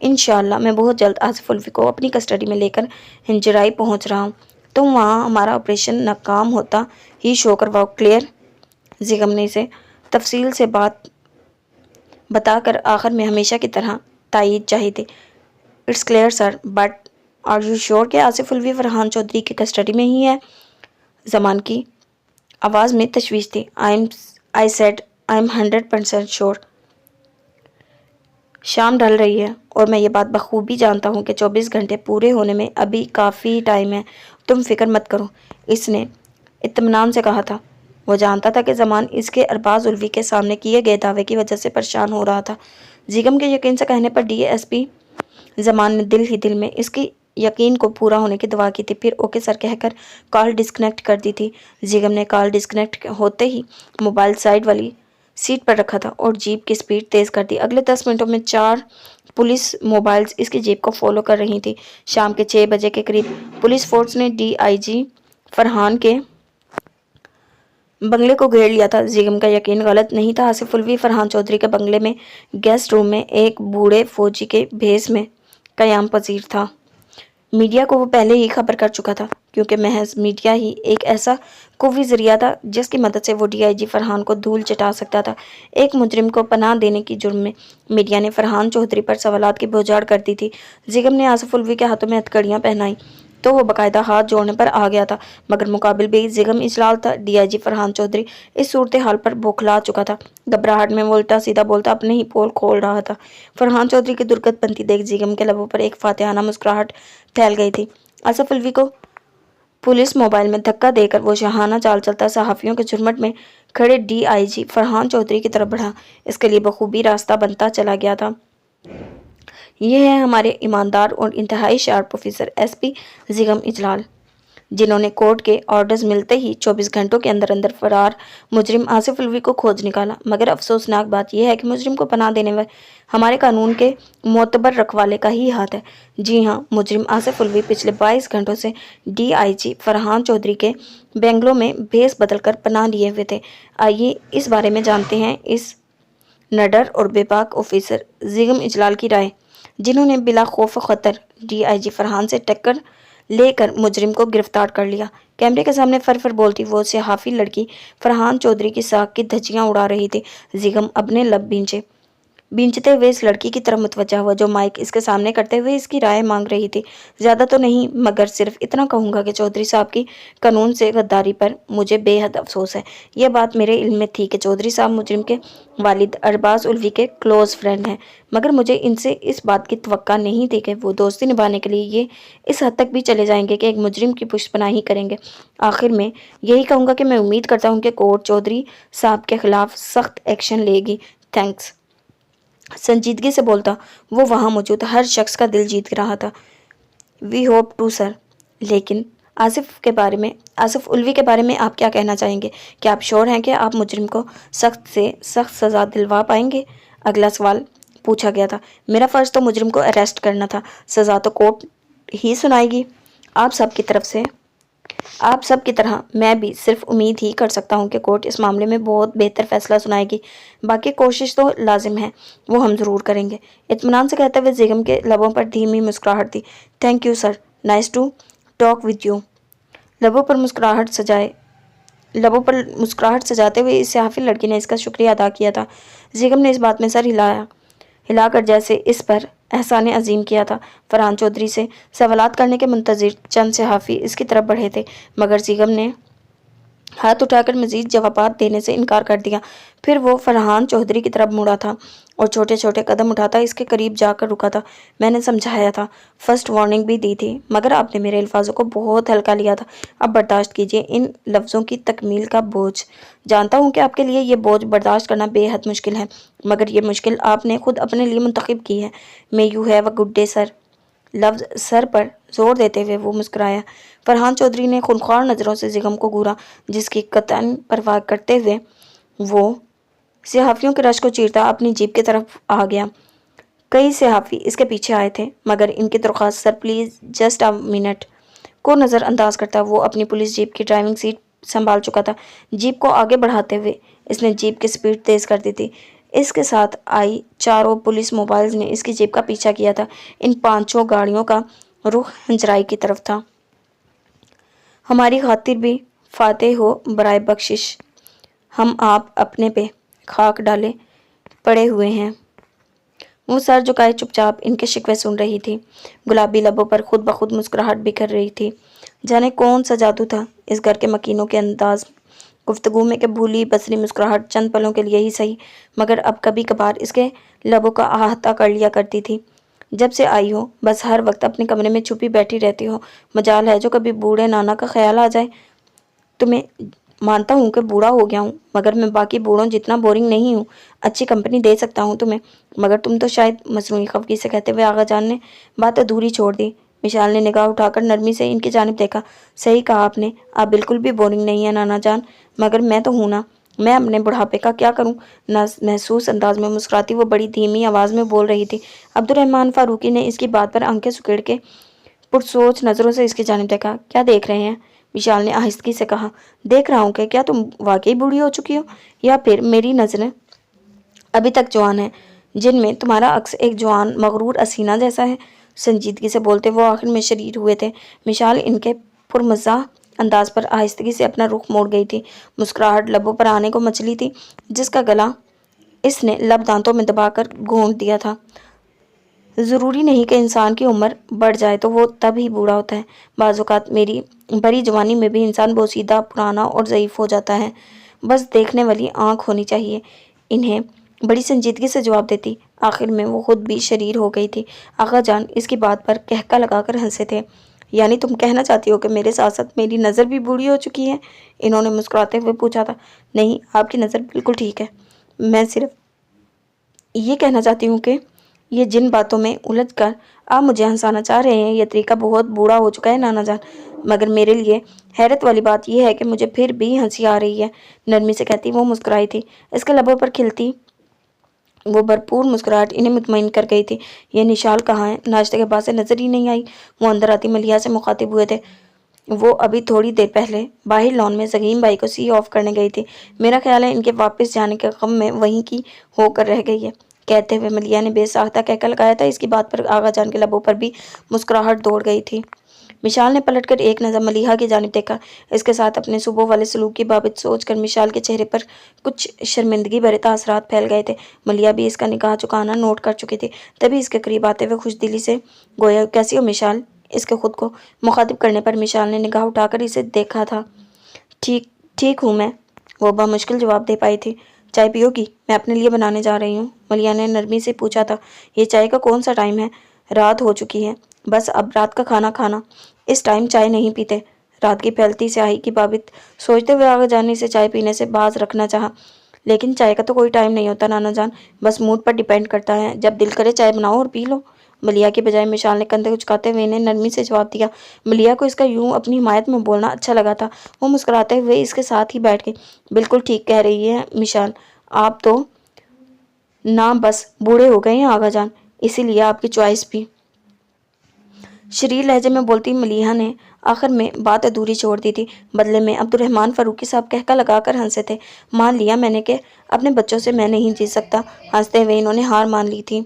इंशाअल्लाह मैं बहुत जल्द आसिफ उल्वी को अपनी कस्टडी में लेकर हिंजराई पहुँच रहा हूँ। तुम वहाँ हमारा ऑपरेशन नाकाम होता ही शो करवाओ। क्लियर? बेगम ने इसे तफसील से बात बताकर आखिर में हमेशा की तरह तायीद चाहिए थी। It's clear sir, but are you sure कि आसिफ उल्वी फरहान चौधरी की कस्टडी में ही है? जमान की आवाज़ में तशवीश थी। I said I am 100% sure. शाम ढल रही है और मैं ये बात बखूबी जानता हूँ कि 24 घंटे पूरे होने में अभी काफ़ी टाइम है। तुम फिक्र मत करो, इसने इत्मीनान से कहा था। वो जानता था कि जमान इसके अरबाज उल्वी के सामने किए गए दावे की वजह से परेशान हो रहा था। बेगम के यकीन से कहने पर डीएसपी जमान ने दिल ही दिल में इसकी यकीन को पूरा होने की दुआ की थी, फिर ओके सर कहकर कॉल डिस्कनेक्ट कर दी थी। जिगम ने कॉल डिस्कनेक्ट होते ही मोबाइल साइड वाली सीट पर रखा था और जीप की स्पीड तेज़ कर दी। अगले 10 मिनटों में 4 पुलिस मोबाइल्स इसकी जीप को फॉलो कर रही थी। शाम के 6 बजे के करीब पुलिस फोर्स ने डीआईजी फरहान के बंगले को घेर लिया था। जिगम का यकीन गलत नहीं था। आसिफ उल्वी फरहान चौधरी के बंगले में गेस्ट रूम में एक बूढ़े फौजी के भेस में कयाम पजीर था। मीडिया को वो पहले ही खबर कर चुका था, क्योंकि महज मीडिया ही एक ऐसा कुव्वी जरिया था जिसकी मदद से वो डीआईजी फरहान को धूल चटा सकता था। एक मुजरिम को पनाह देने की जुर्म में मीडिया ने फरहान चौधरी पर सवालात की बौछार कर दी थी। जिगम ने आसिफ उल्वी के हाथों में हथकड़ियाँ पहनाई तो वो बाकायदा हाथ जोड़ने पर आ गया था, मगर मुकाबिल भी जिगम इजलाल था। डीआईजी फरहान चौधरी इस सूरत हाल पर बौखला चुका था। घबराहट में वो उल्टा सीधा बोलता अपने ही पोल खोल रहा था। फरहान चौधरी की दुर्गत बनती देख जिगम के लबों पर एक फातिहाना मुस्कुराहट फैल गई थी। आसिफ उल्वी को पुलिस मोबाइल में धक्का देकर वो शहाना चाल चलता सहाफ़ियों के झुरमुट में खड़े डीआईजी फरहान चौधरी की तरफ बढ़ा। इसके लिए बखूबी रास्ता बनता चला गया था। ये है हमारे ईमानदार और इंतहाई शार्प ऑफिसर एसपी जिगम इजलाल, जिन्होंने कोर्ट के ऑर्डर्स मिलते ही 24 घंटों के अंदर अंदर फरार मुजरिम आसिफ उल्वी को खोज निकाला। मगर अफसोसनाक बात यह है कि मुजरिम को पनाह देने वाले हमारे कानून के मोतबर रखवाले का ही हाथ है। जी हाँ, मुजरिम आसिफ उल्वी पिछले 22 घंटों से डीआईजी फरहान चौधरी के बेंगलों में भेस बदलकर पनाह लिए हुए थे। आइए इस बारे में जानते हैं इस नडर और बेबाक ऑफिसर जिगम इजलाल की राय, जिन्होंने बिला खौफ खतर डीआईजी फरहान से टक्कर लेकर मुजरिम को गिरफ्तार कर लिया। कैमरे के सामने फर बोलती वो सहाफ़ी लड़की फरहान चौधरी की साख की धज्जियां उड़ा रही थी। जिगम अपने लब बींचते हुए इस लड़की की तरफ मुतवज्जा हुआ, जो माइक इसके सामने करते हुए इसकी राय मांग रही थी। ज़्यादा तो नहीं, मगर सिर्फ इतना कहूँगा कि चौधरी साहब की कानून से गद्दारी पर मुझे बेहद अफसोस है। यह बात मेरे इल्म में थी कि चौधरी साहब मुजरिम के वालिद अरबाज उल्वी के क्लोज़ फ्रेंड हैं, मगर मुझे इनसे इस बात की तवक्का नहीं थी कि वो दोस्ती निभाने के लिए ये इस हद तक भी चले जाएंगे कि एक मुजरिम की पुष्टपनाही करेंगे। आखिर में यही कहूँगा कि मैं उम्मीद करता हूँ कि कोर्ट चौधरी साहब के खिलाफ सख्त एक्शन लेगी। थैंक्स। संजीदगी से बोलता वो वहाँ मौजूद हर शख्स का दिल जीत रहा था। We hope too sir. लेकिन आसिफ उल्वी के बारे में आप क्या कहना चाहेंगे? क्या आप श्योर हैं कि आप मुजरिम को सख्त से सख्त सज़ा दिलवा पाएंगे? अगला सवाल पूछा गया था। मेरा फ़र्ज़ तो मुजरिम को अरेस्ट करना था, सज़ा तो कोर्ट ही सुनाएगी। आप सब की तरह मैं भी सिर्फ उम्मीद ही कर सकता हूँ कि कोर्ट इस मामले में बहुत बेहतर फैसला सुनाएगी। बाकी कोशिश तो लाजिम है, वो हम ज़रूर करेंगे। इत्मीनान से कहते हुए जिगम के लबों पर धीमी मुस्कुराहट थी। Thank you sir, nice to talk with you. लबों पर मुस्कुराहट सजाते हुए इस सहाफ़ी लड़की ने इसका शुक्रिया अदा किया था। जिगम ने इस बात में सर हिलाकर जैसे इस पर एहसान अजीम किया था। फरहान चौधरी से सवालात करने के मुंतज़िर चंद सहाफ़ी इसकी तरफ बढ़े थे, मगर जिगम ने हाथ उठाकर मज़ीद जवाबात देने से इनकार कर दिया। फिर वो फरहान चौधरी की तरफ मुड़ा था और छोटे छोटे कदम उठाता इसके करीब जाकर रुका था। मैंने समझाया था, फर्स्ट वार्निंग भी दी थी, मगर आपने मेरे अल्फाजों को बहुत हल्का लिया था। अब बर्दाश्त कीजिए इन लफ्ज़ों की तकमील का बोझ। जानता हूँ कि आपके लिए ये बोझ बर्दाश्त करना बेहद मुश्किल है, मगर ये मुश्किल आपने खुद अपने लिए मुंतखब की है। May you have a good day sir. लफ्ज़ सर पर जोर देते हुए वो मुस्कुराया। फरहान चौधरी ने खूनख्वार नज़रों से जिगम को घूरा, जिसकी कतई परवाह करते हुए वो सहाफ़ियों के रश को चीरता अपनी जीप की तरफ आ गया। कई सहाफ़ी इसके पीछे आए थे, मगर इनकी दरख्वास्त sir please just a minute को नज़रअंदाज करता वो अपनी पुलिस जीप की ड्राइविंग सीट संभाल चुका था। जीप को आगे बढ़ाते हुए इसने जीप की स्पीड तेज़ कर दी थी। इसके साथ आई 4 पुलिस मोबाइल्स ने इसकी जीप का पीछा किया था। इन 5 गाड़ियों का रुख हंजराई की तरफ था। हमारी खातिर भी फातेह हो बराए बख्शिश, हम आप अपने पे खाक डाले पड़े हुए हैं। वो सर झुकाए चुपचाप इनके शिकवे सुन रही थी। गुलाबी लबों पर खुद ब खुद मुस्कुराहट बिखर रही थी। जाने कौन सा जादू था इस घर के मकीनों के अंदाज गुफ्तगू में कि भूली बसरी मुस्कुराहट चंद पलों के लिए ही सही, मगर अब कभी कभार इसके लबों का आहता कर लिया करती थी। जब से आई हो बस हर वक्त अपने कमरे में छुपी बैठी रहती हो। मजाल है जो कभी बूढ़े नाना का ख्याल आ जाए। तुम्हें मानता हूँ कि बूढ़ा हो गया हूँ, मगर मैं बाकी बूढ़ों जितना बोरिंग नहीं हूँ। अच्छी कंपनी दे सकता हूँ तुम्हें, मगर तुम तो शायद मसनूई खफगी से कहते हुए आगा जान ने बात अधूरी छोड़ दी। मिशाल ने निगाह उठाकर नरमी से इनकी जानिब देखा। सही कहा आपने, आप बिल्कुल भी बोरिंग नहीं है नाना जान, मगर मैं तो हूं ना, मैं अपने बुढ़ापे का क्या करूं। महसूस अंदाज में मुस्कुराती वो बड़ी धीमी आवाज में बोल रही थी। अब्दुर्रहमान फारूकी ने इसकी बात पर आंखें सुकेड़ के पुरसोच नजरों से इसकी जानिब देखा। क्या देख रहे हैं? विशाल ने आहिस्तगी से कहा। देख रहा हूं कि क्या तुम वाकई बूढ़ी हो चुकी हो, या फिर मेरी नजरें अभी तक जवान है, जिनमें तुम्हारा अक्स एक जवान मगरूर हसीना जैसा है। संजीदगी से बोलते वो आखिर में शरीर हुए थे। मिशाल इनके पुरमज़ाह अंदाज पर आहिस्तगी से अपना रुख मोड़ गई थी। मुस्कुराहट लबों पर आने को मचली थी, जिसका गला इसने लब दांतों में दबाकर घोंट दिया था। ज़रूरी नहीं कि इंसान की उम्र बढ़ जाए तो वो तब ही बूढ़ा होता है। बाज़ औक़ात मेरी भरी जवानी में भी इंसान बोसीदा, पुराना और ज़ईफ़ हो जाता है। बस देखने वाली आँख होनी चाहिए। इन्हें बड़ी संजीदगी से जवाब देती। आखिर में वो खुद भी शरीर हो गई थी। आगा जान इसकी बात पर कहका लगाकर हंसे थे। यानी तुम कहना चाहती हो कि मेरे साथ साथ मेरी नज़र भी बूढ़ी हो चुकी है? इन्होंने मुस्कुराते हुए पूछा था। नहीं, आपकी नज़र बिल्कुल ठीक है। मैं सिर्फ ये कहना चाहती हूँ कि ये जिन बातों में उलझ कर आप मुझे हंसाना चाह रहे हैं, यह तरीका बहुत बूढ़ा हो चुका है नाना जान। मगर मेरे लिए हैरत वाली बात यह है कि मुझे फिर भी हंसी आ रही है, नरमी से कहती वो मुस्कुराई थी। इसके लबों पर खिलती वो भरपूर मुस्कुराहट इन्हें मुतमईन कर गई थी। ये निशाल कहाँ है? नाश्ते के बाद से नजर ही नहीं आई। वो अंदर आती मलिया से मुखातिब हुए थे। वो अभी थोड़ी देर पहले बाहर लॉन में जगीम भाई को सी ऑफ करने गई थी। मेरा ख्याल है इनके वापस जाने के गम में वहीं की होकर रह गई है। कहते हुए मलिया ने बेसाख्ता कहकर लगाया था। इसकी बात पर आगा जान के लबों पर भी मुस्कुराहट दौड़ गई थी। मिशाल ने पलटकर एक नज़र मलिहा की जानिब देखा। इसके साथ अपने सुबह वाले सलूक की बाबत सोचकर मिशाल के चेहरे पर कुछ शर्मिंदगी भरे तासरात फैल गए थे। मलिहा भी इसका निगाह चुकाना नोट कर चुकी थी। तभी इसके करीब आते हुए खुशदिली से गोया, कैसी हो मिशाल? इसके खुद को मुखातिब करने पर मिशाल ने निगाह उठाकर इसे देखा था। ठीक ठीक हूँ मैं, वो बामुश्किल जवाब दे पाई थी। चाय पियोगी? मैं अपने लिए बनाने जा रही हूँ, मलिया ने नरमी से पूछा था। ये चाय का कौन सा टाइम है? रात हो चुकी है, बस अब रात का खाना खाना। इस टाइम चाय नहीं पीते। रात की फैलती स्याही की बाबित सोचते हुए आगे जाने से चाय पीने से बाज रखना चाहा। लेकिन चाय का तो कोई टाइम नहीं होता नाना जान, बस मूड पर डिपेंड करता है। जब दिल करे चाय बनाओ और पी लो। मलिया के बजाय मिशाल ने कंधे उचकाते हुए इन्हें नरमी से जवाब दिया। मलिया को इसका यूं अपनी हिमायत में बोलना अच्छा लगा था। वो मुस्कुराते हुए इसके साथ ही बैठ गई। बिल्कुल ठीक कह रही है मिशाल, आप तो ना बस बूढ़े हो गए हैं आगा जान, इसीलिए आपकी चॉइस भी। शरीर लहजे में बोलती मलिहा ने आखिर में बात अधूरी छोड़ दी थी। बदले में अब्दुर्रहमान फारूकी साहब कहका लगाकर हंसे थे। मान लिया मैंने कि अपने बच्चों से मैं नहीं जीत सकता। हंसते हुए इन्होंने हार मान ली थी।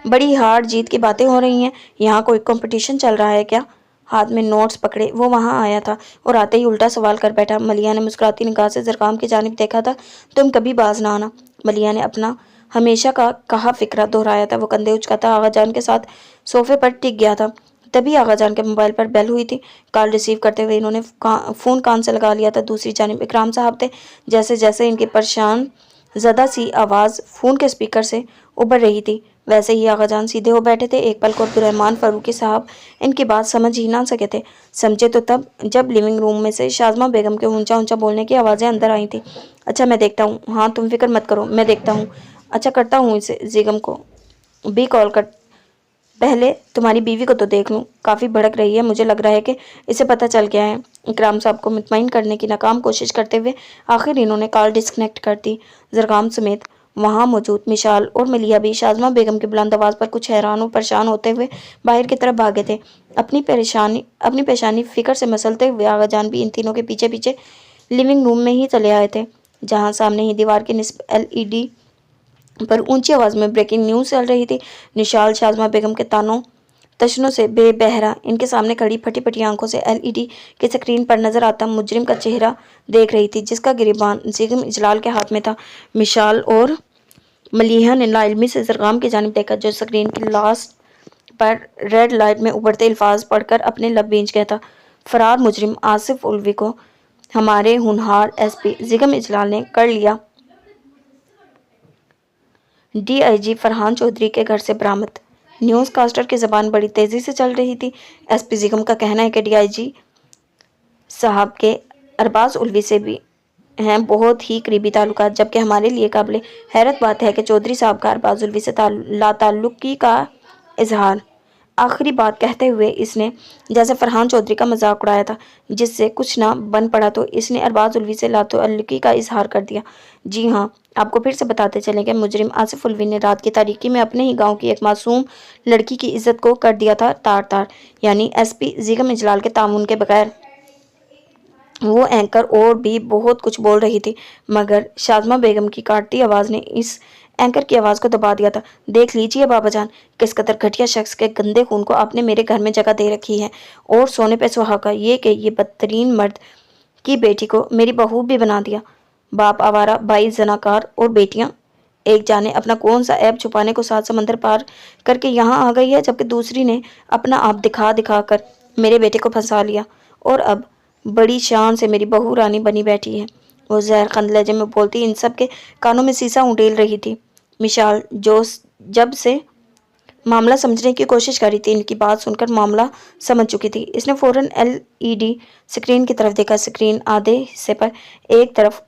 बड़ी हार जीत की बातें हो रही हैं, यहाँ कोई कंपटीशन चल रहा है क्या? हाथ में नोट्स पकड़े वो वहाँ आया था और आते ही उल्टा सवाल कर बैठा। मलिया ने मुस्कुराती निगाह से जरकाम की जानिब देखा था। तुम कभी बाज ना आना। मलिया ने अपना हमेशा का कहा फिक्रा दोहराया था। वो कंधे उचकाता आगा जान के साथ सोफे पर टिक गया था। तभी आगा जान के मोबाइल पर बेल हुई थी। कॉल रिसीव करते हुए इन्होंने फ़ोन कान से लगा लिया था। दूसरी जानिब इकराम साहब थे। जैसे जैसे इनकी परेशान ज़दा सी आवाज़ फ़ोन के स्पीकर से उभर रही थी, वैसे ही आगा जान सीधे हो बैठे थे। एक पल को अब्दुर्रहमान फारूकी साहब इनकी बात समझ ही ना सके थे। समझे तो तब जब लिविंग रूम में से शाज़मा बेगम के ऊंचा ऊंचा बोलने की आवाज़ें अंदर आई थी। अच्छा मैं देखता हूँ, हाँ तुम फिक्र मत करो, मैं देखता हूँ। अच्छा करता हूँ इसे जिगम को भी कॉल कर, पहले तुम्हारी बीवी को तो देख लूँ। काफ़ी भड़क रही है, मुझे लग रहा है कि इसे पता चल गया है। इकराम साहब को मुतमईन करने की नाकाम कोशिश करते हुए आखिर इन्होंने कॉल डिस्कनेक्ट कर दी। जरगाम समेत वहाँ मौजूद मिशाल और मलिया भी शाज़मा बेगम की बुलंद आवाज़ पर कुछ हैरान और परेशान होते हुए बाहर की तरफ भागे थे। अपनी पेशानी फिक्र से मसलते हुए आगा जान भी इन तीनों के पीछे पीछे लिविंग रूम में ही चले आए थे, जहाँ सामने ही दीवार की निस्ब LED पर ऊंची आवाज में ब्रेकिंग न्यूज चल रही थी। निशाल शाज़मा बेगम के तानों तशनों से बेबहरा इनके सामने खड़ी फटी फटी आंखों से LED की स्क्रीन पर नजर आता मुजरिम का चेहरा देख रही थी, जिसका गिरबान जिगम इजलाल के हाथ में था। मिशाल और मलिहा ने लाइलमी से जरगाम की जानिब देखा, जो स्क्रीन की लास्ट पर रेड लाइट में उभरते अल्फाज पढ़कर अपने लब भींच गया था। फरार मुजरिम आसिफ उल्वी को हमारे होनहार SP जिगम इजलाल ने कर लिया। DIG फरहान चौधरी के घर से बरामद। न्यूज़ कास्टर की ज़बान बड़ी तेज़ी से चल रही थी। SP जिगम का कहना है कि DIG साहब के अरबाज उल्वी से भी हैं बहुत ही करीबी ताल्लुकात, जबकि हमारे लिए काबिल हैरत बात है कि चौधरी साहब का अरबाज उल्वी से लाताल्लुकी का इजहार آخری بات کہتے ہوئے اس نے جیسے فرحان چودھری کا مذاق اڑایا تھا، جس سے کچھ نہ بن پڑا، تو اس نے ارباز الوی سے لاتعلقی کا اظہار کر دیا۔ جی ہاں، آپ کو پھر سے بتاتے چلیں کہ مجرم آصف الوی نے رات کی تاریکی میں اپنے ہی گاؤں کی ایک معصوم لڑکی کی عزت کو کر دیا تھا تار تار، یعنی ایس پی زیغم اجلال کے تعاون کے بغیر۔ وہ اینکر اور بھی بہت کچھ بول رہی تھی، مگر شازمہ بیگم کی کاٹتی آواز نے اس اینکر کی آواز کو دبا دیا تھا۔ دیکھ لیجئے بابا جان، کس قدر گھٹیا شخص کے گندے خون کو آپ نے میرے گھر میں جگہ دے رکھی ہے، اور سونے پہ سہاگا یہ کہ یہ بدترین مرد کی بیٹی کو میری بہو بھی بنا دیا۔ باپ آوارہ، بھائی زناکار، اور بیٹیاں ایک جانے اپنا کون سا عیب چھپانے کو 7 سمندر پار کر کے یہاں آ گئی ہے، جبکہ دوسری نے اپنا آپ دکھا دکھا کر میرے بیٹے کو پھنسا لیا، اور اب بڑی شان سے میری بہو رانی بنی بیٹھی ہے۔ وہ زہر خند لہجے میں بولتی ان سب کے کانوں میں سیسا اونڈیل رہی تھی۔ مشال جو جب سے معاملہ سمجھنے کی کوشش کر رہی تھی، ان کی بات سن کر معاملہ سمجھ چکی تھی۔ اس نے فوراً LED سکرین کی طرف دیکھا۔ سکرین آدھے حصے پر ایک طرف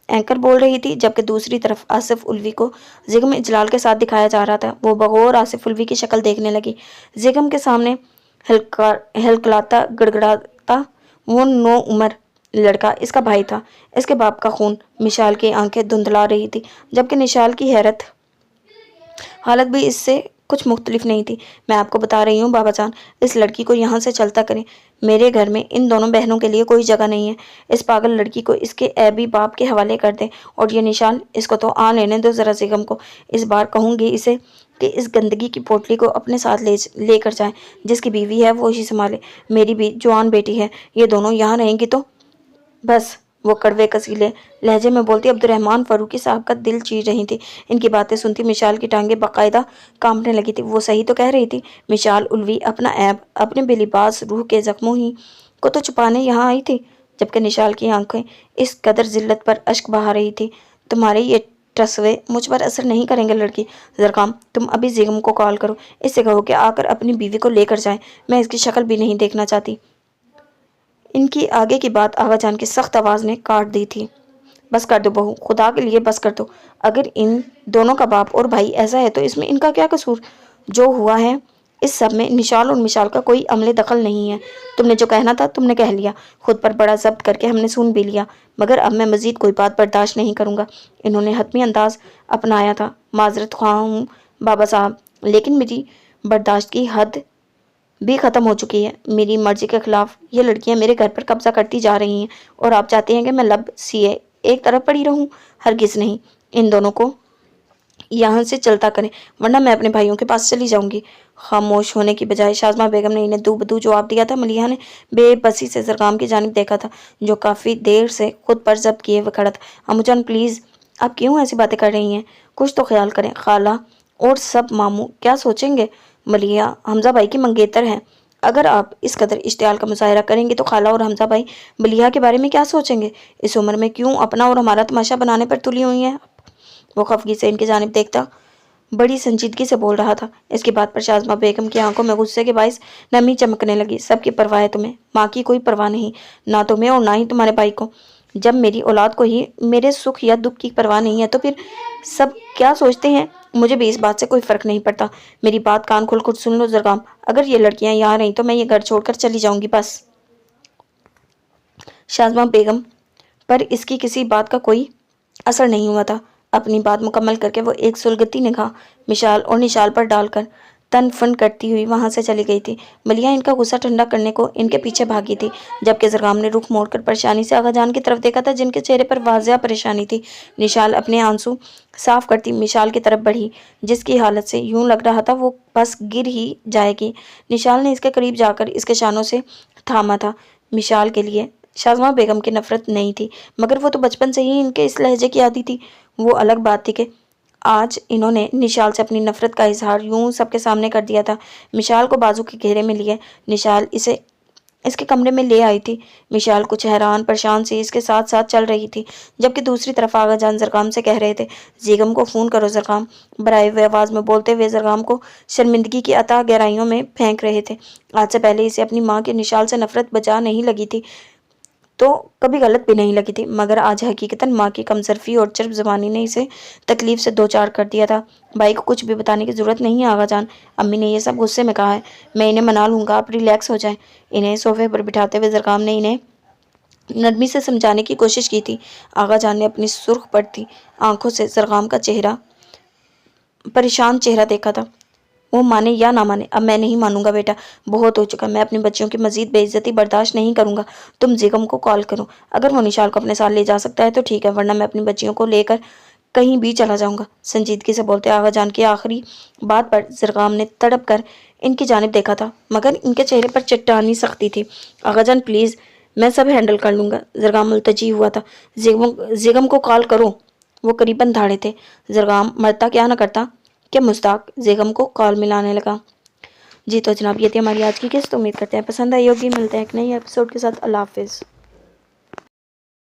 اینکر بول رہی تھی، جبکہ دوسری طرف آصف الوی کو زیغم اجلال کے ساتھ دکھایا جا رہا تھا۔ وہ بغور آصف الوی کی شکل دیکھنے لگی۔ زیغم کے سامنے ہلکلاتا گڑگڑاتا وہ 9 عمر لڑکا اس کا بھائی تھا۔ اس کے باپ کا خون۔ مشال کی آنکھیں دھندلا رہی تھی، جبکہ نشال کی حالت بھی اس سے کچھ مختلف نہیں تھی۔ میں آپ کو بتا رہی ہوں بابا جان، اس لڑکی کو یہاں سے چلتا کریں۔ میرے گھر میں ان دونوں بہنوں کے لیے کوئی جگہ نہیں ہے۔ اس پاگل لڑکی کو اس کے عیبی باپ کے حوالے کر دیں، اور یہ نشال، اس کو تو آ لینے دو ذرا زیغم کو۔ اس بار کہوں گی اسے کہ اس گندگی کی پوٹلی کو اپنے ساتھ لے کر جائیں۔ جس کی بیوی ہے وہی سنبھالے۔ میری بھی جوان بیٹی ہے، یہ دونوں یہاں رہیں گی تو بس۔ وہ کڑوے کسیلے لہجے میں بولتی عبد الرحمن فاروقی صاحب کا دل چیر رہی تھی۔ ان کی باتیں سنتی مشال کی ٹانگیں باقاعدہ کانپنے لگی تھی۔ وہ صحیح تو کہہ رہی تھی۔ مشال الوی اپنا عیب، اپنے بے لباس روح کے زخموں ہی کو تو چھپانے یہاں آئی تھی، جبکہ نشال کی آنکھیں اس قدر ذلت پر اشک بہا رہی تھی۔ تمہارے یہ ٹسوے مجھ پر اثر نہیں کریں گے لڑکی۔ زرکام، تم ابھی زیغم کو کال کرو، اس سے کہو کہ آ کر اپنی بیوی کو لے کر جائیں۔ میں اس کی شکل بھی نہیں دیکھنا چاہتی۔ ان کی آگے کی بات آغا جان کی سخت آواز نے کاٹ دی تھی۔ بس کر دو بہو، خدا کے لیے بس کر دو۔ اگر ان دونوں کا باپ اور بھائی ایسا ہے تو اس میں ان کا کیا قصور؟ جو ہوا ہے اس سب میں نشال اور مشال کا کوئی عمل دخل نہیں ہے۔ تم نے جو کہنا تھا تم نے کہہ لیا، خود پر بڑا ضبط کر کے ہم نے سن بھی لیا، مگر اب میں مزید کوئی بات برداشت نہیں کروں گا۔ انہوں نے حتمی انداز اپنایا تھا۔ معذرت خواہ ہوں بابا صاحب، لیکن میری برداشت کی حد بھی ختم ہو چکی ہے۔ میری مرضی کے خلاف یہ لڑکیاں میرے گھر پر قبضہ کرتی جا رہی ہیں، اور آپ چاہتے ہیں کہ میں لب سیے ایک طرف پڑی رہوں؟ ہرگز نہیں۔ ان دونوں کو یہاں سے چلتا کریں، ورنہ میں اپنے بھائیوں کے پاس چلی جاؤں گی۔ خاموش ہونے کی بجائے شازمہ بیگم نے انہیں دو بدو جواب دیا تھا۔ ملیحہ نے بے بسی سے زرکام کی جانب دیکھا تھا، جو کافی دیر سے خود پر ضبط کیے ہوئے کھڑا تھا۔ امو جان پلیز، آپ کیوں ایسی باتیں کر رہی ہیں؟ کچھ تو خیال کریں۔ خالہ اور سب ماموں کیا سوچیں گے؟ ملیحہ حمزہ بھائی کی منگیتر ہیں، اگر آپ اس قدر اشتعال کا مظاہرہ کریں گے تو خالہ اور حمزہ بھائی ملیحہ کے بارے میں کیا سوچیں گے؟ اس عمر میں کیوں اپنا اور ہمارا تماشا بنانے پر تلی ہوئی ہیں؟ وہ خفگی سے ان کی جانب دیکھتا بڑی سنجیدگی سے بول رہا تھا۔ اس کی بات پر شازمہ بیگم کی آنکھوں میں غصے کے باعث نمی چمکنے لگی۔ سب کی پرواہ ہے تمہیں، ماں کی کوئی پرواہ نہیں، نہ تمہیں اور نہ ہی تمہارے بھائی کو۔ جب میری اولاد کو ہی میرے سکھ یا دکھ کی پرواہ نہیں ہے تو پھر سب کیا سوچتے ہیں؟ مجھے بھی اس بات سے کوئی فرق نہیں پڑتا۔ میری بات کان کھول کر سن لو زرکام، اگر یہ لڑکیاں یہاں رہیں تو میں یہ گھر چھوڑ کر چلی جاؤں گی، بس۔ شازمہ بیگم پر اس کی کسی بات کا کوئی اثر نہیں ہوا تھا۔ اپنی بات مکمل کر کے وہ ایک سلگتی نگاہ مشال اور نشال پر ڈال کر تن فن کرتی ہوئی وہاں سے چلی گئی تھی۔ ملیحہ ان کا غصہ ٹھنڈا کرنے کو ان کے پیچھے بھاگی تھی، جبکہ زرکام نے رخ موڑ کر پریشانی سے آغا جان کی طرف دیکھا تھا، جن کے چہرے پر واضح پریشانی تھی۔ نشال اپنے آنسو صاف کرتی مشال کی طرف بڑھی، جس کی حالت سے یوں لگ رہا تھا وہ بس گر ہی جائے گی۔ نشال نے اس کے قریب جا کر اس کے شانوں سے تھاما تھا۔ مشال کے لیے شازمہ بیگم کی نفرت نہیں تھی، مگر وہ تو بچپن سے ہی ان کے اس لہجے کی عادی تھی۔ وہ الگ بات تھی کہ آج انہوں نے نشال سے اپنی نفرت کا اظہار یوں سب کے سامنے کر دیا تھا۔ مشال کو بازو کے گھیرے میں لیے نشال اسے اس کے کمرے میں لے آئی تھی۔ مشال کچھ حیران پریشان سی اس کے ساتھ ساتھ چل رہی تھی، جبکہ دوسری طرف آغا جان زرکام سے کہہ رہے تھے، زیغم کو فون کرو زرکام۔ برائے ہوئے آواز میں بولتے ہوئے زرکام کو شرمندگی کی اتھاہ گہرائیوں میں پھینک رہے تھے۔ آج سے پہلے اسے اپنی ماں کی نشال سے نفرت بجا نہیں لگی تھی۔ تو کبھی غلط بھی نہیں لگی تھی، مگر آج حقیقتاً ماں کی کمصرفی اور چرب زبانی نے اسے تکلیف سے دوچار کر دیا تھا۔ بھائی کو کچھ بھی بتانے کی ضرورت نہیں ہے آغا جان، امی نے یہ سب غصے میں کہا ہے، میں انہیں منا لوں گا، آپ ریلیکس ہو جائیں۔ انہیں صوفے پر بٹھاتے ہوئے زرقام نے انہیں نرمی سے سمجھانے کی کوشش کی تھی۔ آغا جان نے اپنی سرخ پڑتی آنکھوں سے زرقام کا پریشان چہرہ دیکھا تھا۔ وہ مانے یا نہ مانے، اب میں نہیں مانوں گا بیٹا، بہت ہو چکا، میں اپنی بچیوں کی مزید بے عزتی برداشت نہیں کروں گا۔ تم زیگم کو کال کرو، اگر وہ نشال کو اپنے ساتھ لے جا سکتا ہے تو ٹھیک ہے، ورنہ میں اپنی بچیوں کو لے کر کہیں بھی چلا جاؤں گا۔ سنجیدگی سے بولتے آغا جان کی آخری بات پر زرقام نے تڑپ کر ان کی جانب دیکھا تھا، مگر ان کے چہرے پر چٹانی سختی تھی۔ آغا جان پلیز، میں سب ہینڈل کر لوں گا۔ زرقام ملتجی ہوا تھا۔ زیگم کو کال کرو۔ وہ قریباً دھاڑے تھے۔ زرقام مرتا کیا نہ کرتا کہ مستاق زیگم کو کال ملانے لگا۔ جی تو جناب، یہ تھی ہماری آج کی قسط، امید کرتے ہیں پسند آئی ہوگی۔ ملتے ہیں ایک نئی ایپیسوڈ کے ساتھ۔ اللہ حافظ۔